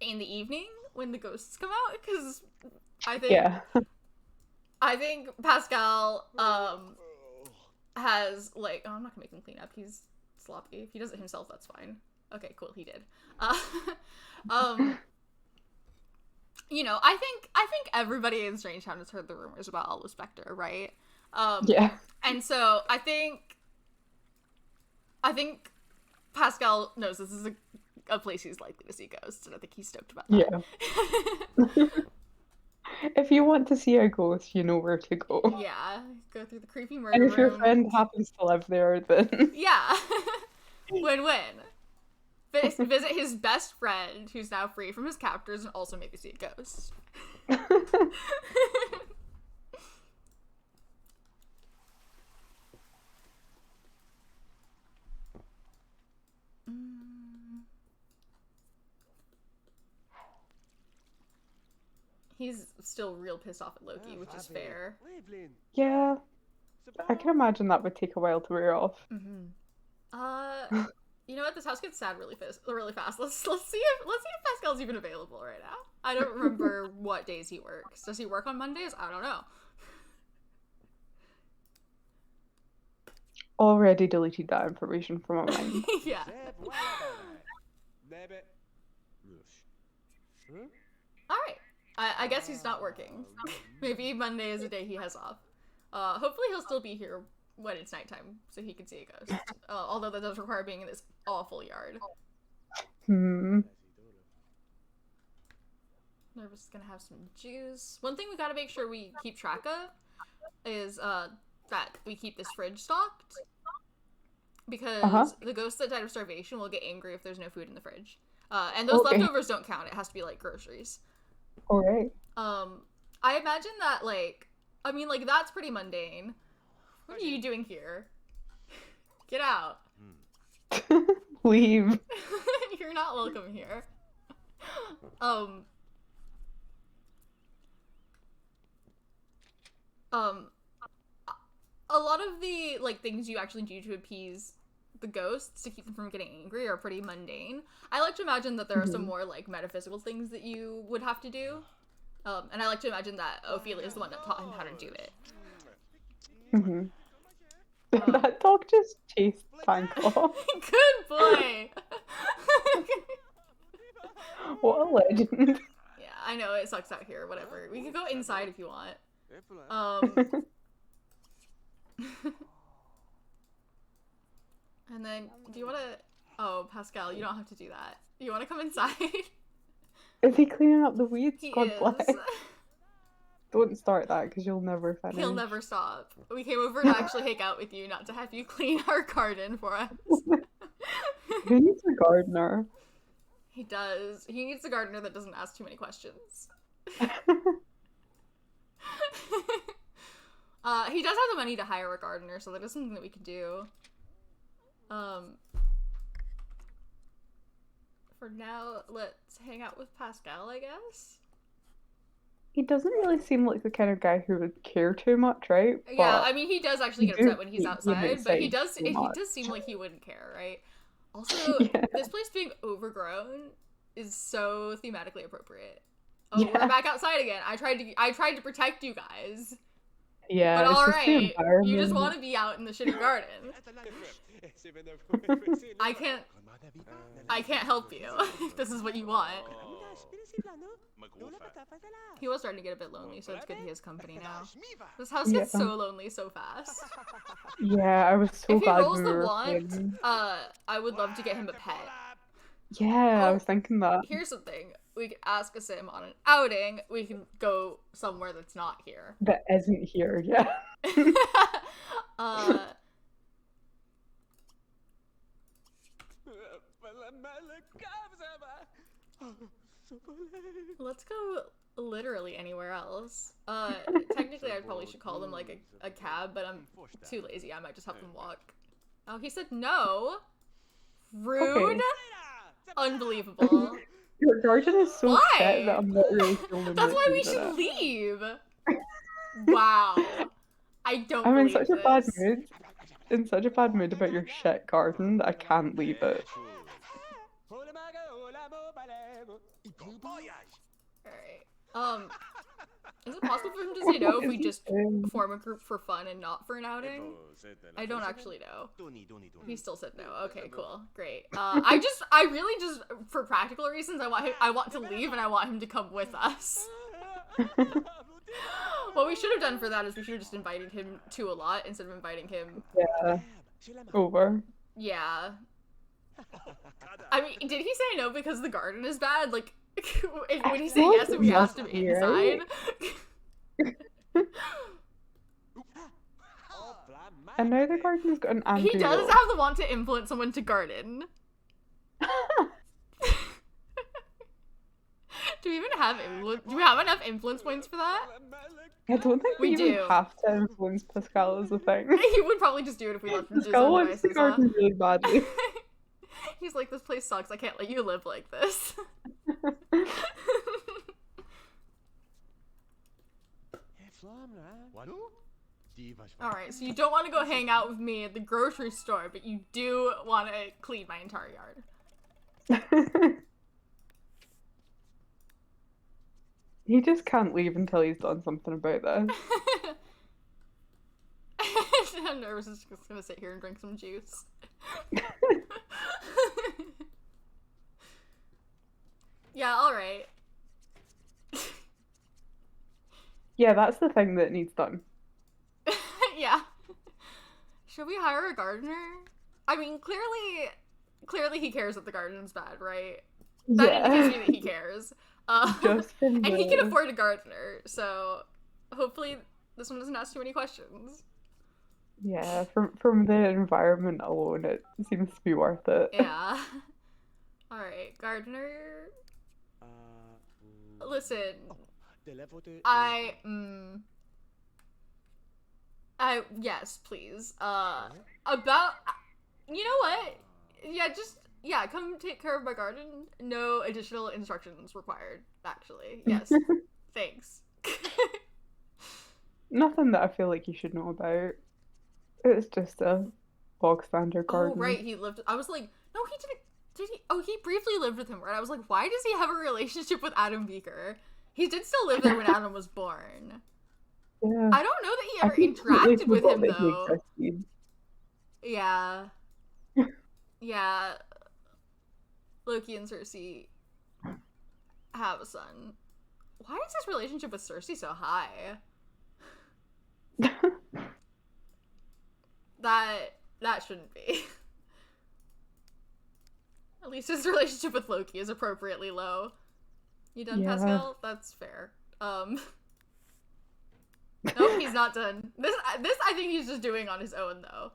in the evening when the ghosts come out, because I think Pascal, has, like, oh, I'm not gonna make him clean up, he's sloppy. If he does it himself, that's fine. Okay, cool, he did. You know, I think everybody in Strangetown has heard the rumors about Olive Spectre, right? Yeah. And so I think Pascal knows this is a place he's likely to see ghosts, and I think he's stoked about that. Yeah. If you want to see a ghost, you know where to go. Yeah, go through the creepy murder And if your room. friend happens to live there, then... Yeah. Win-win. Visit his best friend, who's now free from his captors, and also maybe see a ghost. He's still real pissed off at Loki, which is fair. Yeah. I can imagine that would take a while to wear off. You know what? This house gets sad really fast. Let's see if Pascal's even available right now. I don't remember what days he works. Does he work on Mondays? I don't know. already deleted that information from my mind. Yeah. Alright. I guess he's not working. Maybe Monday is a day he has off. Hopefully he'll still be here when it's nighttime so he can see a ghost. Although that does require being in this awful yard. Hmm. Nervous is gonna have some juice. One thing we gotta make sure we keep track of is that we keep this fridge stocked. Because the ghosts that died of starvation will get angry if there's no food in the fridge. And those leftovers don't count. It has to be like groceries. Alright. I imagine that that's pretty mundane. What are you doing here? Get out. Leave. You're not welcome here. A lot of the things you actually do to appease the ghosts to keep them from getting angry are pretty mundane. I like to imagine that there are some more metaphysical things that you would have to do. And I like to imagine that Ophelia is the one that taught him how to do it. That dog just chased Pascal. Good boy! What a legend. Yeah, I know, it sucks out here, whatever. We could go inside if you want. And then, do you want to... Oh, Pascal, you don't have to do that. You want to come inside? Is he cleaning up the weeds? He God is. bless. Don't start that, because you'll never finish. He'll never stop. We came over to actually hang out with you, not to have you clean our garden for us. Who needs a gardener? He does. He needs a gardener that doesn't ask too many questions. He does have the money to hire a gardener, so that is something that we could do. For now, let's hang out with Pascal, I guess. He doesn't really seem like the kind of guy who would care too much, right? Yeah, I mean, he does actually get upset when he's outside, but he does much. seem like he wouldn't care, right? Also, this place being overgrown is so thematically appropriate. Oh, we're back outside again. I tried to protect you guys. Yeah, but alright, you just want to be out in the shitty garden. I can't help you if this is what you want. He was starting to get a bit lonely, so it's good he has company now. This house gets so lonely so fast. Yeah, I was so glad. If he rolls the wand, I would love to get him a pet. Yeah, I was thinking that. Here's something. We could ask a sim on an outing. We can go somewhere that's not here. That isn't here, yeah. Let's go literally anywhere else. Technically I probably should call them like a cab, but I'm too lazy. I might just have them walk. Oh, he said no. Rude. Okay. Unbelievable. Your garden is so shit that I'm not really feeling That's why we should leave. Wow. I'm in such a bad mood. In such a bad mood about your shit garden that I can't leave it. Alright. Is it possible for him to say no if we just form a group for fun and not for an outing? I don't actually know. He still said no. Okay, cool. Great. I really just, for practical reasons, I want to leave and I want him to come with us. What we should have done for that is we should have just invited him to a lot instead of inviting him. Yeah. Over. Yeah. I mean, did he say no because the garden is bad? Like, when he said yes and we asked him inside? And now the garden's got an angry He does have the want to influence someone to garden. Do we even have influence? Do we have enough influence points for that? I don't think we even have to influence Pascal as a thing. He would probably just do it if we left him to his Pascal own wants the garden really badly. He's like, this place sucks. I can't let you live like this. Alright, so you don't want to go hang out with me at the grocery store, but you do want to clean my entire yard. He just can't leave until he's done something about this. I'm was just gonna sit here and drink some juice. Yeah, alright. Yeah, that's the thing that needs done. Yeah. Should we hire a gardener? I mean, clearly he cares that the garden's bad, right? That indicates me that he cares. Just from and he can afford a gardener, so hopefully this one doesn't ask too many questions. Yeah, from the environment alone, it seems to be worth it. Yeah. Alright, gardener. Listen, yes, please. About, you know what? Yeah, come take care of my garden. No additional instructions required, actually. Yes. Thanks. Nothing that I feel like you should know about. It's just a bog standard garden. Oh, right, I was like, no, he didn't. Did he? Oh, he briefly lived with him, right? I was like, why does he have a relationship with Adam Beaker? He did still live there when Adam was born. Yeah. I don't know that he ever interacted with him, though. Yeah. Yeah. Loki and Cersei have a son. Why is his relationship with Cersei so high? That shouldn't be. At least his relationship with Loki is appropriately low. You done, Yeah. Pascal? That's fair. Nope, he's not done. This I think he's just doing on his own, though.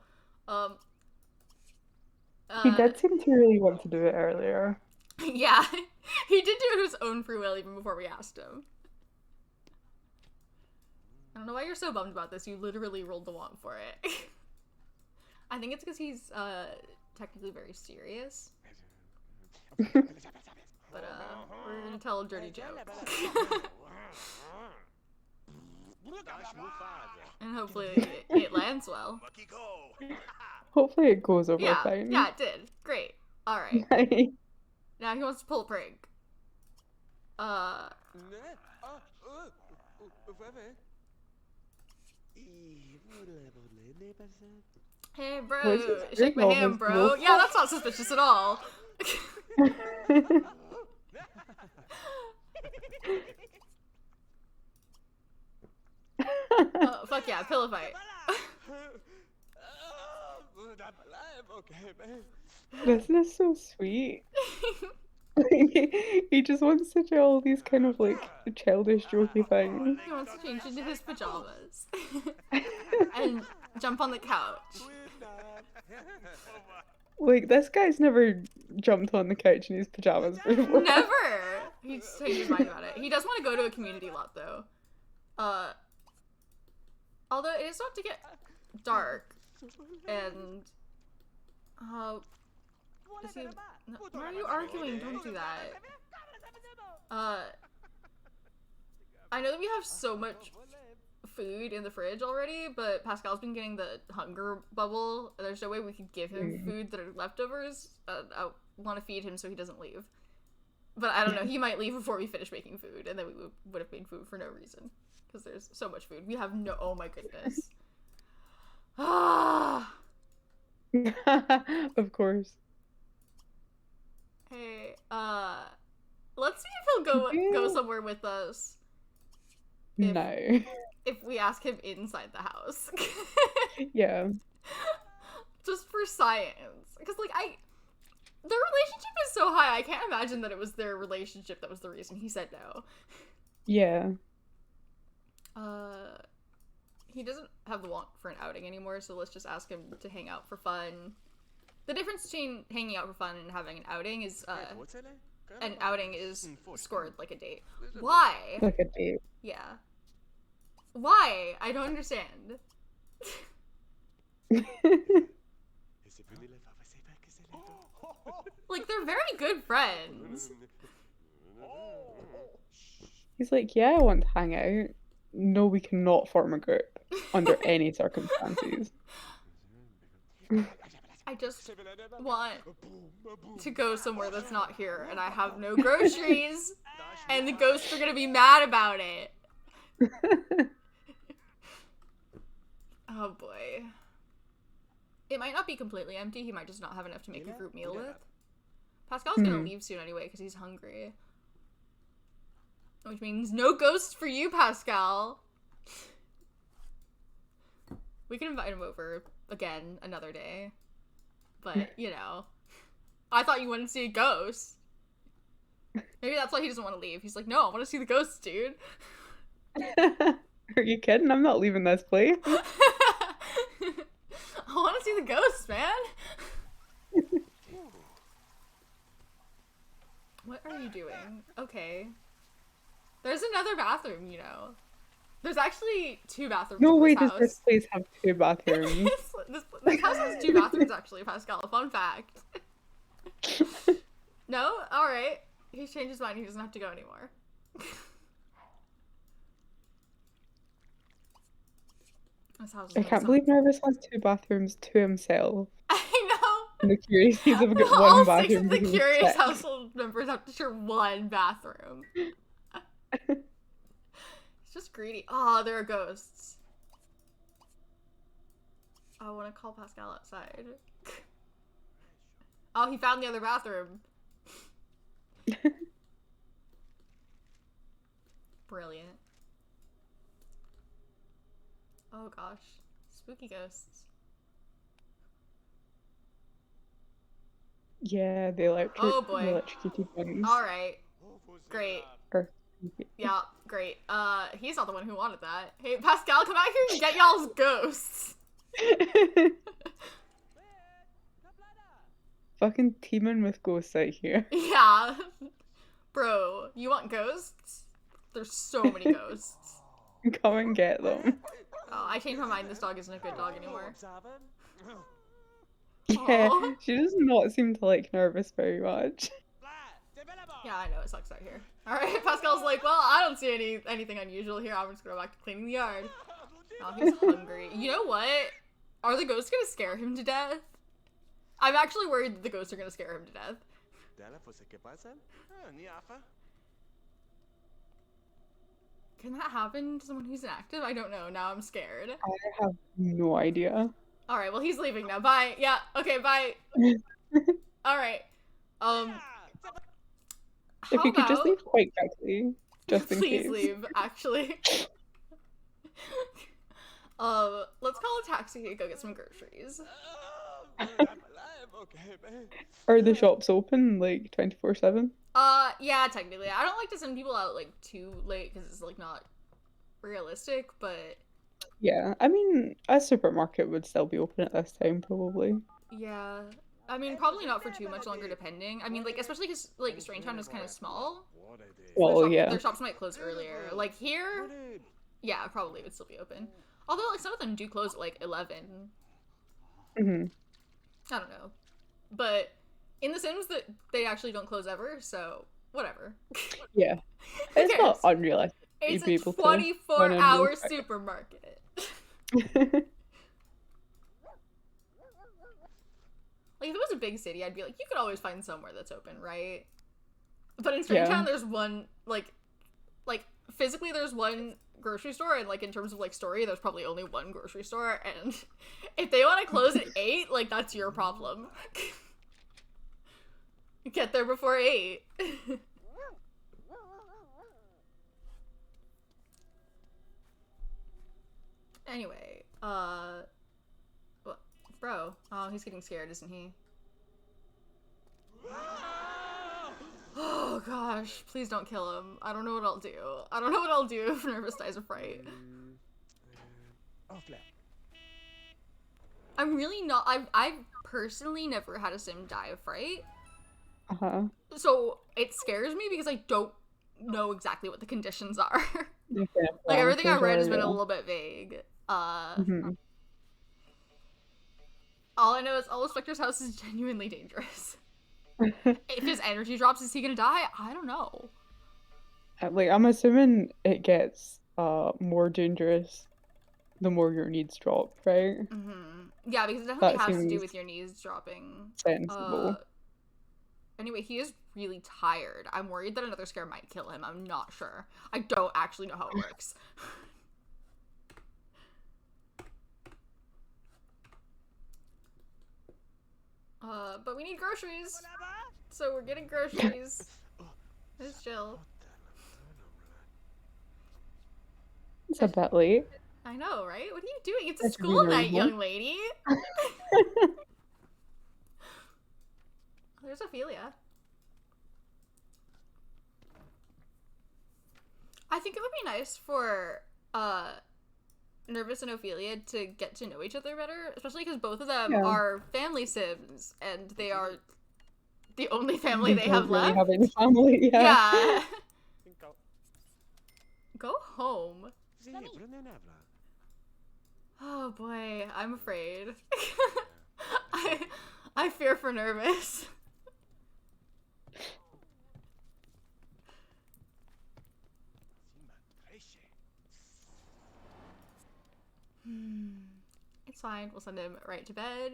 He did seem to really want to do it earlier. Yeah, he did do it of his own free will even before we asked him. I don't know why you're so bummed about this. You literally rolled the wand for it. I think it's because he's technically very serious. But we're gonna tell a dirty joke. And hopefully it lands well. Hopefully it goes over fine. Yeah, it did. Great. Alright. Now he wants to pull a prank. Hey, bro. Shake my hand, bro. Yeah, that's not suspicious at all. Oh, fuck yeah, pillow fight. This is so sweet. He just wants to do all these kind of like childish, jokey things. He wants to change into his pajamas. And jump on the couch. Like, this guy's never jumped on the couch in his pajamas before. Never! He's changed his mind about it. He does want to go to a community lot, though. Although it is about to get dark. And... is he... No, why are you arguing? Don't do that. I know that we have so much food in the fridge already, but Pascal's been getting the hunger bubble. There's no way we could give him food that are leftovers. I want to feed him so he doesn't leave. But I don't know, he might leave before we finish making food, and then we would have made food for no reason. Because there's so much food. We have no- oh my goodness. Ah! Of course. Hey, let's see if he'll go somewhere with us. No. If we ask him inside the house. Yeah. Just for science. Because, like, their relationship is so high, I can't imagine that it was their relationship that was the reason he said no. Yeah. He doesn't have the want for an outing anymore, so let's just ask him to hang out for fun. The difference between hanging out for fun and having an outing is, scored like a date. Why? Like a date. Yeah. Why? I don't understand. Like, they're very good friends. He's like, yeah, I want to hang out. No, we cannot form a group under any circumstances. I just want to go somewhere that's not here, and I have no groceries, and the ghosts are gonna be mad about it. Oh boy. It might not be completely empty. He might just not have enough to make a group meal with. Pascal's gonna leave soon anyway because he's hungry. Which means no ghosts for you, Pascal. We can invite him over again another day. But, you know. I thought you wanted to see a ghost. Maybe that's why he doesn't want to leave. He's like, no, I want to see the ghosts, dude. Are you kidding? I'm not leaving this place. I want to see the ghosts, man. What are you doing? Okay. There's another bathroom, you know. There's actually 2 bathrooms No in way this does house. this place have 2 bathrooms. this house has 2 bathrooms, actually, Pascal. Fun fact. No? Alright. He's changed his mind. He doesn't have to go anymore. This house is I can't believe Nervous has 2 bathrooms to himself. I know. And the Curiousies have got All one 6 bathroom. of the because Curious it's household members have to share 1 bathroom. It's just greedy. Oh, there are ghosts. I want to call Pascal outside. Oh, he found the other bathroom. Brilliant. Oh gosh. Spooky ghosts. Yeah, the electrocuted ones. Alright. Great. Or- Yeah, great. He's not the one who wanted that. Hey, Pascal, come out here and get y'all's ghosts. Fucking teeming with ghosts out here. Yeah. Bro, you want ghosts? There's so many ghosts. Come and get them. Oh, I changed my mind. This dog isn't a good dog anymore. Yeah, Aw. she does not seem to like Nervous very much. Yeah, I know, it sucks out here. Alright, Pascal's like, well, I don't see anything unusual here. I'm just gonna go back to cleaning the yard. Oh, he's hungry. You know what? Are the ghosts gonna scare him to death? I'm actually worried that the ghosts are gonna scare him to death. Can that happen to someone who's inactive? I don't know. Now I'm scared. I have no idea. Alright, well, he's leaving now. Bye. Yeah, okay, bye. Alright. If you could just leave quite quickly, just in Please case. leave, actually. Let's call a taxi and go get some groceries. Are the shops open like 24/7? Yeah, technically. I don't like to send people out, like, too late, because it's, like, not realistic, but... Yeah, I mean, a supermarket would still be open at this time, probably. Yeah. I mean, probably not for too much longer, depending. I mean, like, especially because, like, Strangetown is kind of small. Well, yeah. Their shops might close earlier. Like, here, yeah, probably would still be open. Although, like, some of them do close at, like, 11. Mm-hmm. I don't know. But in The Sims, that they actually don't close ever, so whatever. Yeah. It's not unrealistic. It's be a able to 24-hour run supermarket. Like, if it was a big city, I'd be like, you could always find somewhere that's open, right? But in Strangetown, there's one, like, physically there's one grocery store, and, like, in terms of, like, story, there's probably only one grocery store, and if they want to close at 8, like, that's your problem. Get there before 8. Anyway, what? Bro. Oh, he's getting scared, isn't he? Oh gosh, please don't kill him. I don't know what I'll do. I don't know what I'll do if Nervous dies of fright. I'm really not- I've personally never had a sim die of fright. Uh-huh. So, it scares me because I don't know exactly what the conditions are. Okay, Like, everything I read has been a yeah. little bit vague. Mhm. All I know is All Spectre's house is genuinely dangerous. If his energy drops, is he gonna die? I don't know. Like, I'm assuming it gets more dangerous the more your needs drop, right? Mm-hmm. Yeah, because it definitely That has to do seems with your knees dropping. Sensible. Anyway, he is really tired. I'm worried that another scare might kill him. I'm not sure. I don't actually know how it works. But we need groceries. So we're getting groceries. It's Jill. It's a bit late. I know, right? What are you doing? It's a That's school really night, normal. young lady. There's Ophelia. I think it would be nice for Nervous and Ophelia to get to know each other better, especially because both of them are family sims, and they are the only family they have really left. have any family, Yeah. Go home. Oh boy, I'm afraid. I fear for Nervous. It's fine. We'll send him right to bed,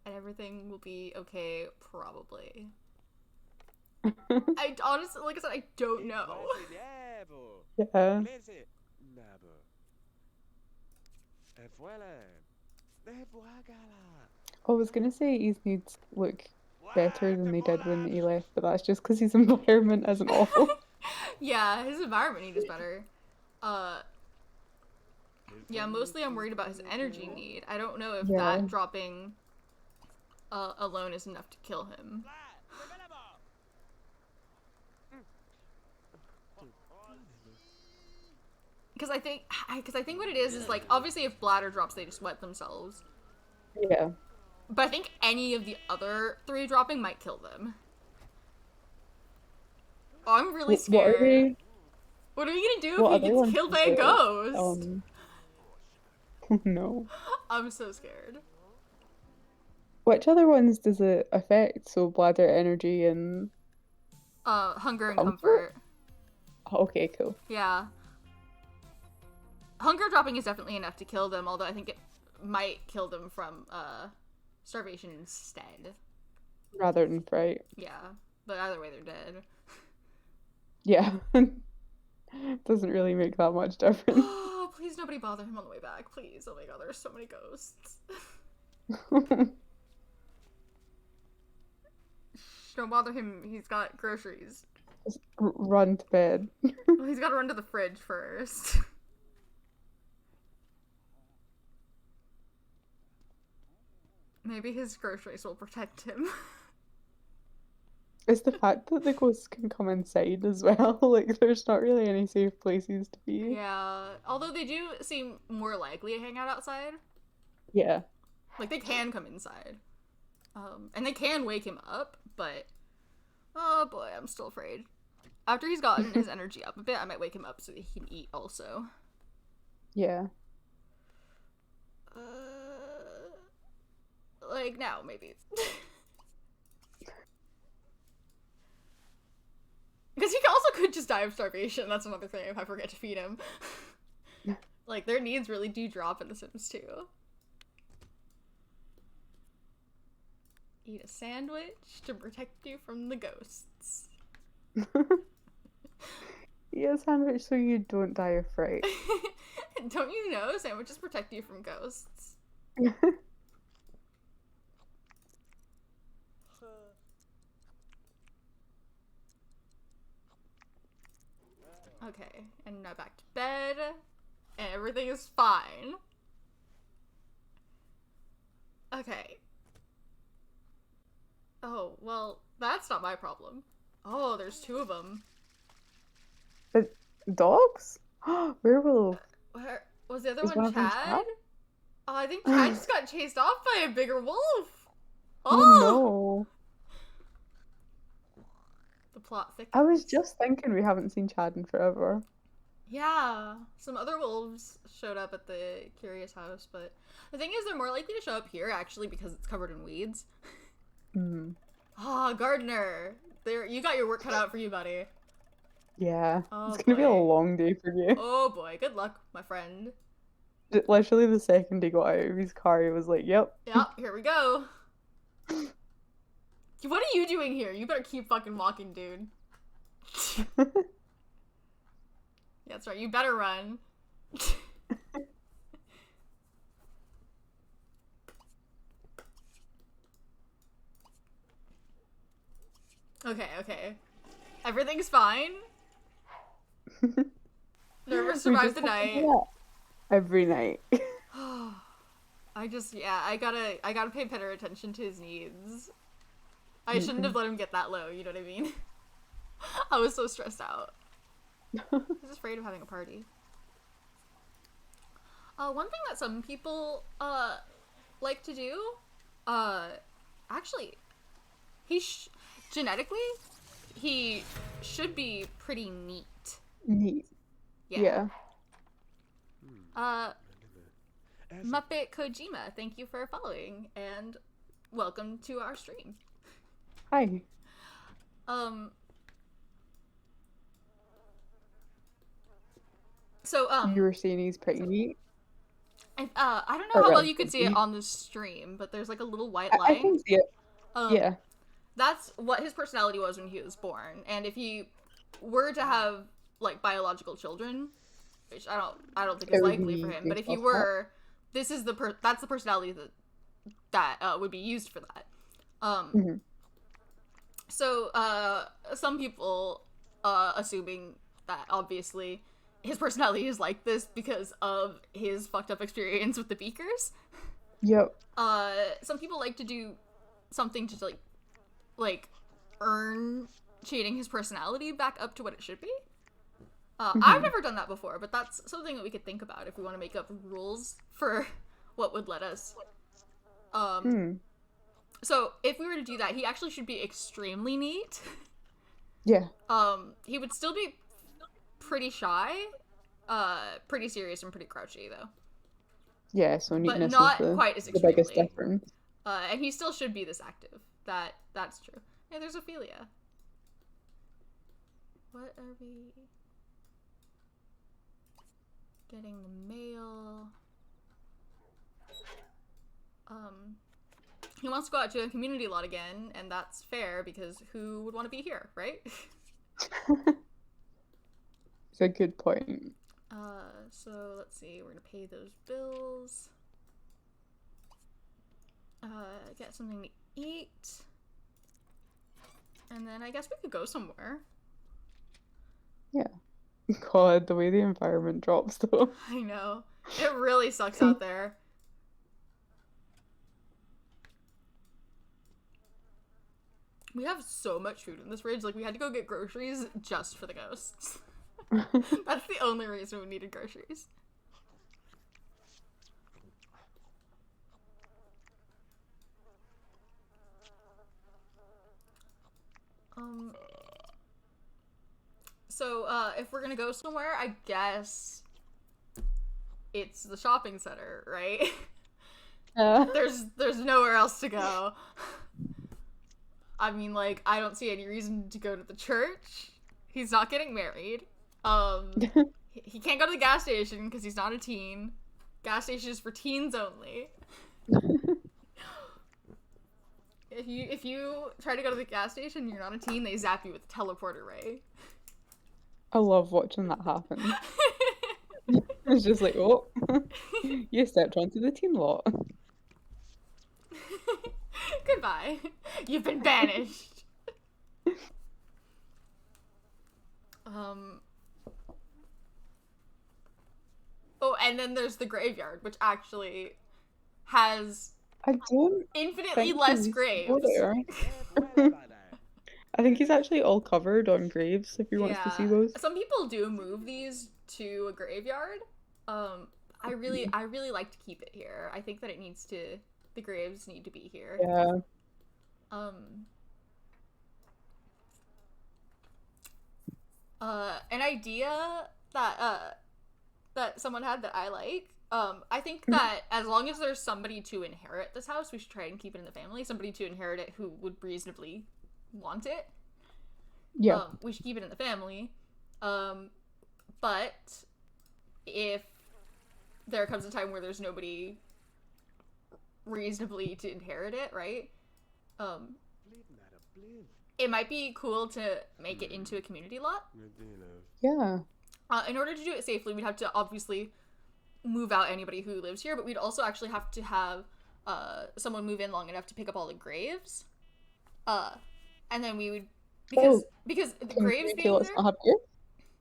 and everything will be okay, probably. I honestly, like I said, I don't know. Yeah. I was gonna say his needs look better than they did when he left, but that's just because his environment isn't awful. Yeah, his environment need is better. Yeah, mostly I'm worried about his energy need. I don't know if that dropping alone is enough to kill him. Because I think what it is like, obviously if bladder drops, they just wet themselves. Yeah. But I think any of the other 3 dropping might kill them. Oh, I'm really scared. What are we gonna do if he gets killed by a ghost? Oh no. I'm so scared. Which other ones does it affect? So bladder, energy, and Hunger and comfort. Oh, okay, cool. Yeah. Hunger dropping is definitely enough to kill them, although I think it might kill them from starvation instead. Rather than fright. Yeah, but either way they're dead. Yeah. Doesn't really make that much difference. Oh, please nobody bother him on the way back, please. Oh my god, there's so many ghosts. Don't bother him, he's got groceries. Just run to bed. Well, he's gotta run to the fridge first. Maybe his groceries will protect him. It's the fact that the ghosts can come inside as well. Like, there's not really any safe places to be. Yeah, although they do seem more likely to hang out outside. Yeah. Like, they can come inside. And they can wake him up, but... Oh boy, I'm still afraid. After he's gotten his energy up a bit, I might wake him up so that he can eat also. Yeah. Like, now, maybe. Because he also could just die of starvation. That's another thing if I forget to feed him. Like, their needs really do drop in The Sims 2. Eat a sandwich to protect you from the ghosts. Eat a sandwich so you don't die of fright. Don't you know sandwiches protect you from ghosts? Okay, and now back to bed, and everything is fine. Okay. Oh, well, that's not my problem. Oh, there's 2 of them. Dogs? Werewolf. Where was the other Is one? of them Chad? Oh, I think Chad just got chased off by a bigger wolf. Oh no. The plot thickens. I was just thinking we haven't seen Chad in forever. Yeah, some other wolves showed up at the Curious House, but the thing is they're more likely to show up here actually because it's covered in weeds. Ah, Gardener. There, you got your work cut out for you, buddy. Yeah. Oh, it's gonna be a boy. long day for you. Oh boy, good luck, my friend. Literally the second he got out of his car, he was like, yep. Yep, here we go. What are you doing here? You better keep fucking walking, dude. Yeah, that's right, you better run. Okay. Everything's fine. Nervous We survived just the have to night. do that every night. I gotta pay better attention to his needs. I shouldn't have let him get that low, you know what I mean? I was so stressed out. I was just afraid of having a party. One thing that some people, like to do, actually, genetically, he should be pretty neat. Neat. Yeah. Muppet Kojima, thank you for following, and welcome to our stream. Hi. You were saying he's pretty neat? I don't know how well you could see it on the stream, but there's like a little white line. I can see it. Yeah. That's what his personality was when he was born, and if he were to have like biological children, which I don't think is likely for him, but if he were, that's the personality that would be used for that. So some people assuming that obviously his personality is like this because of his fucked up experience with the beakers. Yep. Some people like to do something to like earn changing his personality back up to what it should be. I've never done that before, but that's something that we could think about if we want to make up rules for what would let us. So if we were to do that, he actually should be extremely neat. Yeah. He would still be pretty shy, pretty serious and pretty crouchy though. Yeah, so neatness but not is quite as the extremely. biggest difference. And he still should be this active. That's true. Hey, there's Ophelia. What are we getting? The mail. He wants to go out to a community lot again, and that's fair because who would want to be here, right? It's a good point. So let's see, we're gonna pay those bills. Get something to eat. And then I guess we could go somewhere. Yeah. God, the way the environment drops though. I know. It really sucks out there. We have so much food in this fridge. Like, we had to go get groceries just for the ghosts. That's the only reason we needed groceries. So, if we're gonna go somewhere, I guess it's the shopping center, right? There's nowhere else to go. I mean, like, I don't see any reason to go to the church. He's not getting married. He can't go to the gas station because he's not a teen. Gas station is for teens only. If you try to go to the gas station and you're not a teen, they zap you with a teleporter ray. I love watching that happen. It's just like, oh, you stepped onto the teen lot. Goodbye. You've been banished. Oh, and then there's the graveyard, which actually has infinitely less graves. I think he's actually all covered on graves if he wants to see those. Some people do move these to a graveyard. I really like to keep it here. I think that the graves need to be here. Yeah. An idea that someone had that I like. I think that as long as there's somebody to inherit this house, we should try and keep it in the family. Somebody to inherit it who would reasonably want it. Yeah. We should keep it in the family. But if there comes a time where there's nobody reasonably to inherit it, right? It might be cool to make it into a community lot. Yeah. In order to do it safely, we'd have to obviously move out anybody who lives here, but we'd also actually have to have someone move in long enough to pick up all the graves. And then we would because Oh, the can graves you being let's there, not have beer?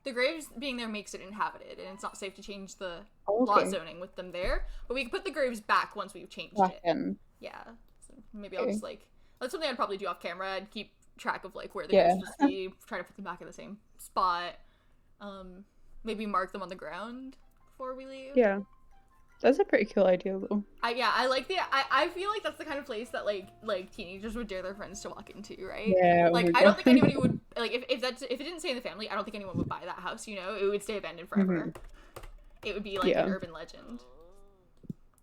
the graves being there makes it inhabited, and it's not safe to change the Oh, lot okay. zoning with them there. But we can put the graves back once we've changed Back it. in. Yeah. So maybe I'll Okay. just like that's something I'd probably do off camera. I'd keep track of like where the Yeah. graves will be, try to put them back in the same spot. Maybe mark them on the ground before we leave. Yeah. That's a pretty cool idea though. I like I feel like that's the kind of place that like teenagers would dare their friends to walk into, right? Yeah, oh Like my I don't think god. anybody would like if it didn't stay in the family, I don't think anyone would buy that house, you know? It would stay abandoned forever. It would be like an Yeah. urban legend.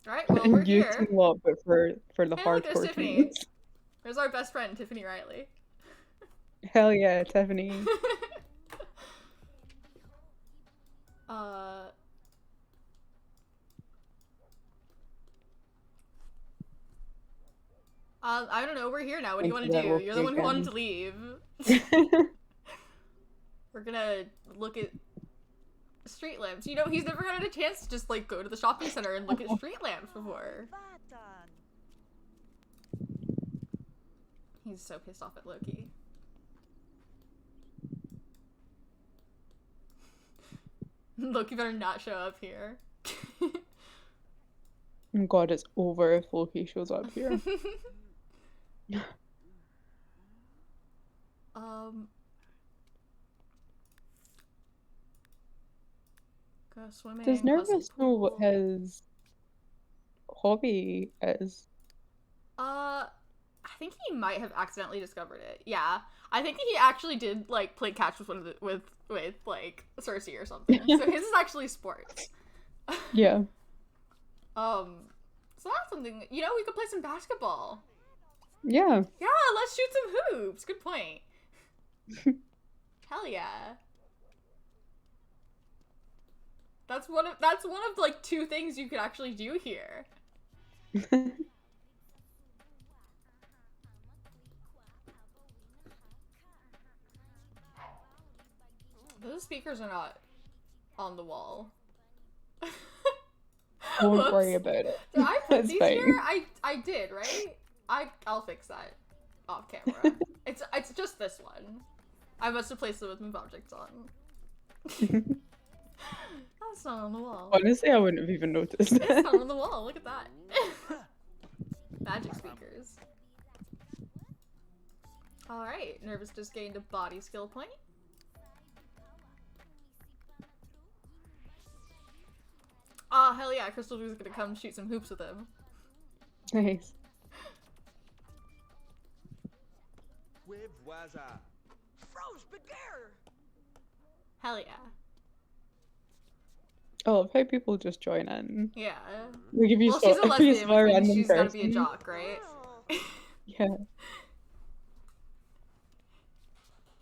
Alright, well we're And used here. a lot, but for the Hey look, there's hardcore Tiffany. teens. There's our best friend, Tiffany Riley. Hell yeah, Tiffany. I don't know, we're here now. What do you want Into to that do? You're the one who wanted again. to leave. We're gonna look at street lamps. You know, he's never had a chance to just like go to the shopping center and look at street lamps before. He's so pissed off at Loki. Loki better not show up here. Oh god, it's over if Loki shows up here. Go swimming. Does Nervous know what pool. his hobby is? I think he might have accidentally discovered it. Yeah, I think he actually did like play catch with one of the with like Cersei or something. So his is actually sports. Yeah. So that's something, you know, we could play some basketball. Yeah. Yeah, let's shoot some hoops. Good point. Hell yeah. That's one of like two things you could actually do here. Those speakers are not on the wall. Don't worry about it. Did I put It's these fine. here? I did, right? I'll fix that off camera. It's just this one. I must have placed it with move objects on. That's not on the wall. Honestly, I wouldn't have even noticed. It's not on the wall. Look at that. Magic speakers. Alright, Nervous just gained a body skill point. Oh, hell yeah, Crystal Drew's gonna come shoot some hoops with him. Nice. Hell yeah. I love how people just join in. Yeah. Like if you Well, saw, she's a if you lesbian, saw a which means random she's gotta be a person- jock, right? Yeah.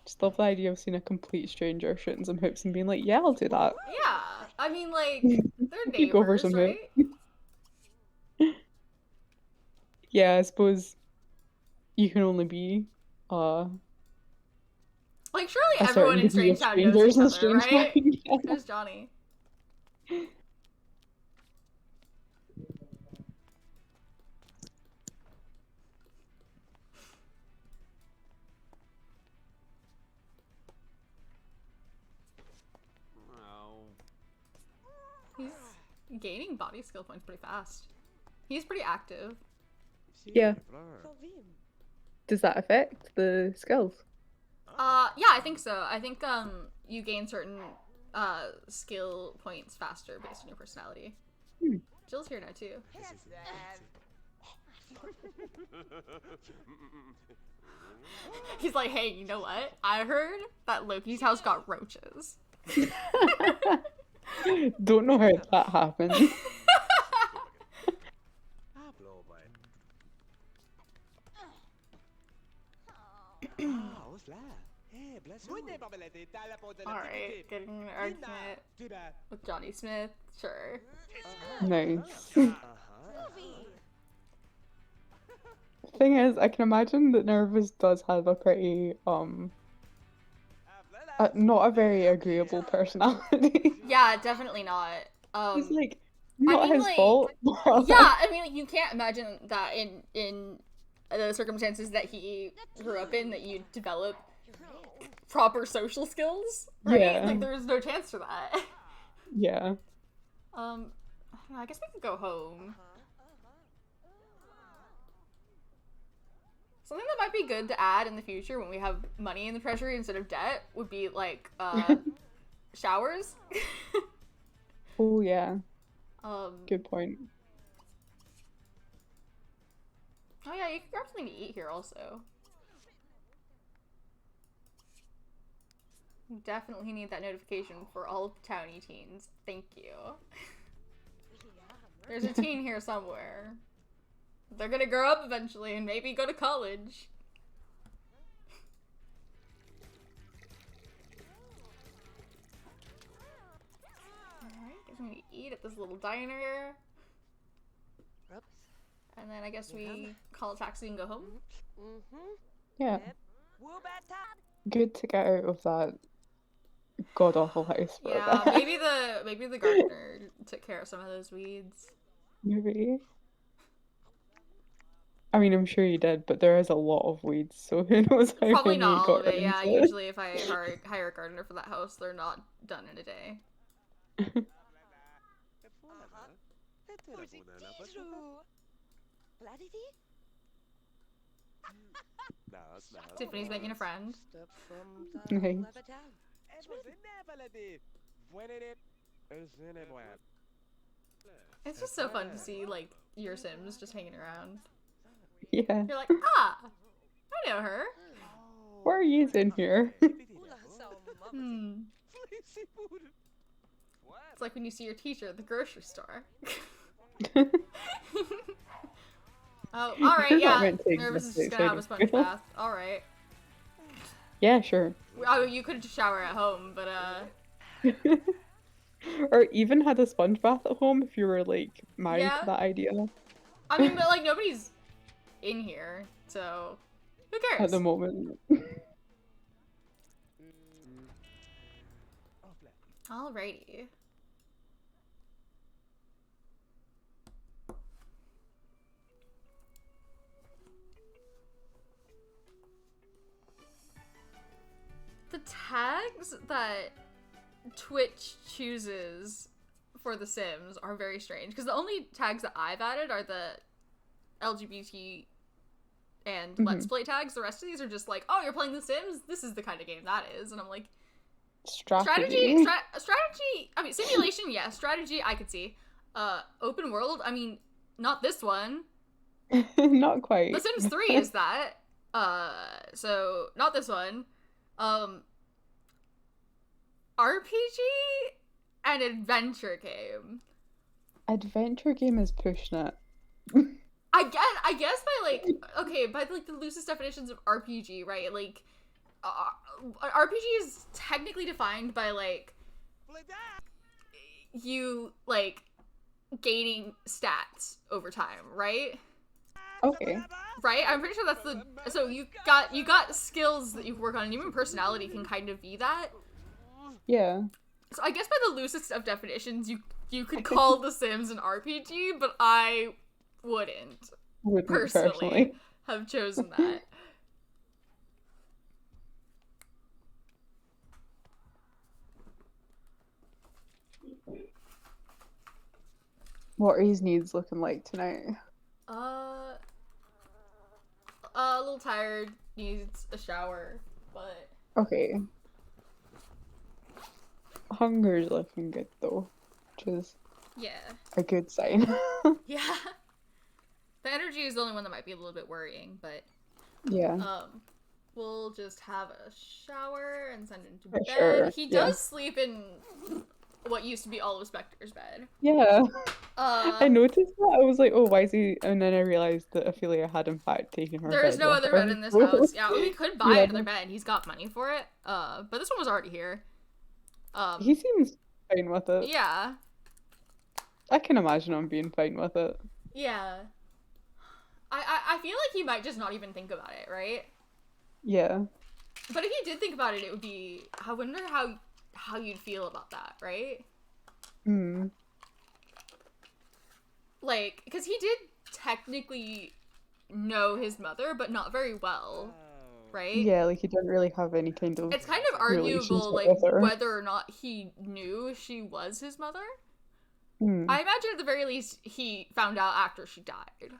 Just love the idea of seeing a complete stranger shooting some hoops and being like, yeah, I'll do that. Yeah. I mean, like, they're You go for neighbors, some right? Yeah, I suppose you can only be Like, surely a everyone in certain degree of Strangetown knows each strangers in other, right? Strangetown. Yeah. There's Johnny. He's gaining body skill points pretty fast. He's pretty active. Yeah. Does that affect the skills? Yeah, I think so. I think you gain certain skill points faster based on your personality. Jill's here now too. He's like, hey, you know what? I heard that Loki's house got roaches. Don't know how that happened. Alright, getting an argument with Johnny Smith, sure. Nice. Thing is, I can imagine that Nervous does have a pretty not a very agreeable personality. Yeah, definitely not. It's like not mean, his like, fault. Yeah, I mean, like, you can't imagine that in the circumstances that he grew up in, that you develop proper social skills, right? Yeah. Like, there's no chance for that. Yeah. I guess we could go home. Something that might be good to add in the future when we have money in the treasury instead of debt would be, like, showers. Oh, yeah. Um, Good point. oh yeah, you can grab something to eat here also. You definitely need that notification for all townie teens. Thank you. There's a teen here somewhere. They're gonna grow up eventually and maybe go to college. Alright, get something to eat at this little diner. And then I guess we call a taxi and go home. Yeah. Good to get out of that god-awful house for a Yeah, bit. maybe the gardener took care of some of those weeds. Maybe. I mean, I'm sure you did, but there is a lot of weeds, so who knows how Probably many not all got of it, into yeah. it. Usually if I hire a gardener for that house, they're not done in a day. Tiffany's making a friend. Nice. It's just so fun to see, like, your Sims just hanging around. Yeah. You're like, ah, I know her. What are you in here? Hmm. It's like when you see your teacher at the grocery store. Oh, alright, You're not yeah. meant to Nervous is exist just gonna have a outside sponge of school. bath. Alright. Yeah, sure. Oh, you could just shower at home, but, Or even had a sponge bath at home if you were like married yeah. to that idea I mean, but, like, nobody's in here, so who cares? at the moment. Alrighty. The tags that Twitch chooses for The Sims are very strange, because the only tags that I've added are the LGBT and Let's Play tags. The rest of these are just like, oh, you're playing The Sims? This is the kind of game that is. And I'm like, Strategy. strategy, I mean, simulation, yeah. Strategy, I could see. Open world, I mean, not this one. Not quite. The Sims 3 is that. So, not this one. RPG and adventure game. Adventure game is pushing it. I guess by like, okay, by like the loosest definitions of RPG, right? Like, RPG is technically defined by like you like gaining stats over time, right? Okay. Right? I'm pretty sure that's the so you got skills that you can work on, and even personality can kind of be that. Yeah. So I guess by the loosest of definitions, you could call The Sims an RPG, but I wouldn't personally have chosen that. What are his needs looking like tonight? A little tired, needs a shower, but Okay. Hunger's looking good though, which is yeah. a good sign. Yeah. The energy is the only one that might be a little bit worrying, but Yeah. We'll just have a shower and send him to bed. Sure, He yeah. does sleep in what used to be Olive Specter's bed. Yeah. I noticed that. I was like, oh, why is he? And then I realized that Ophelia had in fact taken her There is bed no with other her. bed in this house. Yeah, we could buy Yeah. another bed. He's got money for it. But this one was already here. He seems fine with it. Yeah. I can imagine him being fine with it. Yeah. I feel like he might just not even think about it, right? Yeah. But if he did think about it, it would be. I wonder how you'd feel about that, right? Hmm. Like, because he did technically know his mother, but not very well. right? Yeah, like he didn't really have any kind of It's kind of arguable, relationship like, with her. whether or not he knew she was his mother. Hmm. I imagine at the very least he found out after she died.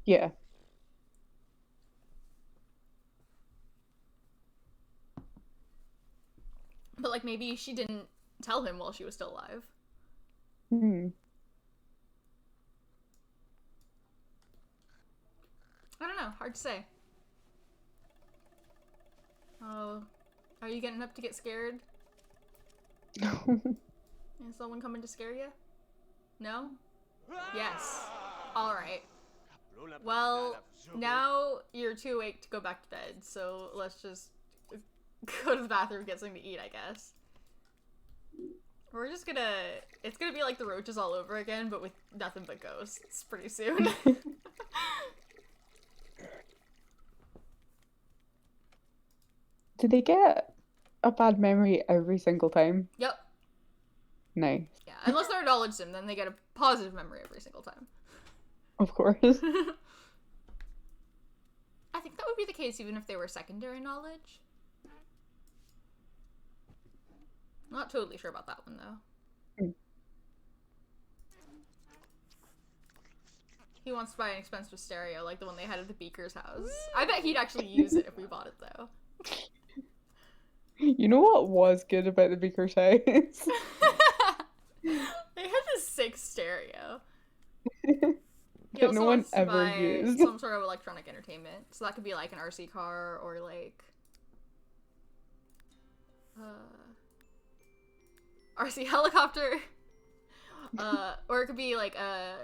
Yeah. But, like, maybe she didn't tell him while she was still alive. Hmm. I don't know. Hard to say. Oh, are you getting up to get scared? Is someone coming to scare you? No? Yes. Alright. Well, now you're too awake to go back to bed, so let's just go to the bathroom, get something to eat, I guess. We're just gonna... It's gonna be like the roaches all over again, but with nothing but ghosts pretty soon. Do they get a bad memory every single time? Yep. Nice. Yeah, unless they're acknowledged him, then they get a positive memory every single time. Of course. I think that would be the case even if they were secondary knowledge. Not totally sure about that one, though. Hmm. He wants to buy an expensive stereo, like the one they had at the Beaker's house. I bet he'd actually use it if we bought it, though. You know what was good about the Beaker's house? They had this sick stereo. He That also no one wants to ever buy used. some sort of electronic entertainment. So that could be like an RC car or like RC helicopter. Or it could be like a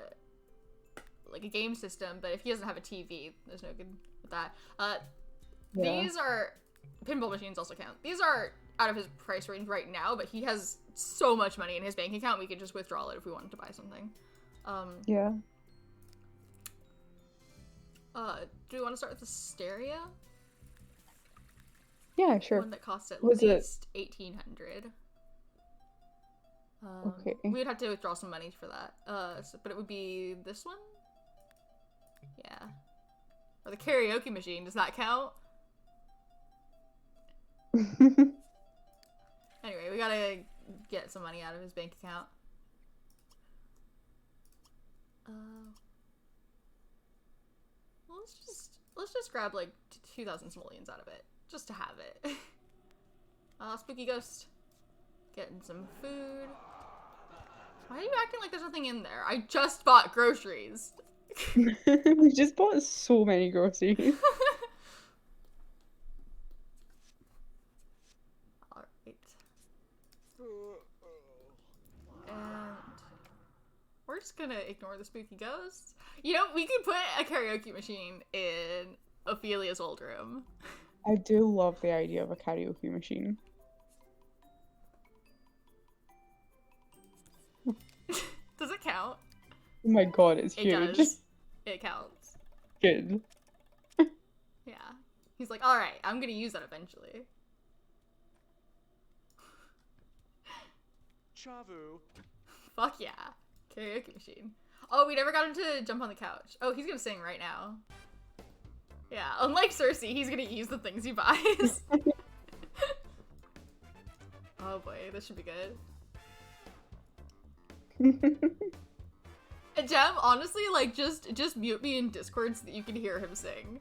game system, but if he doesn't have a TV, there's no good with that. Yeah. These are pinball machines also count. These are out of his price range right now, but he has so much money in his bank account we could just withdraw it if we wanted to buy something. Yeah. Do we want to start with the stereo? Yeah, sure. One that costs at Was it- least $1,800. Okay. We'd have to withdraw some money for that. But it would be this one? Yeah. Or the karaoke machine, does that count? Anyway, we gotta get some money out of his bank account. Let's just grab like 2,000 simoleons out of it, just to have it. Spooky ghost, getting some food. Why are you acting like there's nothing in there? I just bought groceries. We just bought so many groceries. Alright. And we're just gonna ignore the spooky ghosts. You know, we could put a karaoke machine in Ophelia's old room. I do love the idea of a karaoke machine. Does it count? Oh my god, it's huge. It does. It counts. Good. Yeah. He's like, alright, I'm gonna use that eventually. Chavu. Fuck yeah. Karaoke machine. Oh, we never got him to jump on the couch. Oh, he's gonna sing right now. Yeah, unlike Cersei, he's gonna use the things he buys. Oh boy, this should be good. And Jem, honestly, like, just mute me in Discord so that you can hear him sing.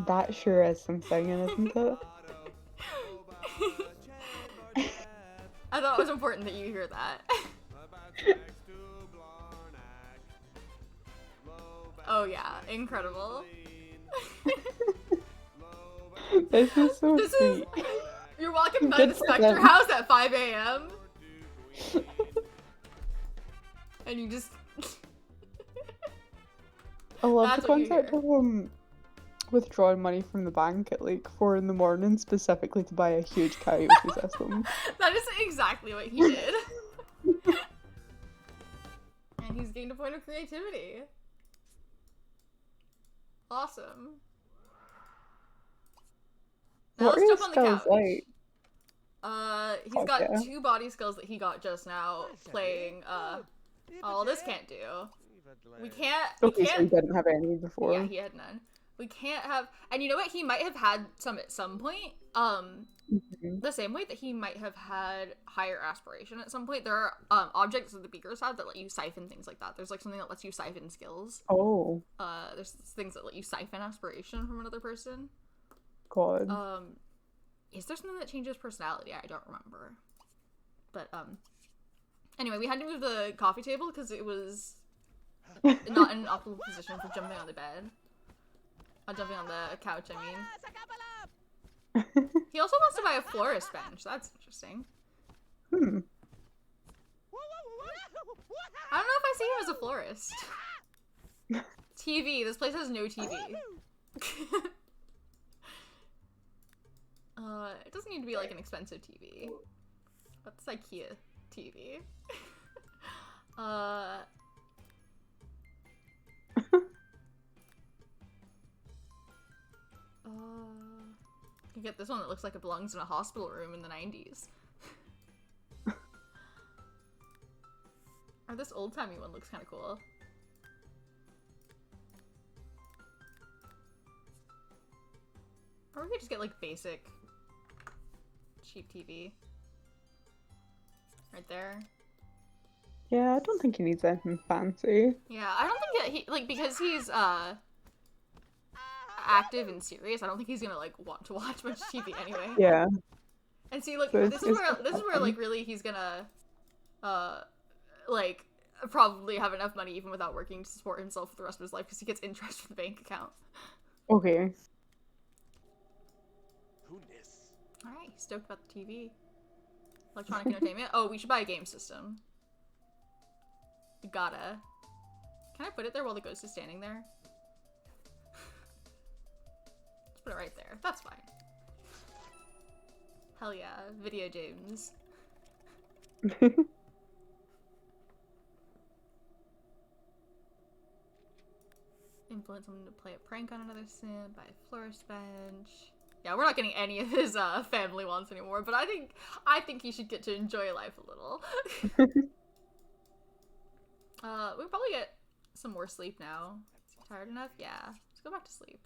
That sure is some singing, isn't it? I thought it was important that you hear that. Oh yeah, incredible. This is so sweet. You're walking by Good the for Spectre them. house at 5 a.m. And you just... I love That's the what you concept hear. of withdrawing money from the bank at like 4 in the morning specifically to buy a huge karaoke system. That is exactly what he did. And he's gained a point of creativity. Awesome. Now What are let's your jump on the skills couch. like? He's Fuck got yeah. 2 body skills that he got just now playing, oh, this can't do. We can't, Okay, so he didn't have any before. yeah, he had none. We can't have, and you know what, he might have had some at some point, the same way that he might have had higher aspiration at some point. There are, objects that the beakers have that let you siphon things like that. There's, like, something that lets you siphon skills. Oh. There's things that let you siphon aspiration from another person. God. Is there something that changes personality? I don't remember. But, anyway, we had to move the coffee table because it was not in an optimal position for jumping on the bed. Jumping on the couch, I mean. He also wants to buy a florist bench. That's interesting. Hmm. I don't know if I see him as a florist. TV. This place has no TV. It doesn't need to be like an expensive TV. What's IKEA TV? You can get this one that looks like it belongs in a hospital room in the 90s. Or this old-timey one looks kind of cool. Or we could just get like basic cheap TV. Right there. Yeah, I don't think he needs anything fancy. Yeah, I don't think that he, like, because he's, active and serious, I don't think he's gonna, like, want to watch much TV anyway. Yeah. And see, like, So this is where, like, really he's gonna, like, probably have enough money even without working to support himself for the rest of his life because he gets interest from the bank account. Okay. Alright, he's stoked about the TV. Electronic entertainment. Oh, we should buy a game system. We gotta. Can I put it there while the ghost is standing there? Let's put it right there. That's fine. Hell yeah, video games. Influence someone to play a prank on another sim, buy a florist bench. Yeah, we're not getting any of his family wants anymore, but I think he should get to enjoy life a little. We'll probably get some more sleep now. Tired enough? Yeah. Let's go back to sleep.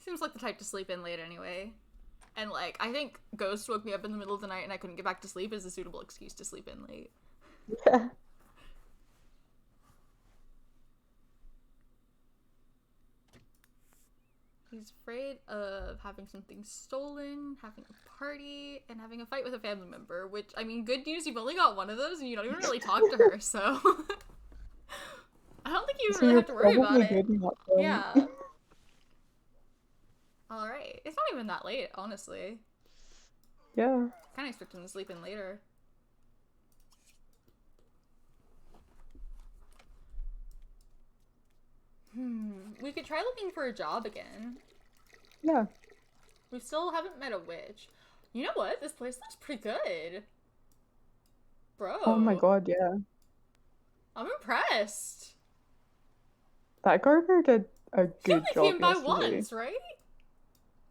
Seems like the type to sleep in late anyway. And, like, I think Ghost woke me up in the middle of the night and I couldn't get back to sleep is a suitable excuse to sleep in late. Yeah. He's afraid of having something stolen, having a party, and having a fight with a family member, which, I mean, good news, you've only got one of those and you don't even really talk to her, so... I don't think you So really you're have to worry about probably it. good in that then. Yeah. Alright. It's not even that late, honestly. Yeah. Kinda expect him to sleep in later. We could try looking for a job again. Yeah. We still haven't met a witch. You know what? This place looks pretty good. Bro. Oh my god, yeah. I'm impressed. That gardener did a He good only job came by yesterday. once, right?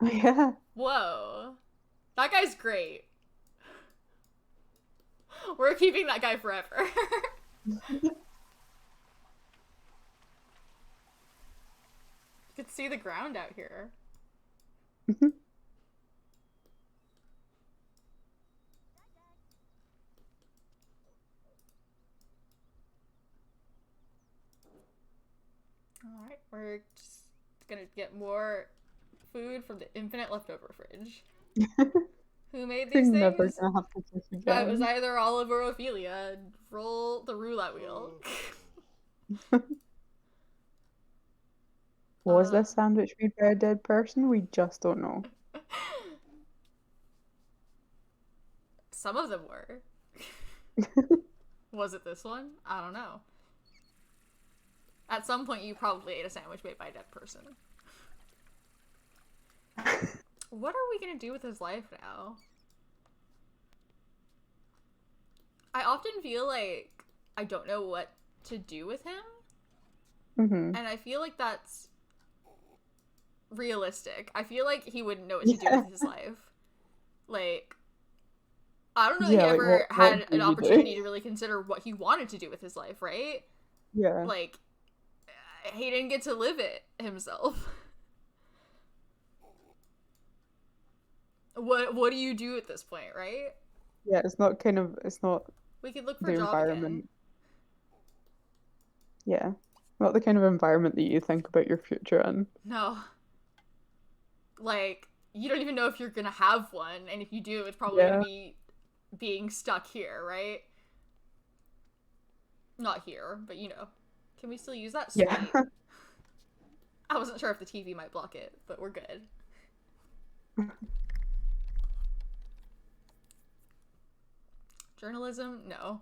Yeah. Whoa. That guy's great. We're keeping that guy forever. You could see the ground out here. Alright, we're just gonna get more food from the infinite leftover fridge. Who made these You're never things? gonna have to kiss That was again. either Olive or Ophelia. Roll the roulette wheel. Was this sandwich made by a dead person? We just don't know. Some of them were. Was it this one? I don't know. At some point, you probably ate a sandwich made by a dead person. What are we gonna do with his life now? I often feel like I don't know what to do with him. Mm-hmm. And I feel like that's realistic. I feel like he wouldn't know what to do with his life. Like, I don't know that he Yeah, like ever what had do an you opportunity do? to really consider what he wanted to do with his life, right? Yeah. Like, he didn't get to live it himself. What do you do at this point, right? Yeah, it's not We could look for the a job again. environment. Yeah. Not the kind of environment that you think about your future in. No. Like, you don't even know if you're gonna have one, and if you do, it's probably gonna Yeah. be being stuck here, right? Not here, but you know. Can we still use that? Yeah. Sweet. I wasn't sure if the TV might block it, but we're good. Journalism? No.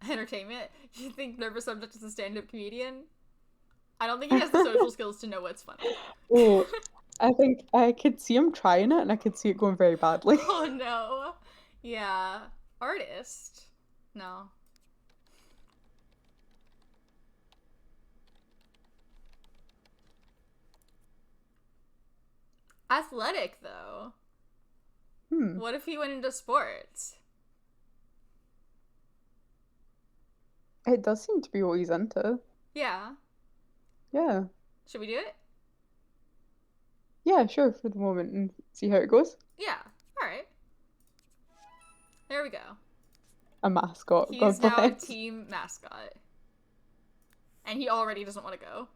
Entertainment? You think Nervous Subject is a stand-up comedian? I don't think he has the social skills to know what's funny. Oh, I think I could see him trying it and I could see it going very badly. Oh no. Yeah. Artist? No. Athletic, though. Hmm. What if he went into sports? It does seem to be what he's into. Yeah. Yeah. Should we do it? Yeah, sure, for the moment and see how it goes. Yeah. Alright. There we go. A mascot, He's God now a bless. team mascot. And he already doesn't want to go.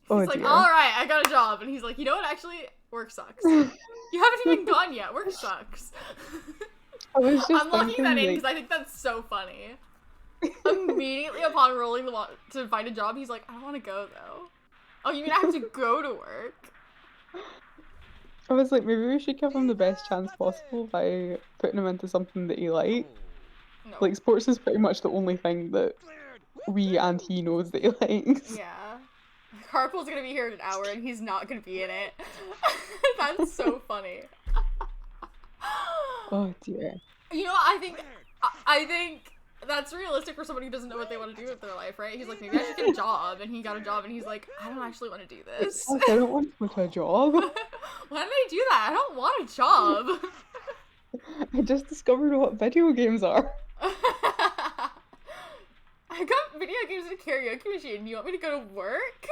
Oh He's like, dear. alright, I got a job. And he's like, you know what? Actually, work sucks. You haven't even gone yet. Work sucks. I was just I'm locking that in thinking, because I think that's so funny. Immediately upon rolling to find a job, he's like, I don't want to go though. Oh, you mean I have to go to work? I was like, maybe we should give him the best chance possible by putting him into something that he likes. No. Like, sports is pretty much the only thing that we and he knows that he likes. Yeah. Carpool's gonna be here in an hour and he's not gonna be in it. That's so funny. Oh dear. You know what? I think that's realistic for somebody who doesn't know what they want to do with their life, right? He's like, maybe I should get a job, and he got a job, and he's like, I don't actually want to do this. I don't want to go to a job. Why did I do that? I don't want a job. I just discovered what video games are. I got video games and a karaoke machine. You want me to go to work?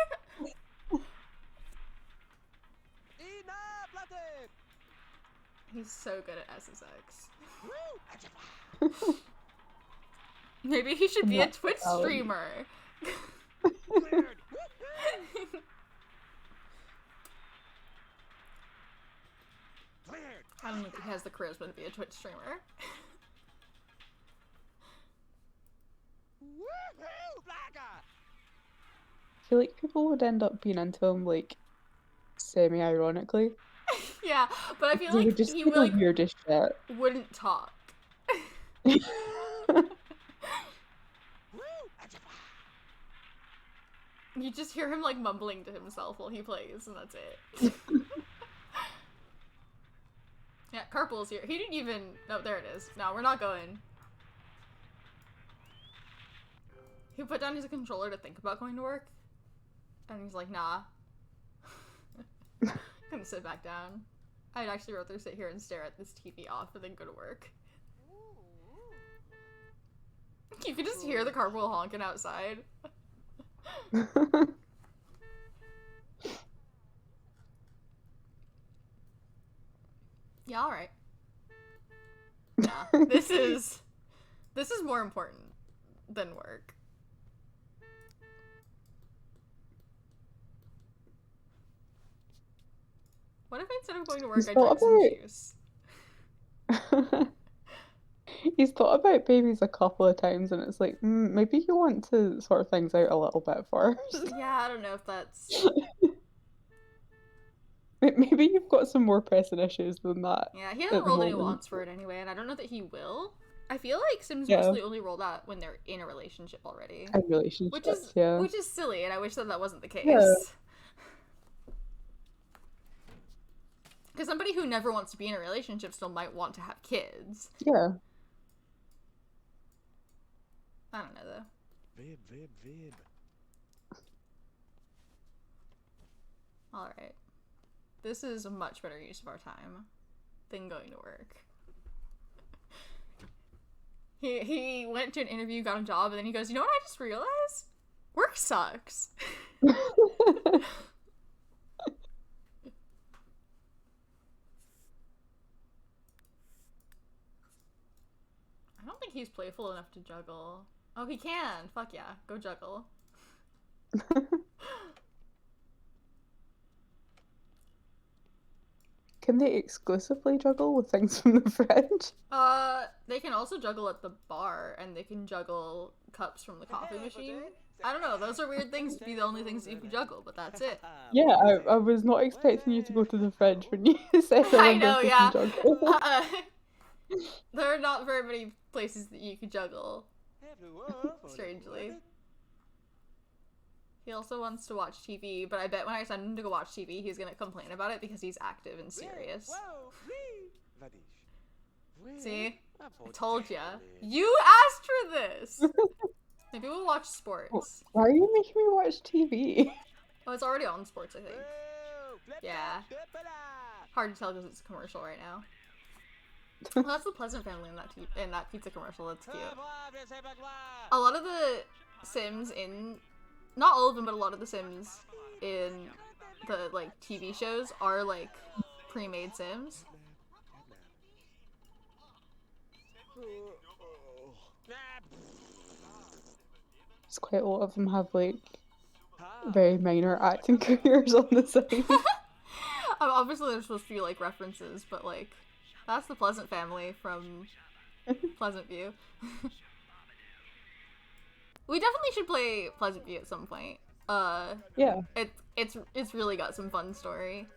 He's so good at SSX. Maybe he should be a Twitch streamer. I don't think he has the charisma to be a Twitch streamer. I feel like people would end up being into him, like, semi-ironically. Yeah, but I feel They like would just he be the like weirdest shit. wouldn't talk. You just hear him like mumbling to himself while he plays, and that's it. Yeah, Carpool's here. He didn't even. No, there it is. No, we're not going. He put down his controller to think about going to work, and he's like, nah. Gonna sit back down. I'd actually rather sit here and stare at this TV off and then go to work. You can just hear the carpool honking outside. Yeah, alright. Yeah, this is more important than work. What if instead of going to work I drank some juice? He's thought about babies a couple of times, and it's like, maybe you want to sort things out a little bit first. Yeah, I don't know if that's... Maybe you've got some more pressing issues than that. Yeah, he hasn't rolled any wants for it anyway, and I don't know that he will. I feel like Sims mostly only roll that when they're in a relationship already. A relationship, which is silly, and I wish that wasn't the case. Yeah. Because somebody who never wants to be in a relationship still might want to have kids. Yeah. I don't know, though. Vib. Alright. This is a much better use of our time than going to work. He went to an interview, got a job, and then he goes, you know what I just realized? Work sucks. I don't think he's playful enough to juggle. Oh, he can. Fuck yeah. Go juggle. Can they exclusively juggle with things from the fridge? They can also juggle at the bar, and they can juggle cups from the coffee machine. I don't know, those are weird things to be the only things that you can juggle, but that's it. Yeah, I was not expecting you to go to the fridge when you said I know, yeah. juggle. There are not very many places that you can juggle, strangely. He also wants to watch TV, but I bet when I send him to go watch TV, he's gonna complain about it because he's active and serious. See? I told ya. You asked for this! Maybe we'll watch sports. Why are you making me watch TV? Oh, it's already on sports, I think. Yeah. Hard to tell because it's a commercial right now. Well, that's the Pleasant family in that pizza commercial. That's cute. A lot of the Sims in... Not all of them, but a lot of the Sims in the, like, TV shows are, like, pre-made Sims. It's quite a lot of them have, like, very minor acting careers on the side. Obviously, there's supposed to be, like, references, but, like, that's the Pleasant family from Pleasant View. We definitely should play Pleasant View at some point. Yeah. It's really got some fun story.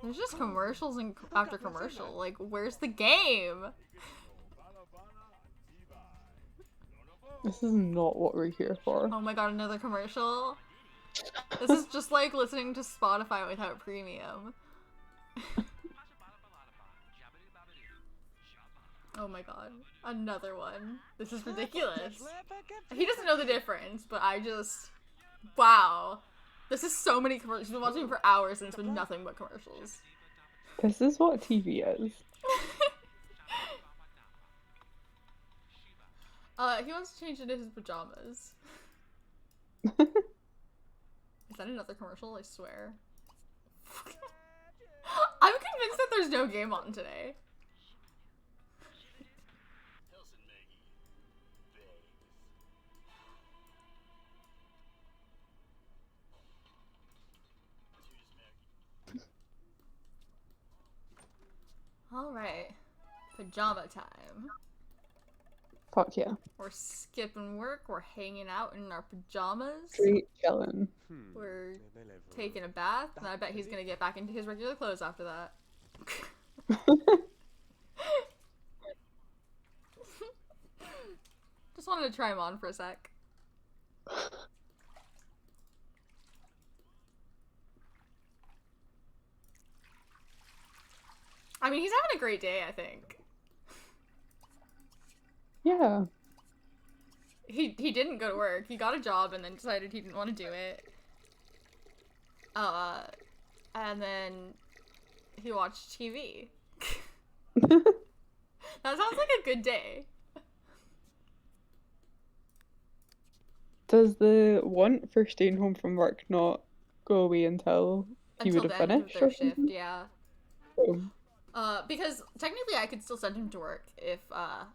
There's just commercials and after commercial. Like, where's the game? This is not what we're here for. Oh my god, another commercial? This is just like listening to Spotify without premium. Oh my god. Another one. This is ridiculous. He doesn't know the difference, but I just... Wow. This is so many commercials. He's been watching for hours and it's been nothing but commercials. This is what TV is. He wants to change into his pajamas. Is that another commercial? I swear. I'm convinced that there's no game on today. Alright. Pajama time. Fuck yeah. We're skipping work, we're hanging out in our pajamas. Straight chillin'. We're taking a bath, and I bet he's gonna get back into his regular clothes after that. Just wanted to try him on for a sec. I mean, he's having a great day, I think. Yeah. He didn't go to work. He got a job and then decided he didn't want to do it. And then he watched TV. That sounds like a good day. Does the want for staying home from work not go away until he would have the end of finished? their Or shift, something? yeah. Oh. Because technically I could still send him to work if I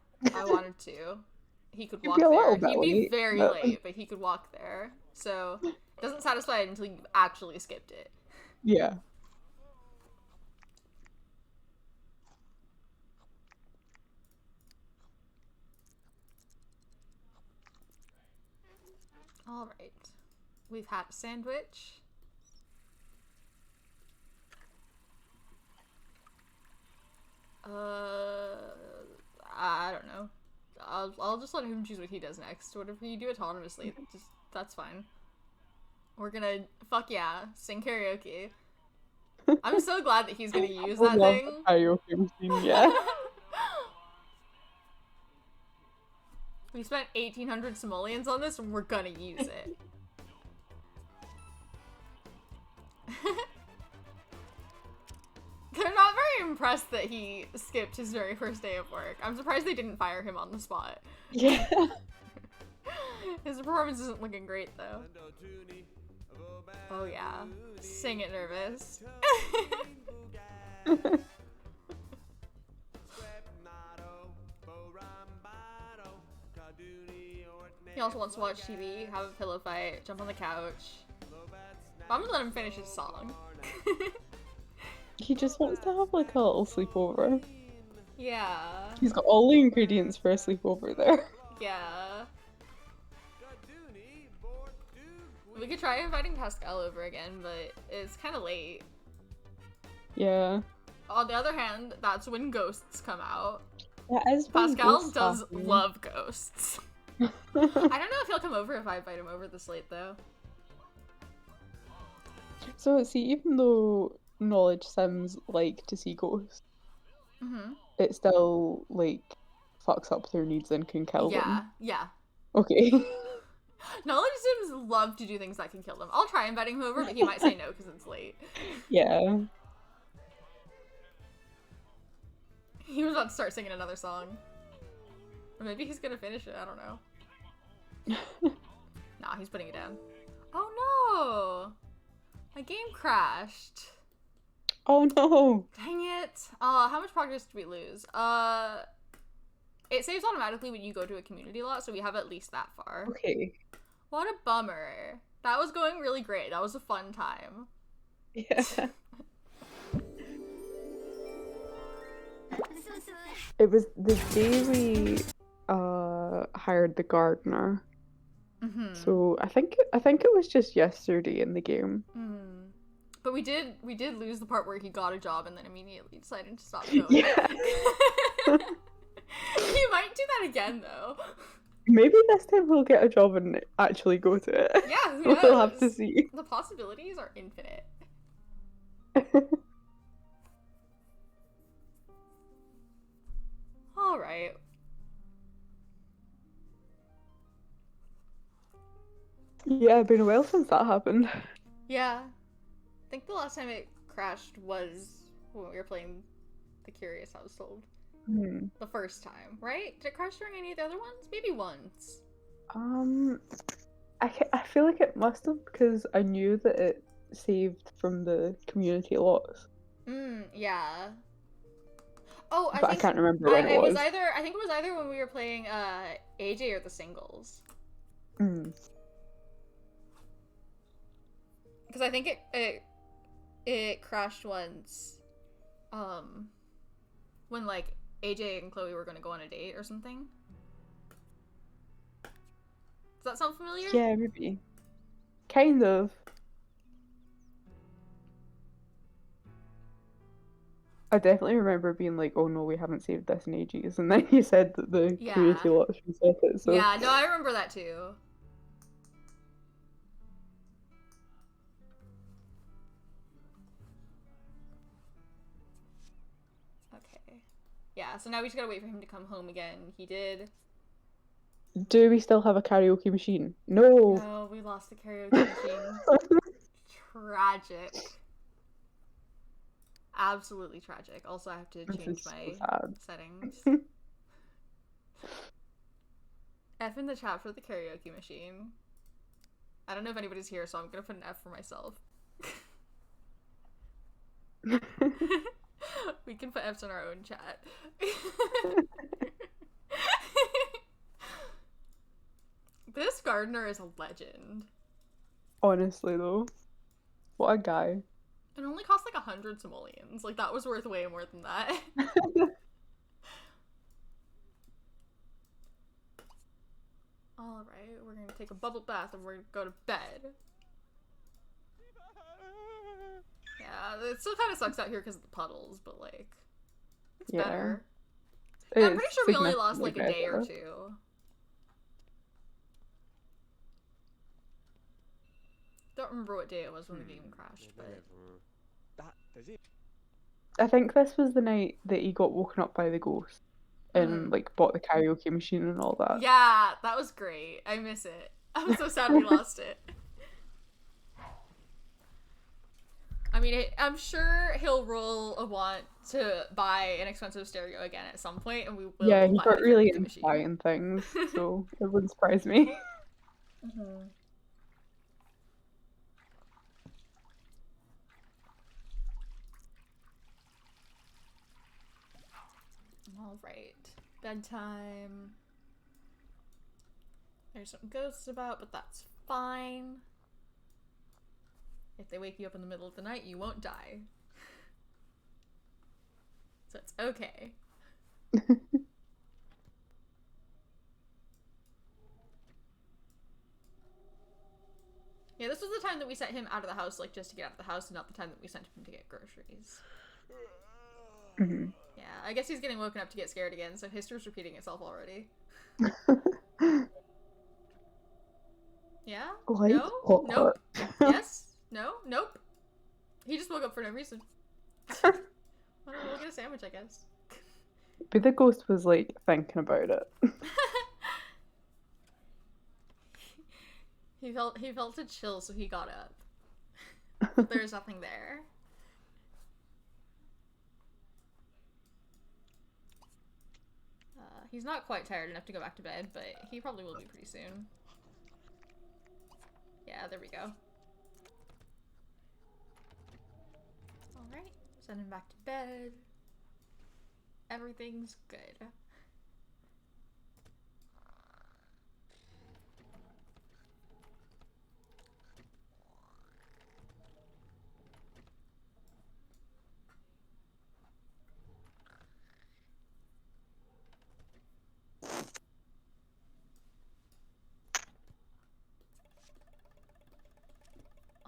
wanted to. He could walk be a little there. bit He'd be late, very but- late, but he could walk there. So it doesn't satisfy it until you actually skipped it. Yeah. Alright. We've had a sandwich. I don't know. I'll just let him choose what he does next. Whatever you do autonomously, that's fine. We're gonna, fuck yeah, sing karaoke. I'm so glad that he's gonna I use would that love thing. a karaoke machine, yeah. We spent 1,800 simoleons on this, and we're gonna use it. They're not very impressed that he skipped his very first day of work. I'm surprised they didn't fire him on the spot. Yeah. His performance isn't looking great, though. Oh, yeah. Sing it, Nervous. He also wants to watch TV, have a pillow fight, jump on the couch. I'm gonna let him finish his song. He just wants to have like a little sleepover. Yeah. He's got all the ingredients for a sleepover there. Yeah. We could try inviting Pascal over again, but it's kind of late. Yeah. On the other hand, that's when ghosts come out. That is when Pascal ghosts does happen. love ghosts. I don't know if he'll come over if I invite him over this late, though. So, see, even though knowledge sims like to see ghosts, it still, like, fucks up their needs and can kill them. Yeah. Okay. Knowledge sims love to do things that can kill them. I'll try inviting him over, but he might say no because it's late. Yeah. He was about to start singing another song. Or maybe he's gonna finish it, I don't know. Nah, he's putting it down. Oh no! My game crashed. Oh no! Dang it. How much progress did we lose? It saves automatically when you go to a community lot, so we have at least that far. Okay. What a bummer. That was going really great. That was a fun time. Yeah. It was the day we hired the gardener. So I think it was just yesterday in the game. But we did lose the part where he got a job and then immediately decided to stop going. Yeah. He might do that again though. Maybe this time we'll get a job and actually go to it. Yeah, who knows? We'll have to see. The possibilities are infinite. Alright. Yeah, it's been a while since that happened. Yeah. I think the last time it crashed was when we were playing The Curious Household. The first time, right? Did it crash during any of the other ones? Maybe once. I feel like it must have because I knew that it saved from the community lots. Yeah. Oh, I can't remember when it was. I think it was either when we were playing AJ or the singles. Because I think it crashed once, when like AJ and Chloe were gonna go on a date or something. Does that sound familiar? Yeah, maybe. Kind of. I definitely remember being like, oh no, we haven't saved this in ages. And then you said that the community lot reset it, so... Yeah, no, I remember that too. Okay. Yeah, so now we just gotta wait for him to come home again. He did. Do we still have a karaoke machine? No! No, we lost the karaoke machine. Tragic. Absolutely tragic. Also, I have to change my settings. F in the chat for the karaoke machine. I don't know if anybody's here, so I'm gonna put an F for myself. We can put F's in our own chat. This gardener is a legend. Honestly, though. What a guy. It only cost like 100 simoleons. Like, that was worth way more than that. Alright, we're gonna take a bubble bath and we're gonna go to bed. Yeah, it still kind of sucks out here because of the puddles, but like, it's better. Yeah, I'm pretty sure we only lost like a day or two. Don't remember what day it was when the game crashed, but I think this was the night that he got woken up by the ghost and like bought the karaoke machine and all that. Yeah, that was great. I miss it. I'm so sad we lost it. I mean, I'm sure he'll roll a want to buy an expensive stereo again at some point, and we will. Yeah, he buy got the really karaoke into machine. buying things, so it wouldn't surprise me. All right, bedtime. There's some ghosts about, but that's fine. If they wake you up in the middle of the night, you won't die. So it's okay. Yeah, this was the time that we sent him out of the house, like, just to get out of the house, and not the time that we sent him to get groceries. Yeah, I guess he's getting woken up to get scared again, so history's repeating itself already. Yeah? Like, no? Nope. Yes? No? Nope. He just woke up for no reason. I don't know, we'll get a sandwich, I guess. But the ghost was like thinking about it. He felt a chill, so he got up. But there's nothing there. He's not quite tired enough to go back to bed, but he probably will be pretty soon. Yeah, there we go. Alright, send him back to bed. Everything's good.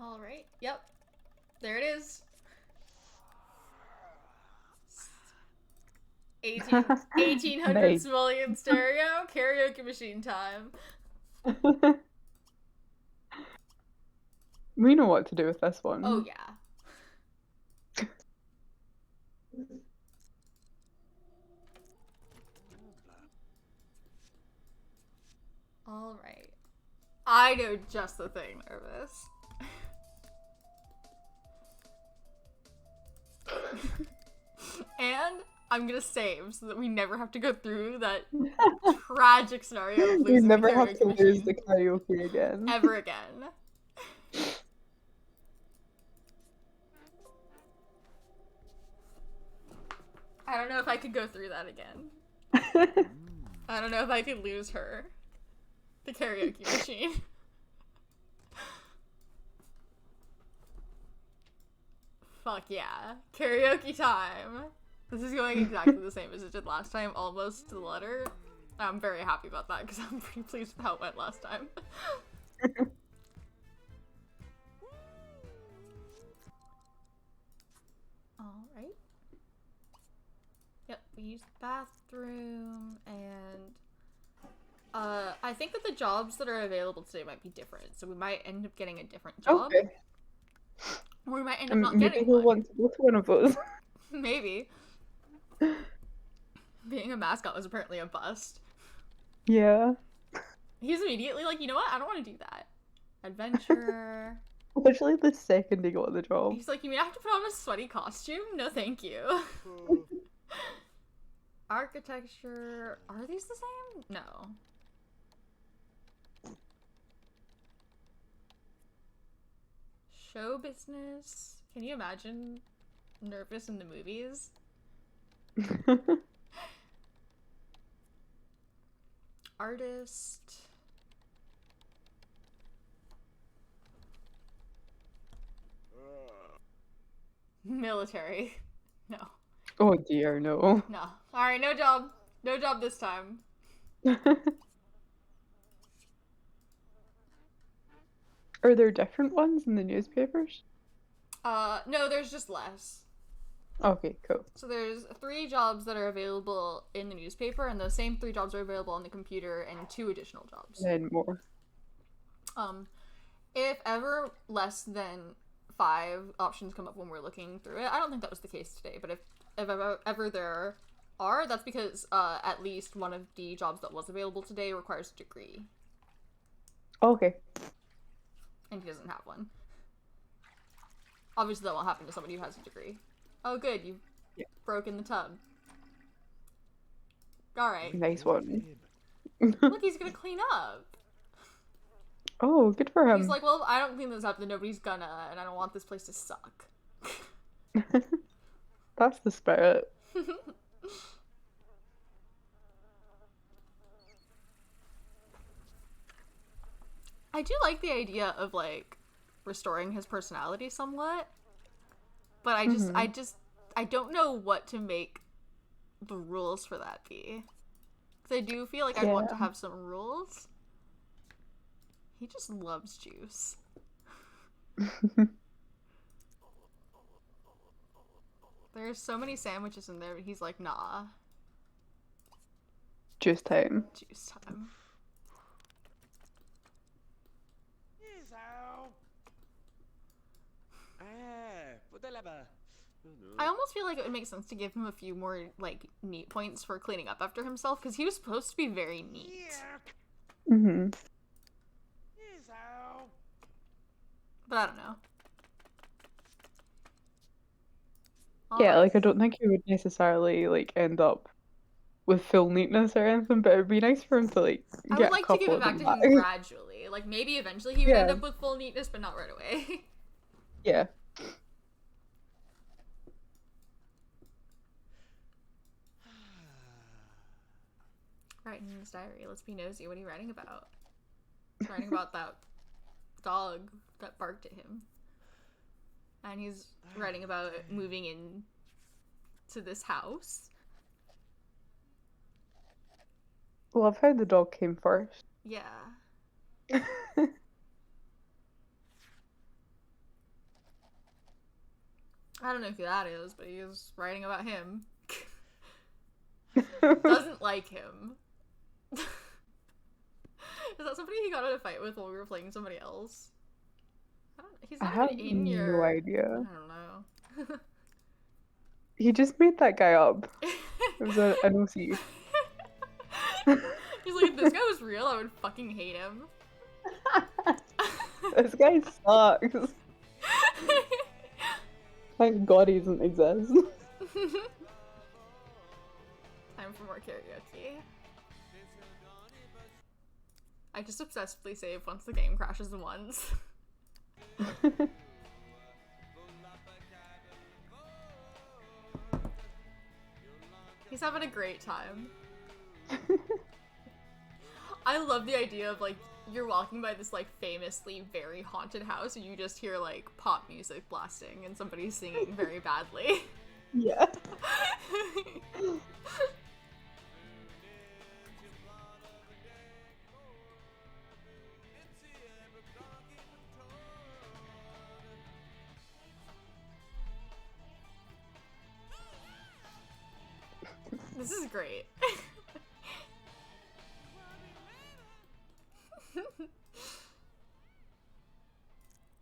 Alright, yep. There it is. 1800 Nice. Simoleon stereo, karaoke machine time. We know what to do with this one. Oh, yeah. Alright. I know just the thing, Nervous. And I'm gonna save so that we never have to go through that tragic scenario of We losing never the have karaoke to machine lose the karaoke again. ever again. I don't know if I could go through that again. I don't know if I could lose her. The karaoke machine. Fuck yeah. Karaoke time. This is going exactly the same as it did last time, almost to the letter. I'm very happy about that because I'm pretty pleased with how it went last time. Alright. Yep, we used the bathroom, and I think that the jobs that are available today might be different, so we might end up getting a different job. Okay. Or we might end up not Maybe getting he'll one. want to go to one of those. Maybe. Being a mascot was apparently a bust. Yeah. He's immediately like, you know what? I don't want to do that. Adventure. Literally the second he got the job. He's like, you mean I have to put on a sweaty costume? No, thank you. Architecture. Are these the same? No. Show business. Can you imagine Nervous in the movies? Artist. Military. No. Oh dear, no. No. Alright, no job. No job this time. Are there different ones in the newspapers? No, there's just less. Okay, cool. So there's 3 jobs that are available in the newspaper, and those same 3 jobs are available on the computer, and 2 additional jobs. Then more. If ever less than 5 options come up when we're looking through it. I don't think that was the case today, but if ever there are, that's because at least one of the jobs that was available today requires a degree. Okay. And he doesn't have one. Obviously that won't happen to somebody who has a degree. Oh good, you broken the tub. Alright. Nice one. Look, he's gonna clean up. Oh, good for him. He's like, well, if I don't clean this up, then nobody's gonna, and I don't want this place to suck. That's the spirit. I do like the idea of, like, restoring his personality somewhat. But I don't know what to make the rules for that be. Because I do feel like I want to have some rules. He just loves juice. There's so many sandwiches in there, but he's like, nah. Juice time. Juice time. I almost feel like it would make sense to give him a few more, like, neat points for cleaning up after himself, because he was supposed to be very neat. Mm-hmm. But I don't know. Yeah, like, I don't think he would necessarily, like, end up with full neatness or anything, but it would be nice for him to, like, I get would like a couple to give it of back them to him gradually. Like, maybe eventually he would end up with full neatness, but not right away. Yeah. Writing in his diary. Let's be nosy. What are you writing about? He's writing about that dog that barked at him. And he's writing about moving in to this house. Love how the dog came first. Yeah. I don't know who that is, but he is writing about him. Doesn't like him. Is that somebody he got in a fight with while we were playing somebody else? He's not even in your... no idea. I don't know. He just made that guy up. It was an OC. He's like, if this guy was real, I would fucking hate him. This guy sucks. Thank God he doesn't exist. Time for more karaoke. I just obsessively save once the game crashes once. He's having a great time. I love the idea of, like, you're walking by this, like, famously very haunted house and you just hear, like, pop music blasting and somebody's singing very badly. Yeah. This is great.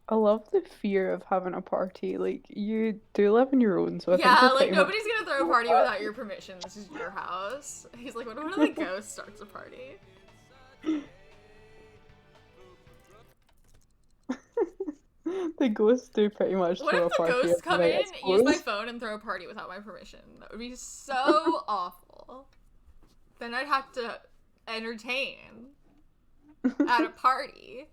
I love the fear of having a party. Like, you do live on your own, so I think yeah, you're like, pretty nobody's much... gonna throw a party without your permission. This is your house. He's like, what if one of the ghosts starts a party? The ghosts do pretty much What throw if a party. the ghosts come every in, night, I use my suppose. phone, and throw a party without my permission? That would be so awful. Then I'd have to entertain at a party.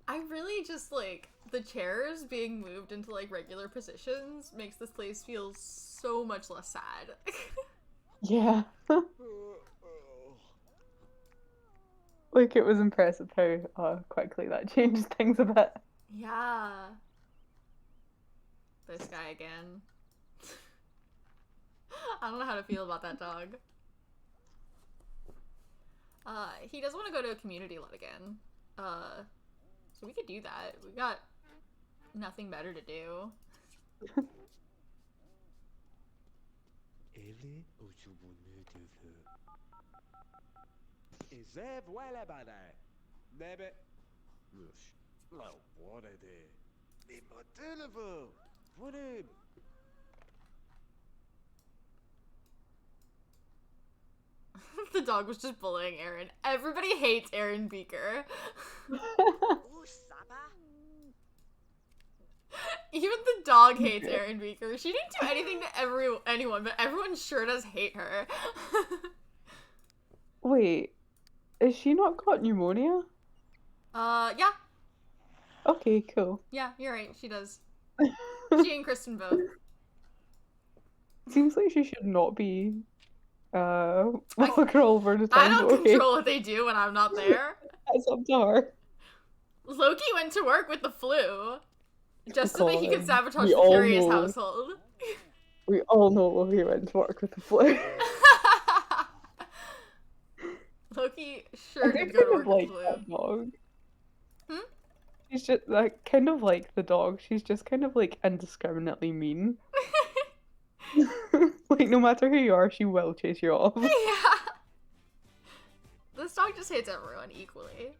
I really just, like, the chairs being moved into, like, regular positions makes this place feel so much less sad. Yeah. Like, it was impressive how quickly that changed things a bit. Yeah. This guy again. I don't know how to feel about that dog. He does want to go to a community let again. So we could do that. We got nothing better to do. Nebe. Ush. Oh, what a day. Impossible. What a. The dog was just bullying Aaron. Everybody hates Aaron Beaker. Even the dog hates Aaron Beaker. She didn't do anything to anyone, but everyone sure does hate her. Wait, is she not got pneumonia? Yeah. Okay, cool. Yeah, you're right. She does. She and Kristen both. Seems like she should not be walking all over the I time. don't Okay, control what they do when I'm not there. that's up to her. Loki went to work with the flu. Just so that he could God, sabotage we the all Curious know. household. We all know Loki went to work with the flu. Loki sure I did do go to kind work of with like the flu. that dog. Hmm? She's just like kind of like the dog. She's just kind of like indiscriminately mean. Like no matter who you are, she will chase you off. Yeah. This dog just hates everyone equally.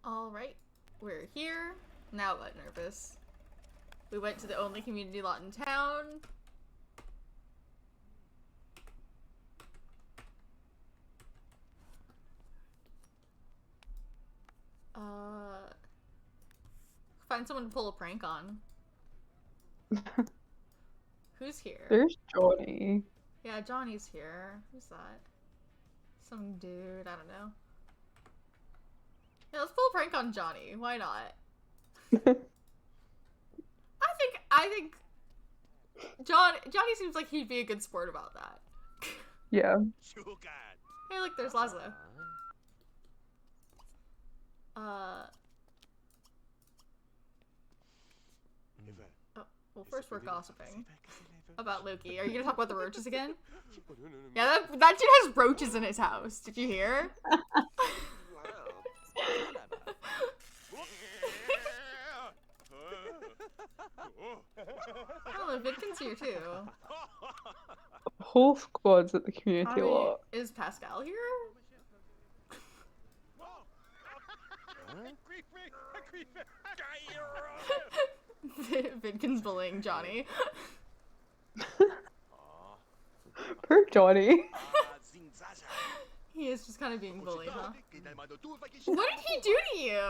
Alright, we're here. Now what, Nervous? We went to the only community lot in town. Find someone to pull a prank on. Who's here? There's Johnny. Yeah, Johnny's here. Who's that? Some dude, I don't know. Yeah, let's pull a prank on Johnny. Why not? I think Johnny seems like he'd be a good sport about that. Yeah. Hey, look, there's Laszlo. Oh, well, first we're gossiping about Loki. Are you gonna talk about the roaches again? Yeah, that dude has roaches in his house. Did you hear? Oh, Vidkin's here too. Whole squad's at the community lot. Is Pascal here? Vidkin's bullying Johnny. Poor Johnny. He is just kind of being bullied, huh? What did he do to you?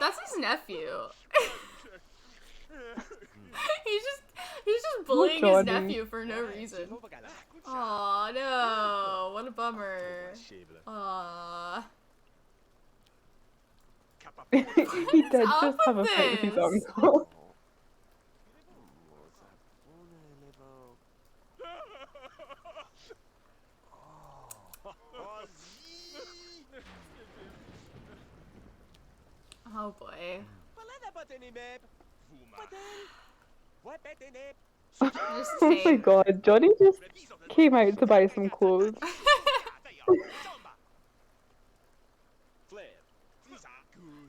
That's his nephew. he's just bullying his nephew for no reason. Aw, no. What a bummer. Aw. He did just have a fight with his uncle. Oh boy. Oh my god, Johnny just came out to buy some clothes.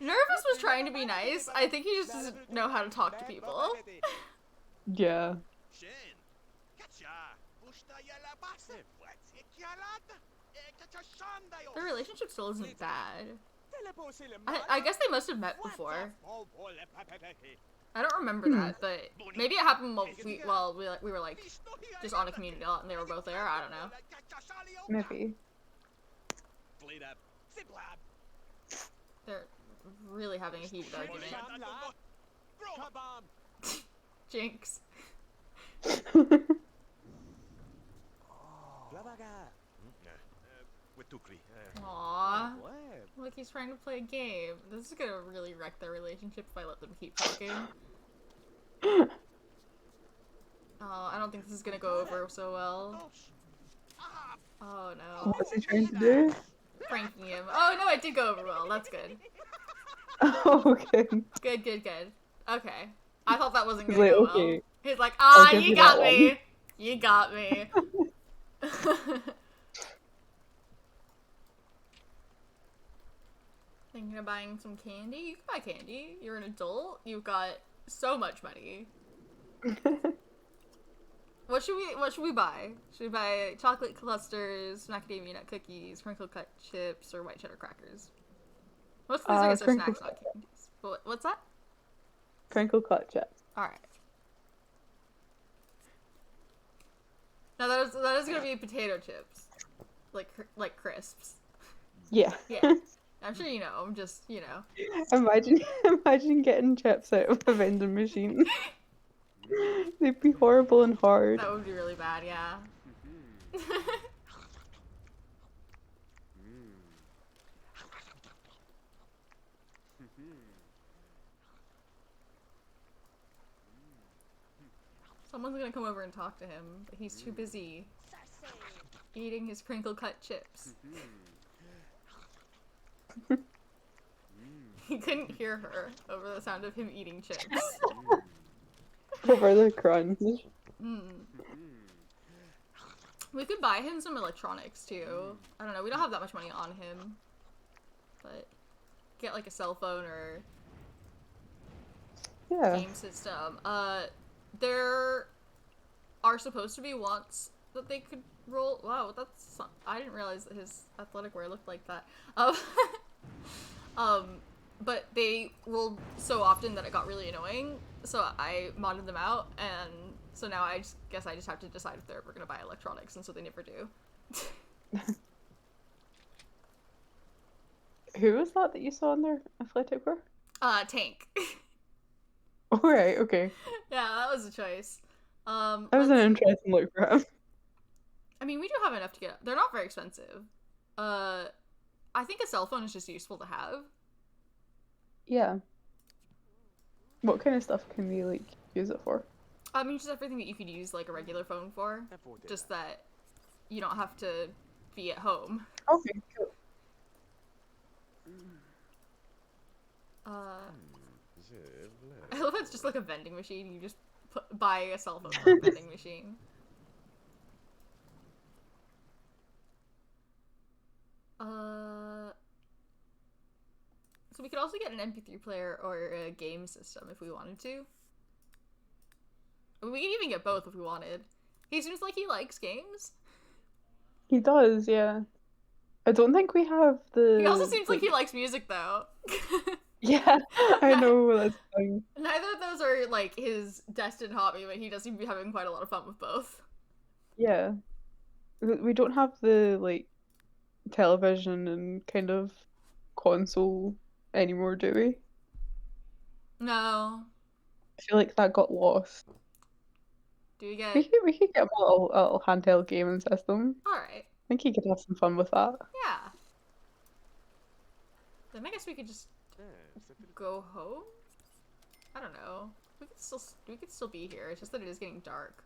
Nervous was trying to be nice. I think he just doesn't know how to talk to people. Yeah. Their relationship still isn't bad. I guess they must have met before. I don't remember that, but maybe it happened while we were like just on a community lot and they were both there. I don't know. Maybe. They're really having a heated argument. Jinx. Aww. Look, he's trying to play a game. This is gonna really wreck their relationship if I let them keep talking. Oh, I don't think this is gonna go over so well. Oh no. What's he trying to do? Pranking him. Oh no, it did go over well. That's good. Oh, okay. Good. Okay. I thought that wasn't He's gonna like, go okay. well. He's like, I'll ah, give you you got that me. one." You got me. Thinking of buying some candy? You can buy candy. You're an adult. You've got so much money. What should we buy? Should we buy chocolate clusters, macadamia nut cookies, crinkle cut chips, or white cheddar crackers? Most of these I guess are crinkle snacks, not candies. What's that? Crinkle cut chips. Alright. Now that is gonna be potato chips. Like crisps. Yeah. Yeah. I'm sure you know, I'm just, you know. Imagine getting chips out of a vending machine. They'd be horrible and hard. That would be really bad, yeah. Someone's gonna come over and talk to him, but he's too busy eating his crinkle cut chips. He couldn't hear her over the sound of him eating chips. Over the crunch. We could buy him some electronics too. I don't know, we don't have that much money on him. But get like a cell phone or game system. There are supposed to be wants that they could roll. Wow, that's, I didn't realize that his athletic wear looked like that. But they rolled so often that it got really annoying. So I modded them out, and so now I guess I just have to decide if they're ever gonna buy electronics, and so they never do. Who was that you saw in their athletic wear? Tank. Alright, okay. Yeah, that was a choice. That was an interesting look for him. I mean, we do have enough to get. They're not very expensive. I think a cell phone is just useful to have. Yeah. What kind of stuff can we like use it for? I mean, just everything that you could use like a regular phone for. Just that you don't have to be at home. Okay, cool. I love it's just like a vending machine. You just buy a cell phone from a vending machine. So we could also get an MP3 player or a game system if we wanted to. We could even get both if we wanted. He seems like he likes games. He does, yeah. I don't think we have the... He also seems like he likes music, though. Yeah, I know, that's fine. Neither of those are, like, his destined hobby, but he does seem to be having quite a lot of fun with both. Yeah. We don't have the, like, television and kind of console anymore, do we? No. I feel like that got lost. Do we get... We could get a little handheld gaming system. Alright. I think you could have some fun with that. Yeah. Then I guess we could just go home? I don't know. We could still be here. It's just that it is getting dark.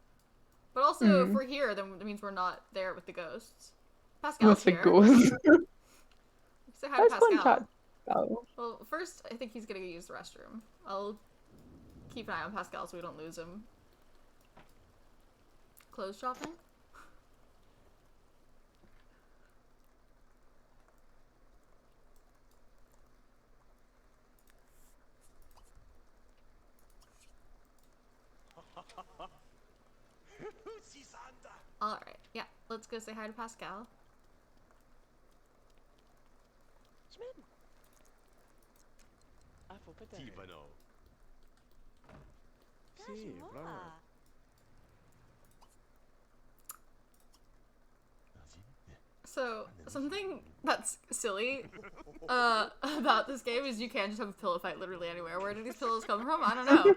But also, if we're here, then that means we're not there with the ghosts. Pascal's with here. the ghosts. Say hi to Pascal. Oh. Well, first, I think he's gonna go use the restroom. I'll keep an eye on Pascal so we don't lose him. Clothes shopping? Alright, yeah, let's go say hi to Pascal. So, something that's silly about this game is you can just have a pillow fight literally anywhere. Where did these pillows come from? I don't know.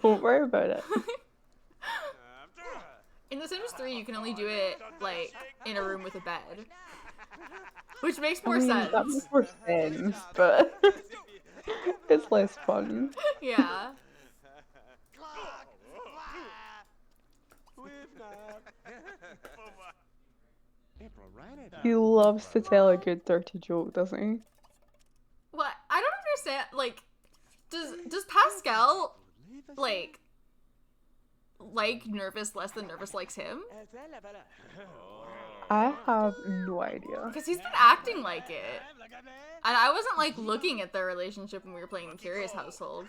Don't worry about it. In The Sims 3, you can only do it, like, in a room with a bed. Which makes more sense. That makes more sense, but it's less fun. Yeah. He loves to tell a good dirty joke, doesn't he? What? I don't understand, like, does Pascal, like Nervous less than Nervous likes him? I have no idea. Because he's been acting like it. And I wasn't, like, looking at their relationship when we were playing the Curious Household.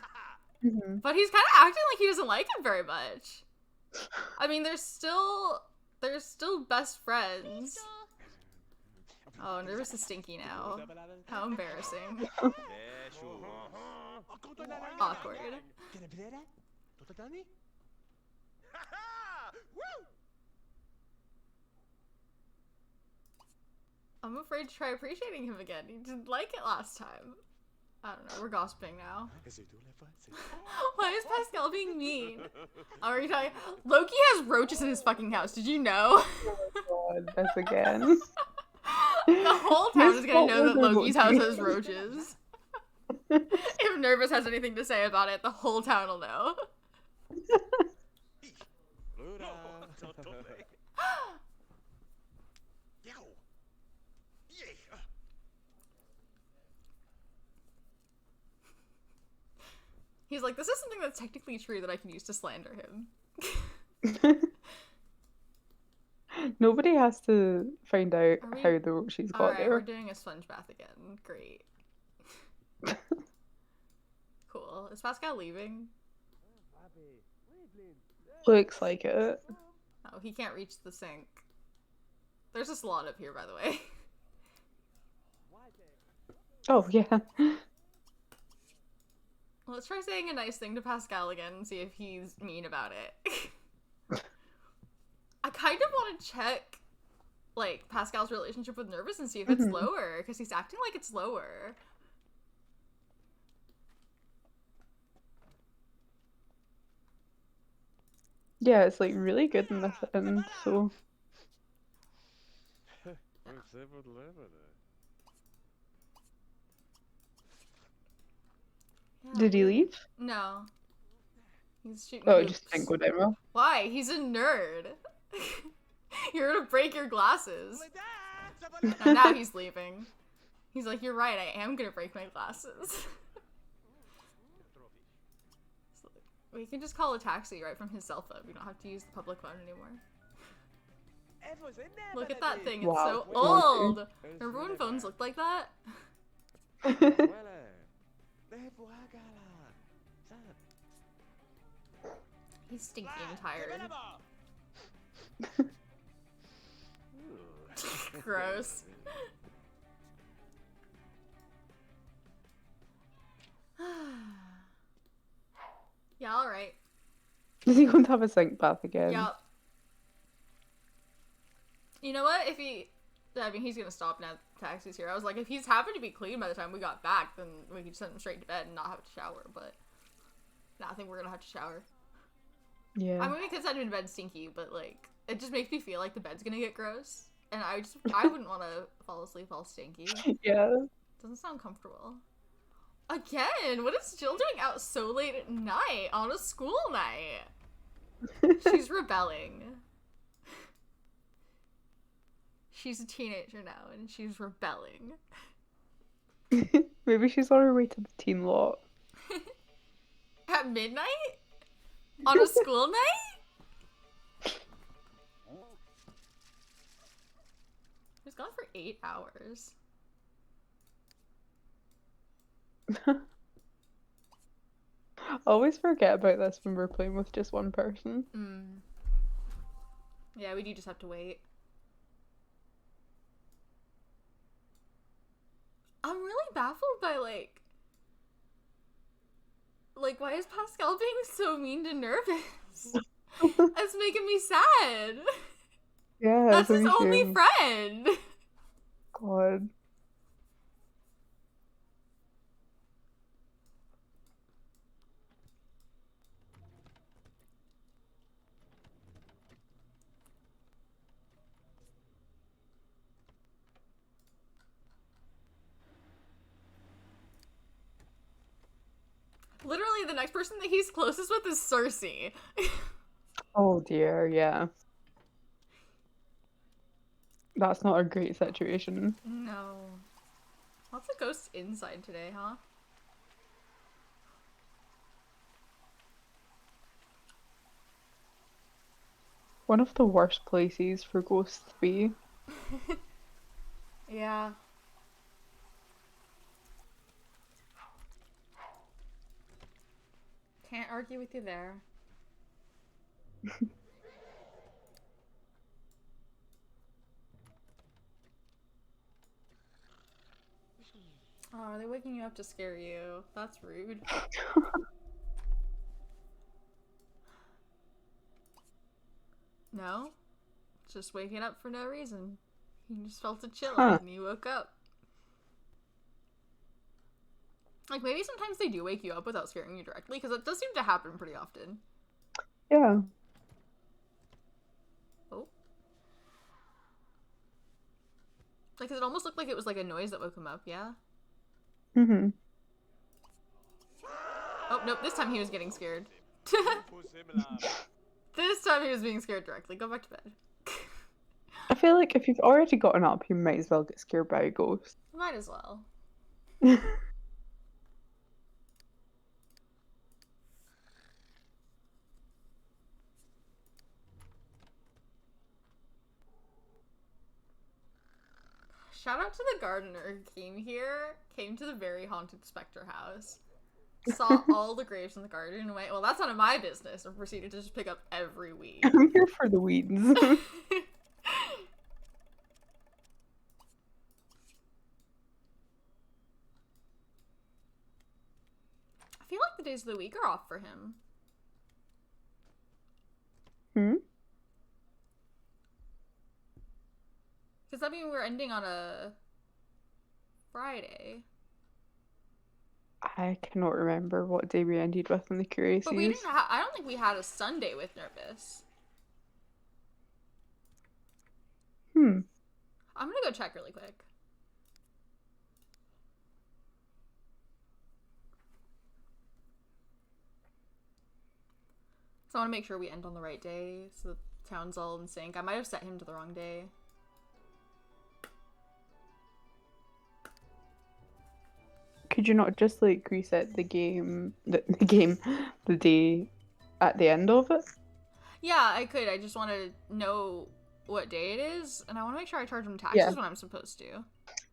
Mhm. But he's kind of acting like he doesn't like him very much. I mean, they're still best friends. Oh, Nervous is stinky now. How embarrassing. Awkward. I'm afraid to try appreciating him again. He didn't like it last time. I don't know, we're gossiping now. Why is Pascal being mean? Are you talking? Loki has roaches in his fucking house. Did you know? God, this again. The whole town is gonna know that Loki's house has Loki. roaches. If Nervous has anything to say about it, the whole town will know. He's like, this is something that's technically true that I can use to slander him. Nobody has to find out Are we- how the roaches got Alright, we're there. doing a sponge bath again. Great. Cool. Is Pascal leaving? Looks like it. Oh, he can't reach the sink. There's a slot up here, by the way. Oh, yeah. Let's try saying a nice thing to Pascal again and see if he's mean about it. I kind of want to check, like, Pascal's relationship with Nervous and see if it's lower, because he's acting like it's lower. Yeah, it's like really good in this end, so. Yeah, Did he weird. leave? No. He's shooting Oh, it hoops. just didn't go down well. Why? He's a nerd. You're gonna break your glasses. And now he's leaving. He's like, you're right, I am gonna break my glasses. So, we can just call a taxi right from his cell phone. We don't have to use the public phone anymore. Look at that thing, it's Wow. so old! Remember when phones looked like that? He's stinky and tired. Gross. Yeah, alright. Is he going to have a sink bath again? Yup. You know what? If he... I mean, he's gonna stop now the taxi's here. I was like, if he's happened to be clean by the time we got back, then we could send him straight to bed and not have to shower, but... Nah, I think we're gonna have to shower. Yeah. I mean, we could send him to bed stinky, but, like, it just makes me feel like the bed's gonna get gross. And I wouldn't want to fall asleep all stinky. Yeah. Doesn't sound comfortable. Again, what is Jill doing out so late at night on a school night? She's rebelling. She's a teenager now, and she's rebelling. Maybe she's on her way to the teen lot. At midnight? On a school night? She's gone for 8 hours. I always forget about this when we're playing with just one person. Yeah, we do just have to wait. I'm really baffled by, like, why is Pascal being so mean to Nervous? It's making me sad. Yeah, That's his me only too. friend. God. Literally, the next person that he's closest with is Cersei. Oh dear, yeah. That's not a great situation. No. Lots of ghosts inside today, huh? One of the worst places for ghosts to be. Yeah. Can't argue with you there. Oh, are they waking you up to scare you? That's rude. No? Just waking up for no reason. You just felt a chill and you woke up. Like, maybe sometimes they do wake you up without scaring you directly, because it does seem to happen pretty often. Yeah. Oh. Like, 'cause it almost looked like it was like a noise that woke him up, yeah? Mm-hmm. Oh, nope, this time he was getting scared. This time he was being scared directly. Go back to bed. I feel like if you've already gotten up, you might as well get scared by a ghost. Might as well. Shout out to the gardener who came to the very haunted Spectre house, saw all the graves in the garden and went, well, that's none of my business, and proceeded to just pick up every weed. I'm here for the weeds. I feel like the days of the week are off for him. Hmm? Because that means we're ending on a Friday. I cannot remember what day we ended with in the Curious But we Series. didn't I don't think we had a Sunday with Nervous. Hmm. I'm gonna go check really quick. So I want to make sure we end on the right day, so the town's all in sync. I might have set him to the wrong day. Could you not just like reset the game, the day at the end of it? Yeah, I could. I just want to know what day it is, and I want to make sure I charge him taxes when I'm supposed to.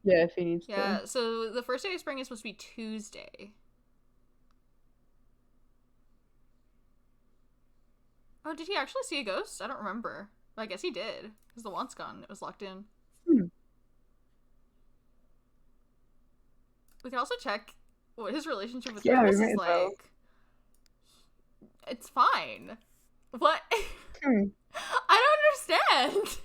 Yeah, if he needs Yeah, to. so the first day of spring is supposed to be Tuesday. Oh, did he actually see a ghost? I don't remember. But I guess he did, because the want's gone. It was locked in. Hmm. We can also check what his relationship with Yeah, Nervous we is might as like. well. It's fine. What? Hmm. I don't understand.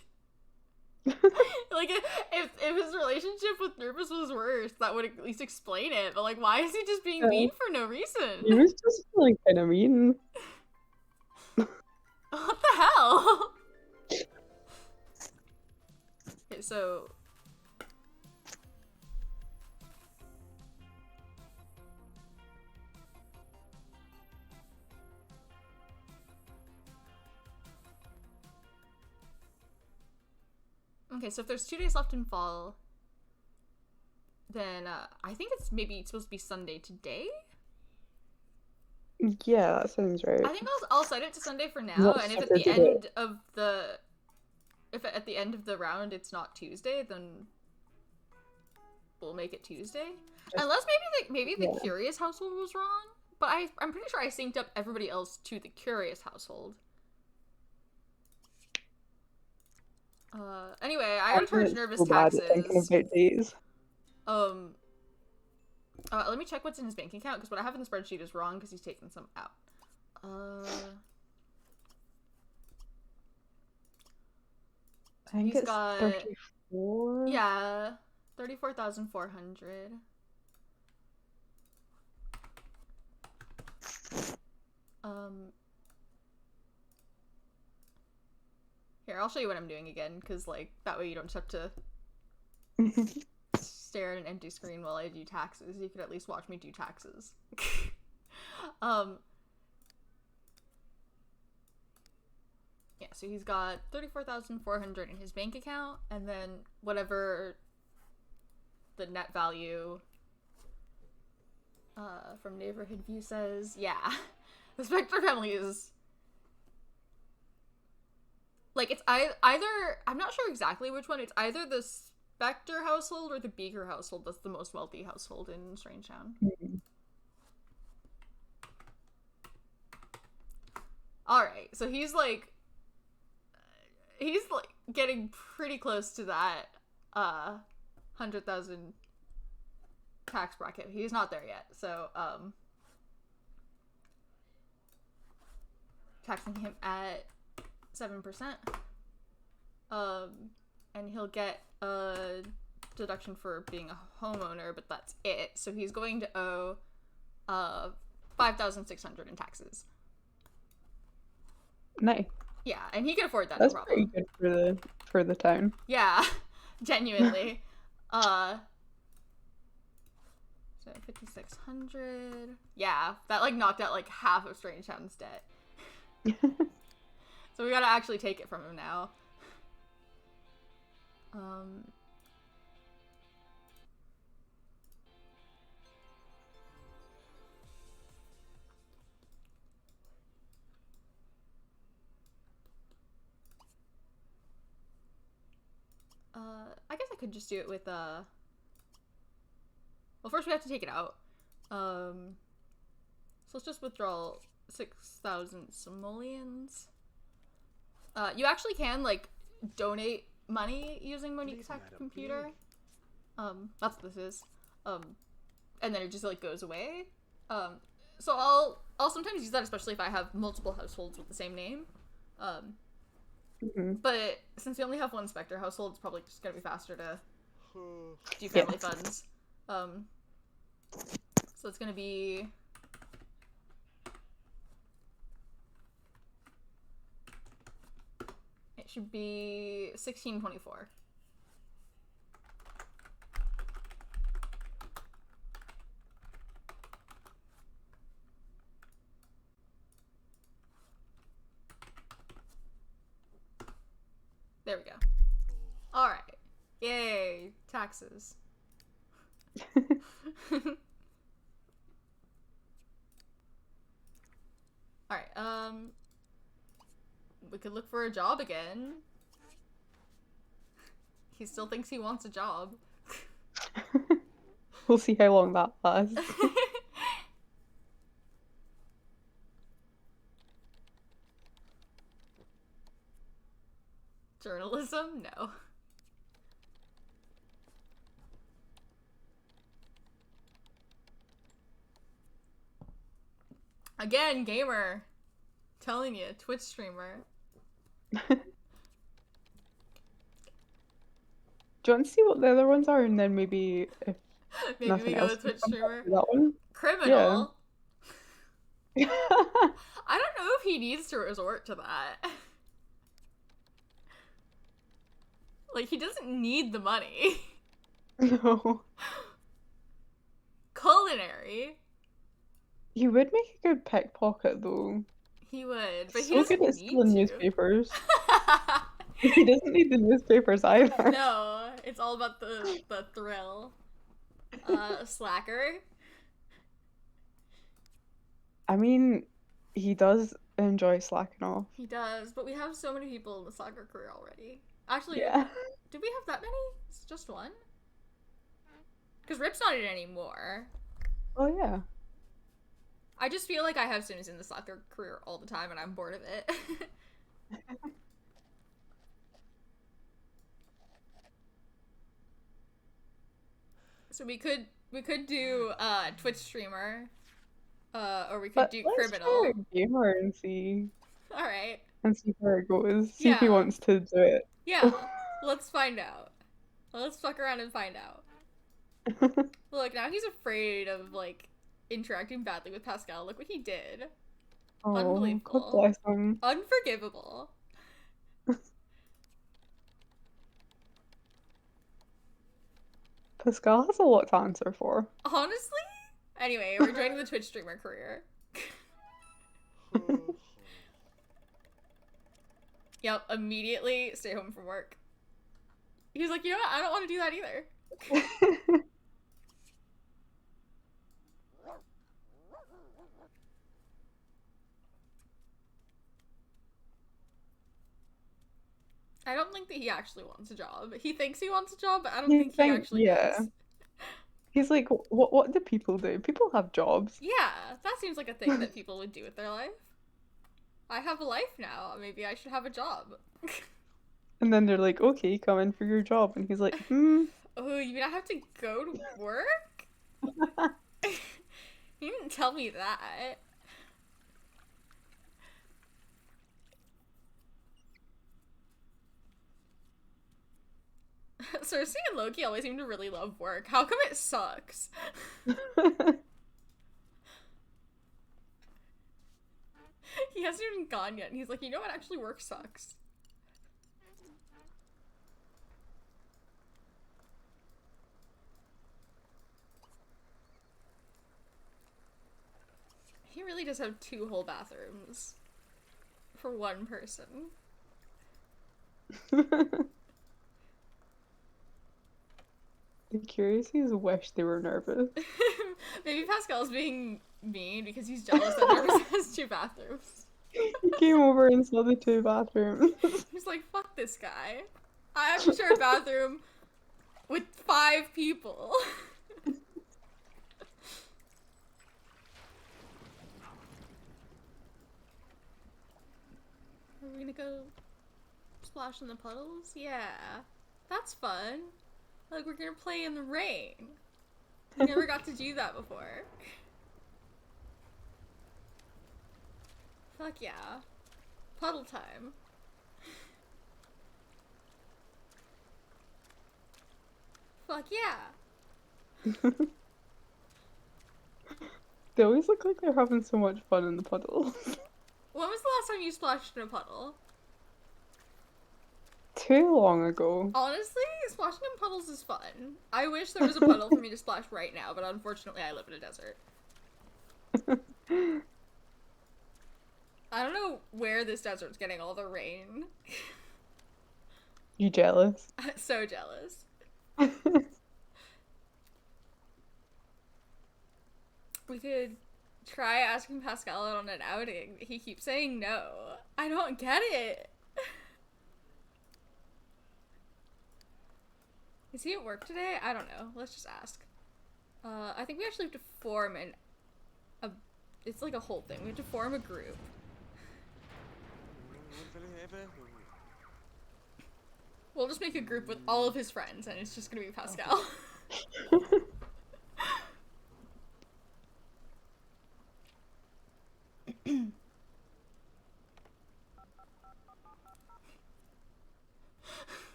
Like, if his relationship with Nervous was worse, that would at least explain it. But, like, why is he just being mean for no He reason? was just like kind of mean. What the hell? Okay, so... Okay, so if there's 2 days left in fall, then I think it's maybe supposed to be Sunday today? Yeah, that sounds right. I think I'll set it to Sunday for now, Not and if at Saturday the today. end of the... If at the end of the round it's not Tuesday, then we'll make it Tuesday. Unless maybe the Curious household was wrong, but I'm pretty sure I synced up everybody else to the Curious household. Anyway, I gotta charge Nervous so bad at thinking taxes. about days. Let me check what's in his bank account, because what I have in the spreadsheet is wrong, because he's taken some out. I think he's it's got 34. Yeah, 34,400. Here, I'll show you what I'm doing again, because, like, that way you don't just have to stare at an empty screen while I do taxes. You could at least watch me do taxes. Yeah, so he's got 34,400 in his bank account, and then whatever the net value from Neighborhood View says, yeah. The Spectre family is... Like, it's either... I'm not sure exactly which one. It's either the Spectre household or the Beaker household that's the most wealthy household in Strangetown. Alright, so he's like getting pretty close to that 100,000 tax bracket. He's not there yet, so taxing him at 7%. And he'll get a deduction for being a homeowner, but that's it. So he's going to owe 5,600 in taxes. Nice. Yeah, and he can afford that. That's no pretty problem. good for the town. Yeah, genuinely. So 5,600. Yeah, that like knocked out like half of Strangetown's debt. So we gotta actually take it from him now. I guess I could just do it with well, first we have to take it out. So let's just withdraw 6,000 simoleons. You actually can like donate money using Monique's hacked computer. That's what this is. And then it just like goes away. So I'll sometimes use that, especially if I have multiple households with the same name. But since we only have one Spectre household, it's probably just gonna be faster to do family funds. So it's gonna be it should be 1624. There we go. All right. Yay, taxes. All right. We could look for a job again. He still thinks he wants a job. We'll see how long that lasts. Journalism? No. Again, gamer. Telling you, Twitch streamer. Do you want to see what the other ones are, and then maybe if Maybe nothing we go else with Twitch comes up streamer. to that one? Criminal. Yeah. I don't know if he needs to resort to that. Like, he doesn't need the money. No. Culinary. He would make a good pickpocket, though. He would, but he So doesn't good at need stealing to. newspapers. He doesn't need the newspapers either. No, it's all about the thrill. Slacker. I mean, he does enjoy slacking off. He does, but we have so many people in the soccer career already. Actually, Yeah. did we have that many? It's just one? Because Rip's not in it anymore. Oh, yeah. I just feel like I have students in the soccer career all the time and I'm bored of it. So we could do Twitch streamer. Or we could do let's criminal. try a gamer and see Alright. where it goes. See if he Yeah. wants to do it. Yeah. Let's find out. Let's fuck around and find out. Look, now he's afraid of, like, interacting badly with Pascal. Look what he did. Oh, Unbelievable. God bless him. Unforgivable. Pascal has a lot to answer for. Honestly? Anyway, we're joining the Twitch streamer career. Yep, immediately stay home from work. He's like, you know what? I don't want to do that either. I don't think that he actually wants a job. He thinks he wants a job, but I don't think he actually does. He's like, what do people do? People have jobs. Yeah, that seems like a thing that people would do with their life. I have a life now. Maybe I should have a job. And then they're like, okay, come in for your job. And he's like, Oh, you mean I have to go to work? You didn't tell me that. Cersei and Loki always seem to really love work. How come it sucks? He hasn't even gone yet, and he's like, you know what? Actually, work sucks. He really does have 2 whole bathrooms for one person. The Curiousies wish they were nervous. Maybe Pascal's being mean because he's jealous that Nervous has 2 bathrooms. He came over and saw the 2 bathrooms. He's like, fuck this guy. I have to share a bathroom with 5 people. Are we gonna go splash in the puddles? Yeah. That's fun. Like, we're gonna play in the rain. We never got to do that before. Fuck yeah. Puddle time. Fuck yeah. They always look like they're having so much fun in the puddles. When was the last time you splashed in a puddle? Too long ago. Honestly, splashing in puddles is fun. I wish there was a puddle for me to splash right now, but unfortunately I live in a desert. I don't know where this desert's getting all the rain. You jealous? So jealous. We could try asking Pascal out on an outing. He keeps saying no. I don't get it. Is he at work today? I don't know. Let's just ask. I think we actually have to form it's like a whole thing. We have to form a group. We'll just make a group with all of his friends, and it's just gonna be Pascal.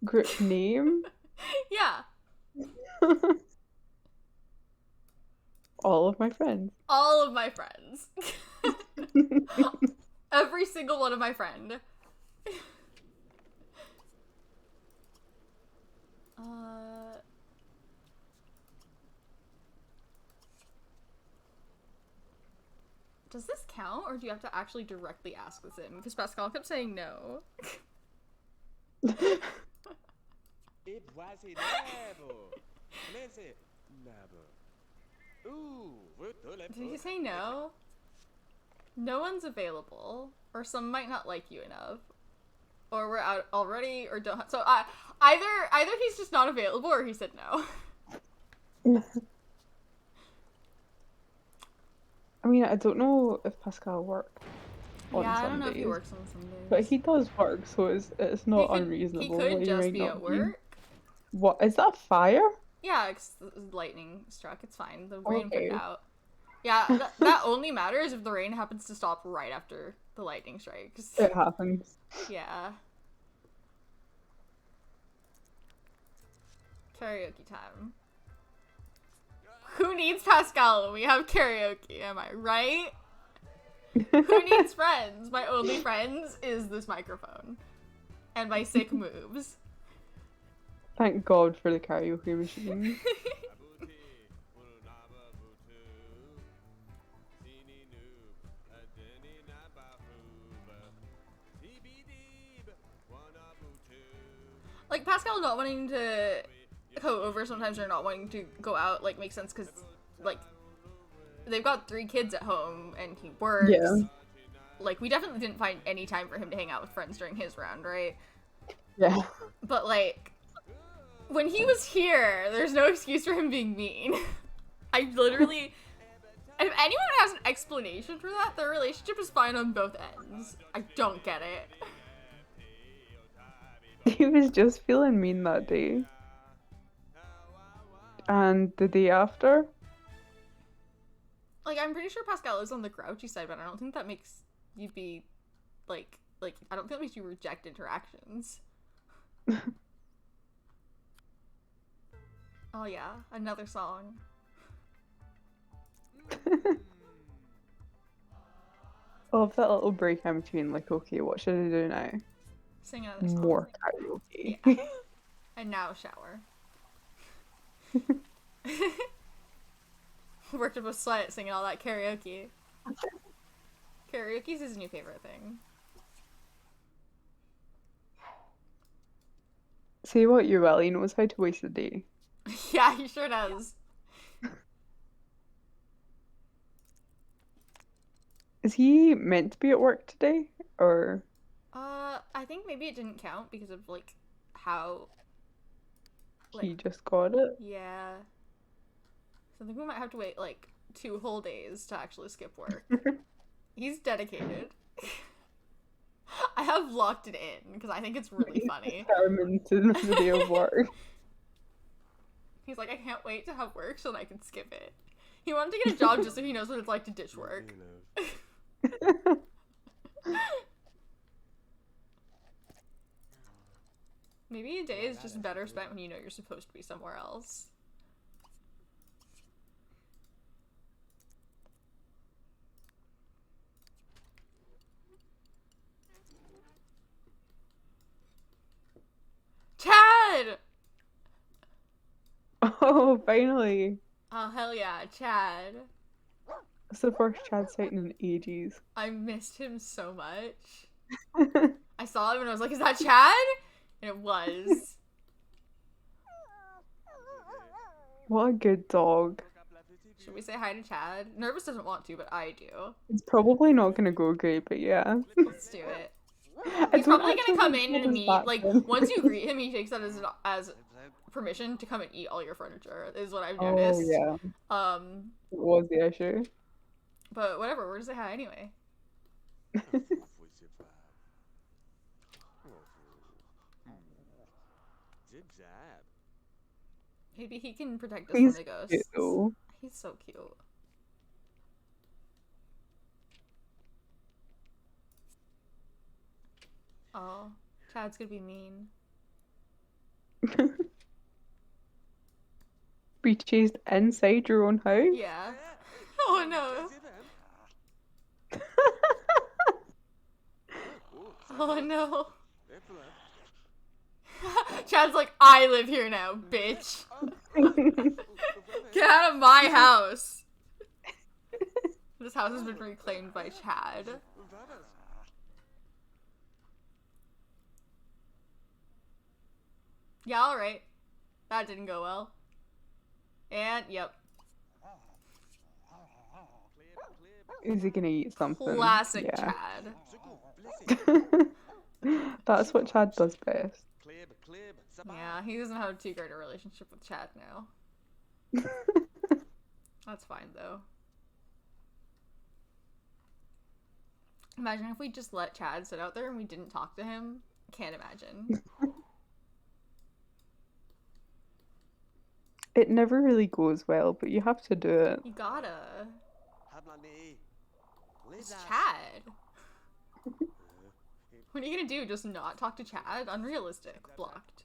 Group name? Yeah. All of my friends. All of my friends. Every single one of my friend. Does this count, or do you have to actually directly ask this in? Because Pascal kept saying no. Did he say no? No one's available, or some might not like you enough, or we're out already, or don't. So either he's just not available, or he said no. I mean, I don't know if Pascal worked on Yeah, I Sundays, don't know if he works on Sundays. but he does work, so it's not unreasonable. He could that just might be not at work. What is that? Fire? Yeah, lightning struck. It's fine. The rain put Okay. it out. Yeah, that only matters if the rain happens to stop right after the lightning strikes. It happens. Yeah. Karaoke time. Who needs Pascal when we have karaoke? Am I right? Who needs friends? My only friends is this microphone. And my sick moves. Thank God for the karaoke machine. Like, Pascal not wanting to go over sometimes or not wanting to go out, like, makes sense because, like, they've got 3 kids at home and he works. Yeah. Like, we definitely didn't find any time for him to hang out with friends during his round, right? Yeah. But, like, when he was here, there's no excuse for him being mean. I literally, if anyone has an explanation for that, their relationship is fine on both ends. I don't get it. He was just feeling mean that day. And the day after? Like, I'm pretty sure Pascal is on the grouchy side, but I don't think that makes you be, like, I don't think that makes you reject interactions. Oh yeah, another song. I love that little break in between, like, okay, what should I do now? Sing another song. More karaoke. Yeah. And now shower. Worked up a sweat singing all that karaoke. Karaoke's his new favorite thing. Say what you will, he knows how to waste a day. Yeah, he sure does. Is he meant to be at work today? Or I think maybe it didn't count because of, like, how... he just got it? Yeah. So I think we might have to wait, like, 2 whole days to actually skip work. He's dedicated. I have locked it in because I think it's really funny. Determined to miss a day of work. He's like, I can't wait to have work so that I can skip it. He wanted to get a job just so he knows what it's like to ditch work. Maybe a day is just better spent when you know you're supposed to be somewhere else. Chad! Oh, finally. Oh, hell yeah, Chad. It's the first Chad sighting in ages. I missed him so much. I saw him and I was like, is that Chad? And it was. What a good dog. Should we say hi to Chad? Nervous doesn't want to, but I do. It's probably not gonna go great, but yeah. Let's do it. He's probably gonna come in and eat, like, once you greet him, he takes that as permission to come and eat all your furniture, is what I've noticed. Oh, yeah. What was the issue? But whatever, we're gonna say hi anyway. Maybe he can protect us from the ghosts. Cute. He's so cute. Oh, Chad's gonna be mean. Be chased inside your own house? Yeah. Oh no. Oh no. Chad's like, I live here now, bitch. Get out of my house. This house has been reclaimed by Chad. Yeah, alright. That didn't go well. And, yep. Is he gonna eat something? Classic Yeah. Chad. That's what Chad does best. Yeah, he doesn't have too great a relationship with Chad now. That's fine, though. Imagine if we just let Chad sit out there and we didn't talk to him. Can't imagine. It never really goes well, but you have to do it. You gotta. It's Chad. What are you gonna do? Just not talk to Chad? Unrealistic. Blocked.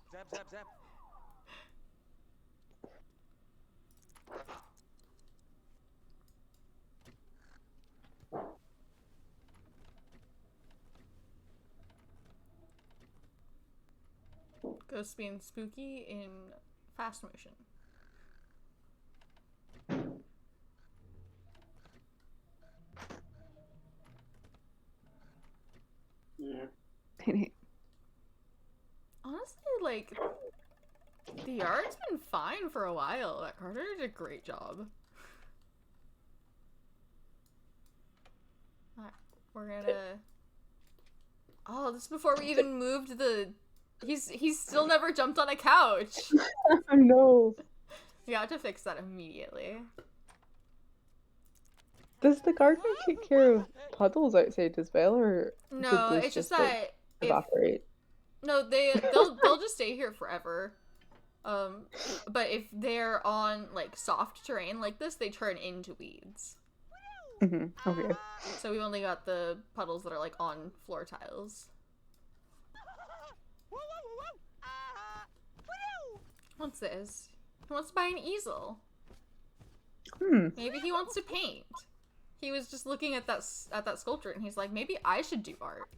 Ghosts being spooky in fast motion. Honestly, like, the art's been fine for a while. That Carter did a great job. Alright, we're gonna... Oh, this is before we even moved the... He's still never jumped on a couch. I know. We got to fix that immediately. Does the garden take care of puddles outside as well, or do No, those it's just just like that if evaporate? no, they'll just stay here forever. But if they're on like soft terrain like this, they turn into weeds. Okay. So we've only got the puddles that are like on floor tiles. What's this? He wants to buy an easel. Maybe he wants to paint. He was just looking at that sculpture and he's like, maybe I should do art.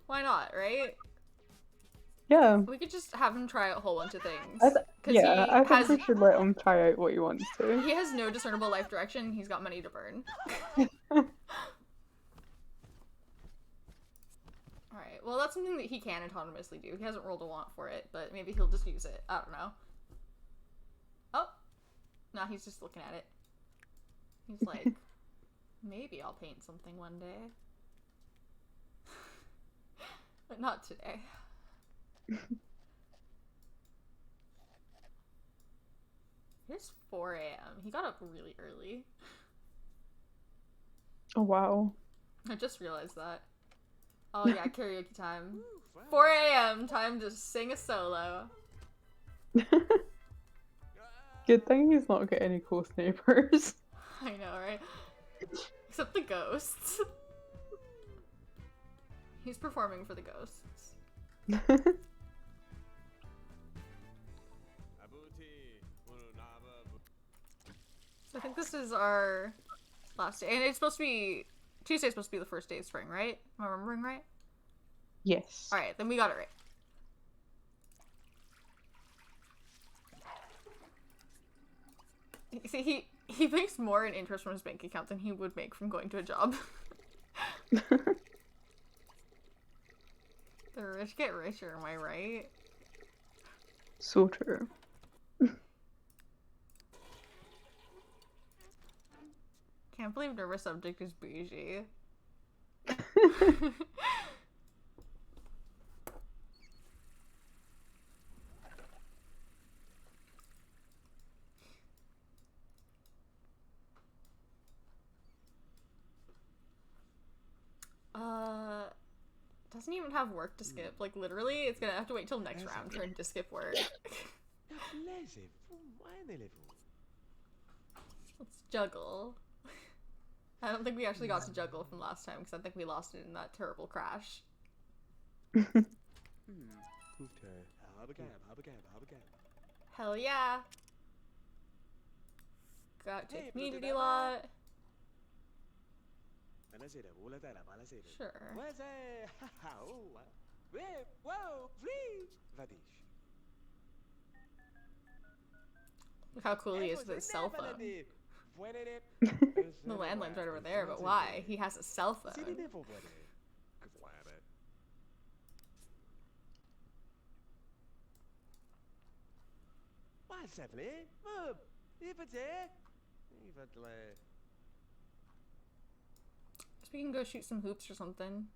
Why not, right? Yeah. We could just have him try a whole bunch of things. I think we should let him try out what he wants to. He has no discernible life direction. He's got money to burn. Alright, well that's something that he can autonomously do. He hasn't rolled a want for it, but maybe he'll just use it. I don't know. Oh! No, he's just looking at it. He's like, maybe I'll paint something one day. But not today. It's 4 a.m. He got up really early. Oh wow. I just realized that. Oh yeah, karaoke time. 4 a.m. time to sing a solo. Good thing he's not got any close neighbors. I know, right? Except the ghosts. He's performing for the ghosts. So I think this is our last day. And it's supposed to be... Tuesday's supposed to be the first day of spring, right? Am I remembering right? Yes. Alright, then we got it right. See, he makes more in interest from his bank account than he would make from going to a job. The rich get richer, am I right? So true. Can't believe nervous subject is bougie. Doesn't even have work to skip. Like, literally, it's gonna have to wait till next round for him to skip work. Let's juggle. I don't think we actually got to juggle from last time, because I think we lost it in that terrible crash. Hell yeah! Got to community lot. Sure. Look how cool he is with his cell phone. The landline's right over there, but why? He has a cell phone. So we can go shoot some hoops or something.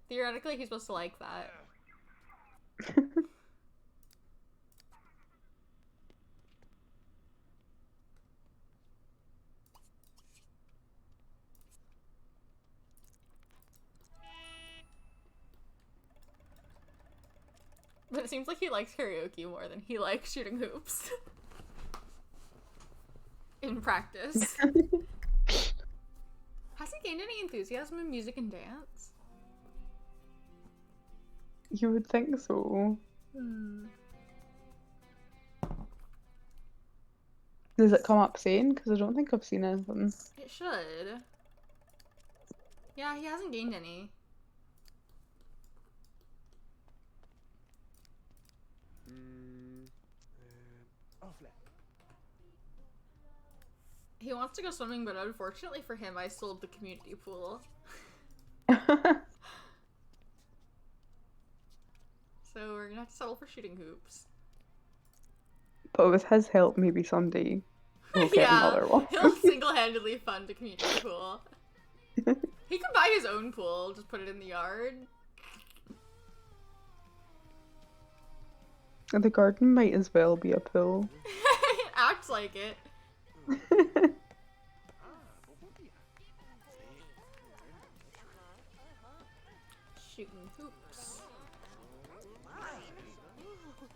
Theoretically, he's supposed to like that. But it seems like he likes karaoke more than he likes shooting hoops. In practice. Has he gained any enthusiasm in music and dance? You would think so. Does it come up saying? Because I don't think I've seen anything. It should. Yeah, he hasn't gained any. He wants to go swimming, but unfortunately for him, I sold the community pool. So we're gonna have to settle for shooting hoops. But with his help, maybe someday we'll get another one. He'll single-handedly fund a community pool. He could buy his own pool, just put it in the yard. The garden might as well be a pool. It acts like it. Shooting hoops.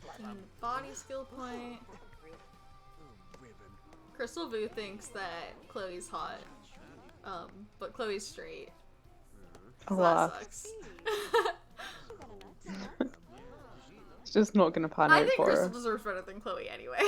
Getting the body skill point. Crystal Vu thinks that Chloe's hot, but Chloe's straight. So that Alas. sucks. It's just not gonna pan I out think for Crystal her. deserves better than Chloe anyway.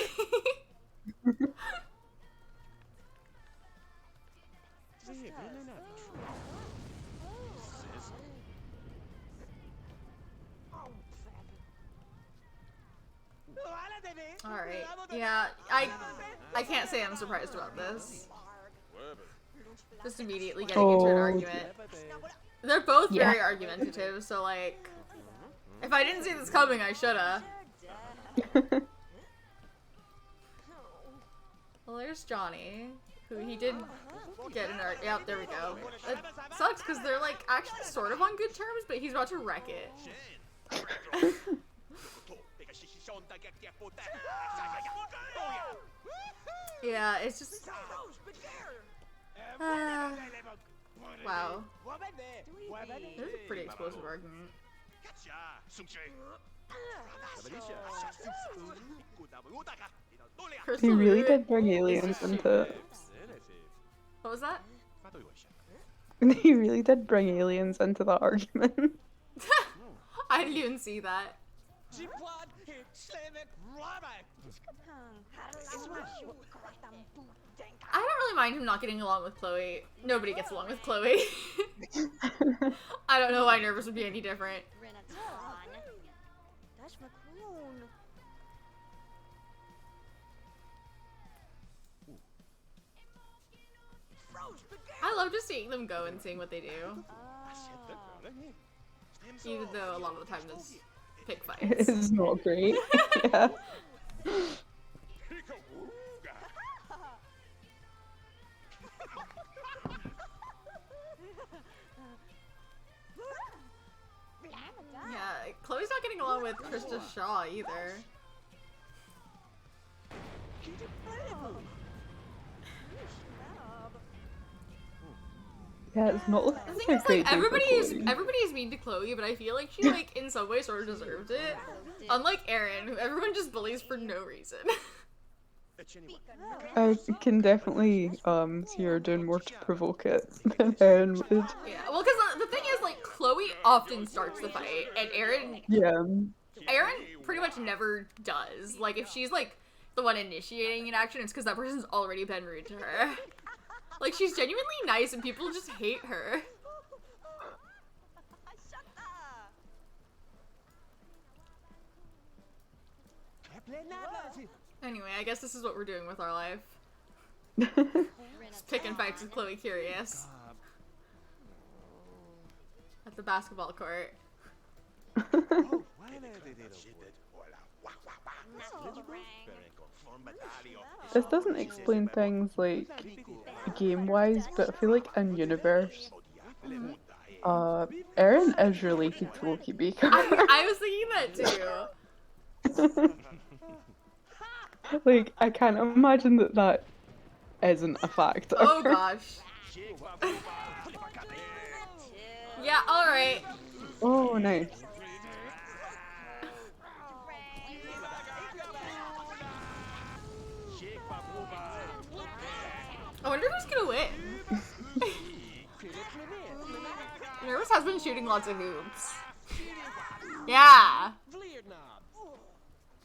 Alright, yeah, I can't say I'm surprised about this. Just immediately getting into an Oh. argument. They're both Yeah. very argumentative, so like, if I didn't see this coming, I shoulda. Well, there's Johnny, who he did get an argument. Yep, there we go. It sucks because they're like actually sort of on good terms, but he's about to wreck it. Yeah, it's just. Wow. This is a pretty explosive argument. He Crystal really Vu did bring is aliens just into shooting. What was that? He really did bring aliens into that argument. I didn't even see that. I don't really mind him not getting along with Chloe. Nobody gets along with Chloe. I don't know why Nervous would be any different. I love just seeing them go and seeing what they do. Even though a lot of the time it's pick fights. It's not great. Yeah. Yeah, Chloe's not getting along with Krista Shaw either. Yeah, it's not looking The like thing a is, great like, day for Chloe. everybody is mean to Chloe, but I feel like she, like, in some way sort of deserved it. Unlike Aaron, who everyone just bullies for no reason. I can definitely see her doing more to provoke it than Aaron would. Yeah, well, because the thing is, like, Chloe often starts the fight, and Aaron pretty much never does. Like, if she's, like, the one initiating an action, it's because that person's already been rude to her. Like, she's genuinely nice, and people just hate her. Anyway, I guess this is what we're doing with our life. Just picking fights with Chloe Curious. At the basketball court. This doesn't explain things like game-wise, but I feel like in universe, Eren is related to Loki Baker. I was thinking that too. Like, I can't imagine that isn't a factor. Oh gosh. Yeah, alright. Oh, nice. I wonder who's gonna win. Nervous has been shooting lots of hoops. Yeah.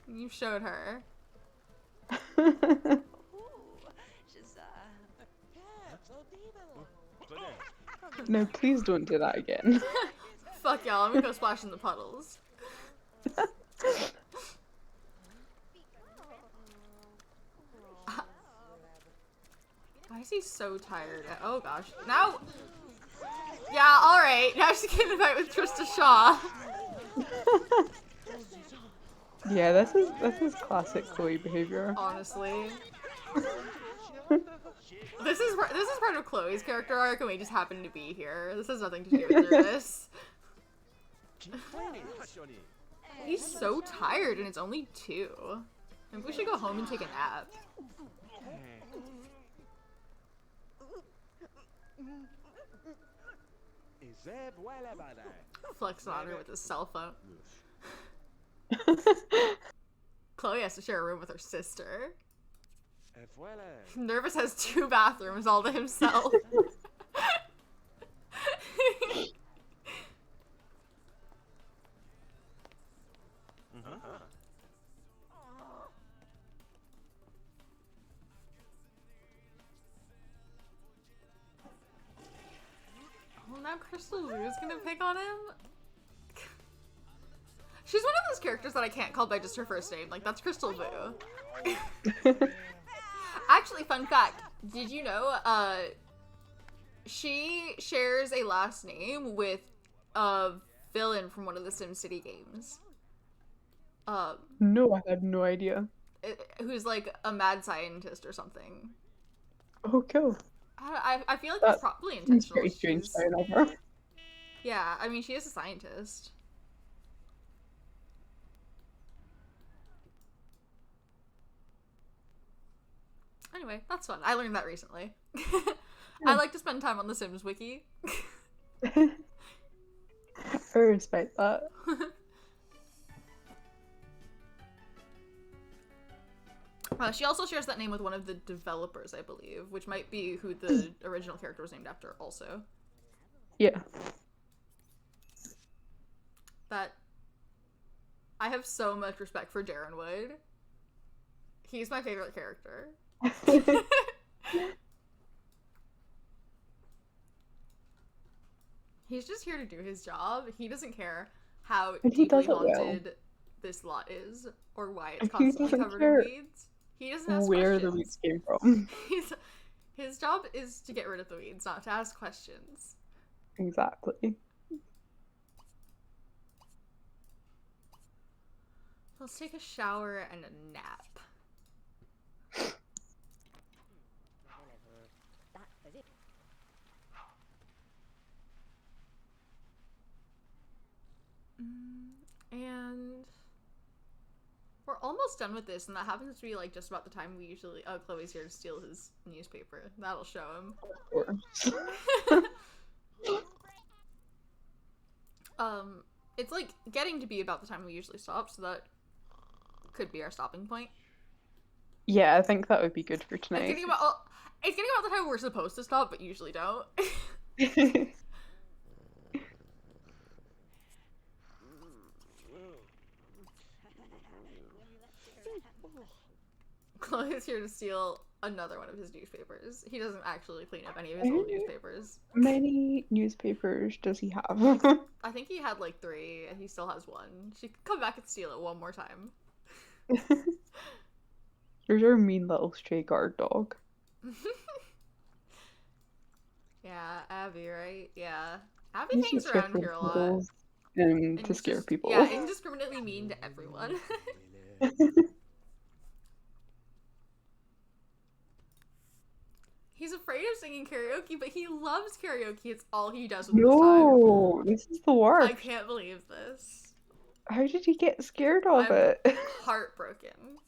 You showed her. No, please don't do that again. Fuck y'all, I'm gonna go splash in the puddles. Why is he so tired? Oh gosh. Now. Yeah, alright. Now she's getting a fight with Trista Shaw. Yeah, this is classic Chloe behavior. Honestly. This is part of Chloe's character arc, and we just happen to be here. This has nothing to do with Nervous. He's so tired, and it's only 2. Maybe we should go home and take a nap. إذا ولا بلا. Flexing on her with his cell phone. Chloe has to share a room with her sister. Voilà. Nervous has 2 bathrooms all to himself. Well, now Crystal Lou's gonna pick on him? She's one of those characters that I can't call by just her first name. Like, that's Crystal Vu. Actually, fun fact. Did you know, she shares a last name with a villain from one of the SimCity games. No, I had no idea. Who's like a mad scientist or something. Oh, cool. I feel like that's probably Seems intentional. very strange by another. Yeah, I mean, she is a scientist. Anyway, that's fun. I learned that recently. I like to spend time on the Sims wiki. I respect that. She also shares that name with one of the developers, I believe, which might be who the original character was named after also. Yeah. That I have so much respect for Darren Wood. He's my favorite character. He's just here to do his job. He doesn't care how deeply haunted this lot is or why it's constantly covered in weeds. He doesn't ask where questions. the weeds came from. His job is to get rid of the weeds, not to ask questions. Exactly. Let's take a shower and a nap. And we're almost done with this, and that happens to be like just about the time we usually. Oh, Chloe's here to steal his newspaper. That'll show him. Of course. It's like getting to be about the time we usually stop, so that could be our stopping point. Yeah, I think that would be good for tonight. It's getting about the time we're supposed to stop, but usually don't. Chloe's here to steal another one of his newspapers. He doesn't actually clean up any of his old newspapers. How many newspapers does he have? I think he had like 3, and he still has 1. She could come back and steal it one more time. There's our mean little stray guard dog. Yeah, Abby, right? Yeah. Abby hangs around here a lot. And to scare people. Yeah, indiscriminately mean to everyone. He's afraid of singing karaoke, but he loves karaoke. It's all he does with his time. No, this is the worst. I can't believe this. How did he get scared of it? Heartbroken.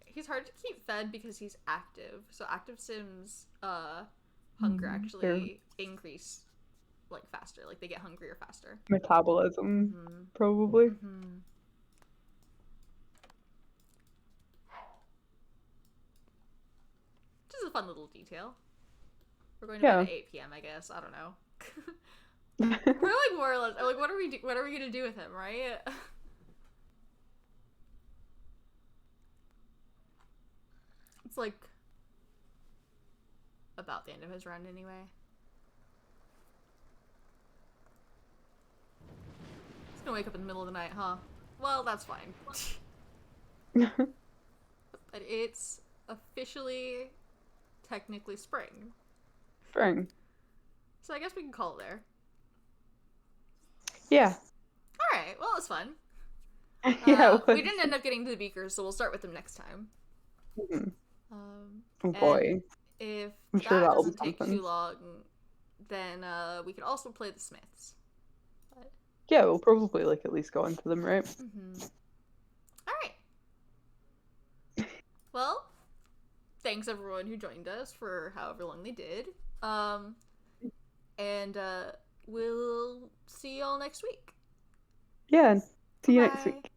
He's hard to keep fed because he's active. So active Sims hunger actually increase like faster. Like they get hungrier faster. Metabolism, probably. Just a fun little detail. We're going to bed at 8 p.m. I guess. I don't know. We're like more or less like what are we gonna do with him, right? It's like about the end of his run anyway. He's gonna wake up in the middle of the night, huh? Well, that's fine. But it's officially technically spring. Spring. So I guess we can call it there. Yeah. Alright, well, it's fun. Yeah. We didn't end up getting to the beakers, so we'll start with them next time. Oh boy. If I'm sure that that'll doesn't be take something. too long, then we could also play the Smiths. But... Yeah, we'll probably like at least go into them, right? Alright. thanks everyone who joined us for however long they did. And we'll see y'all next week. Yeah, see you next Bye. week.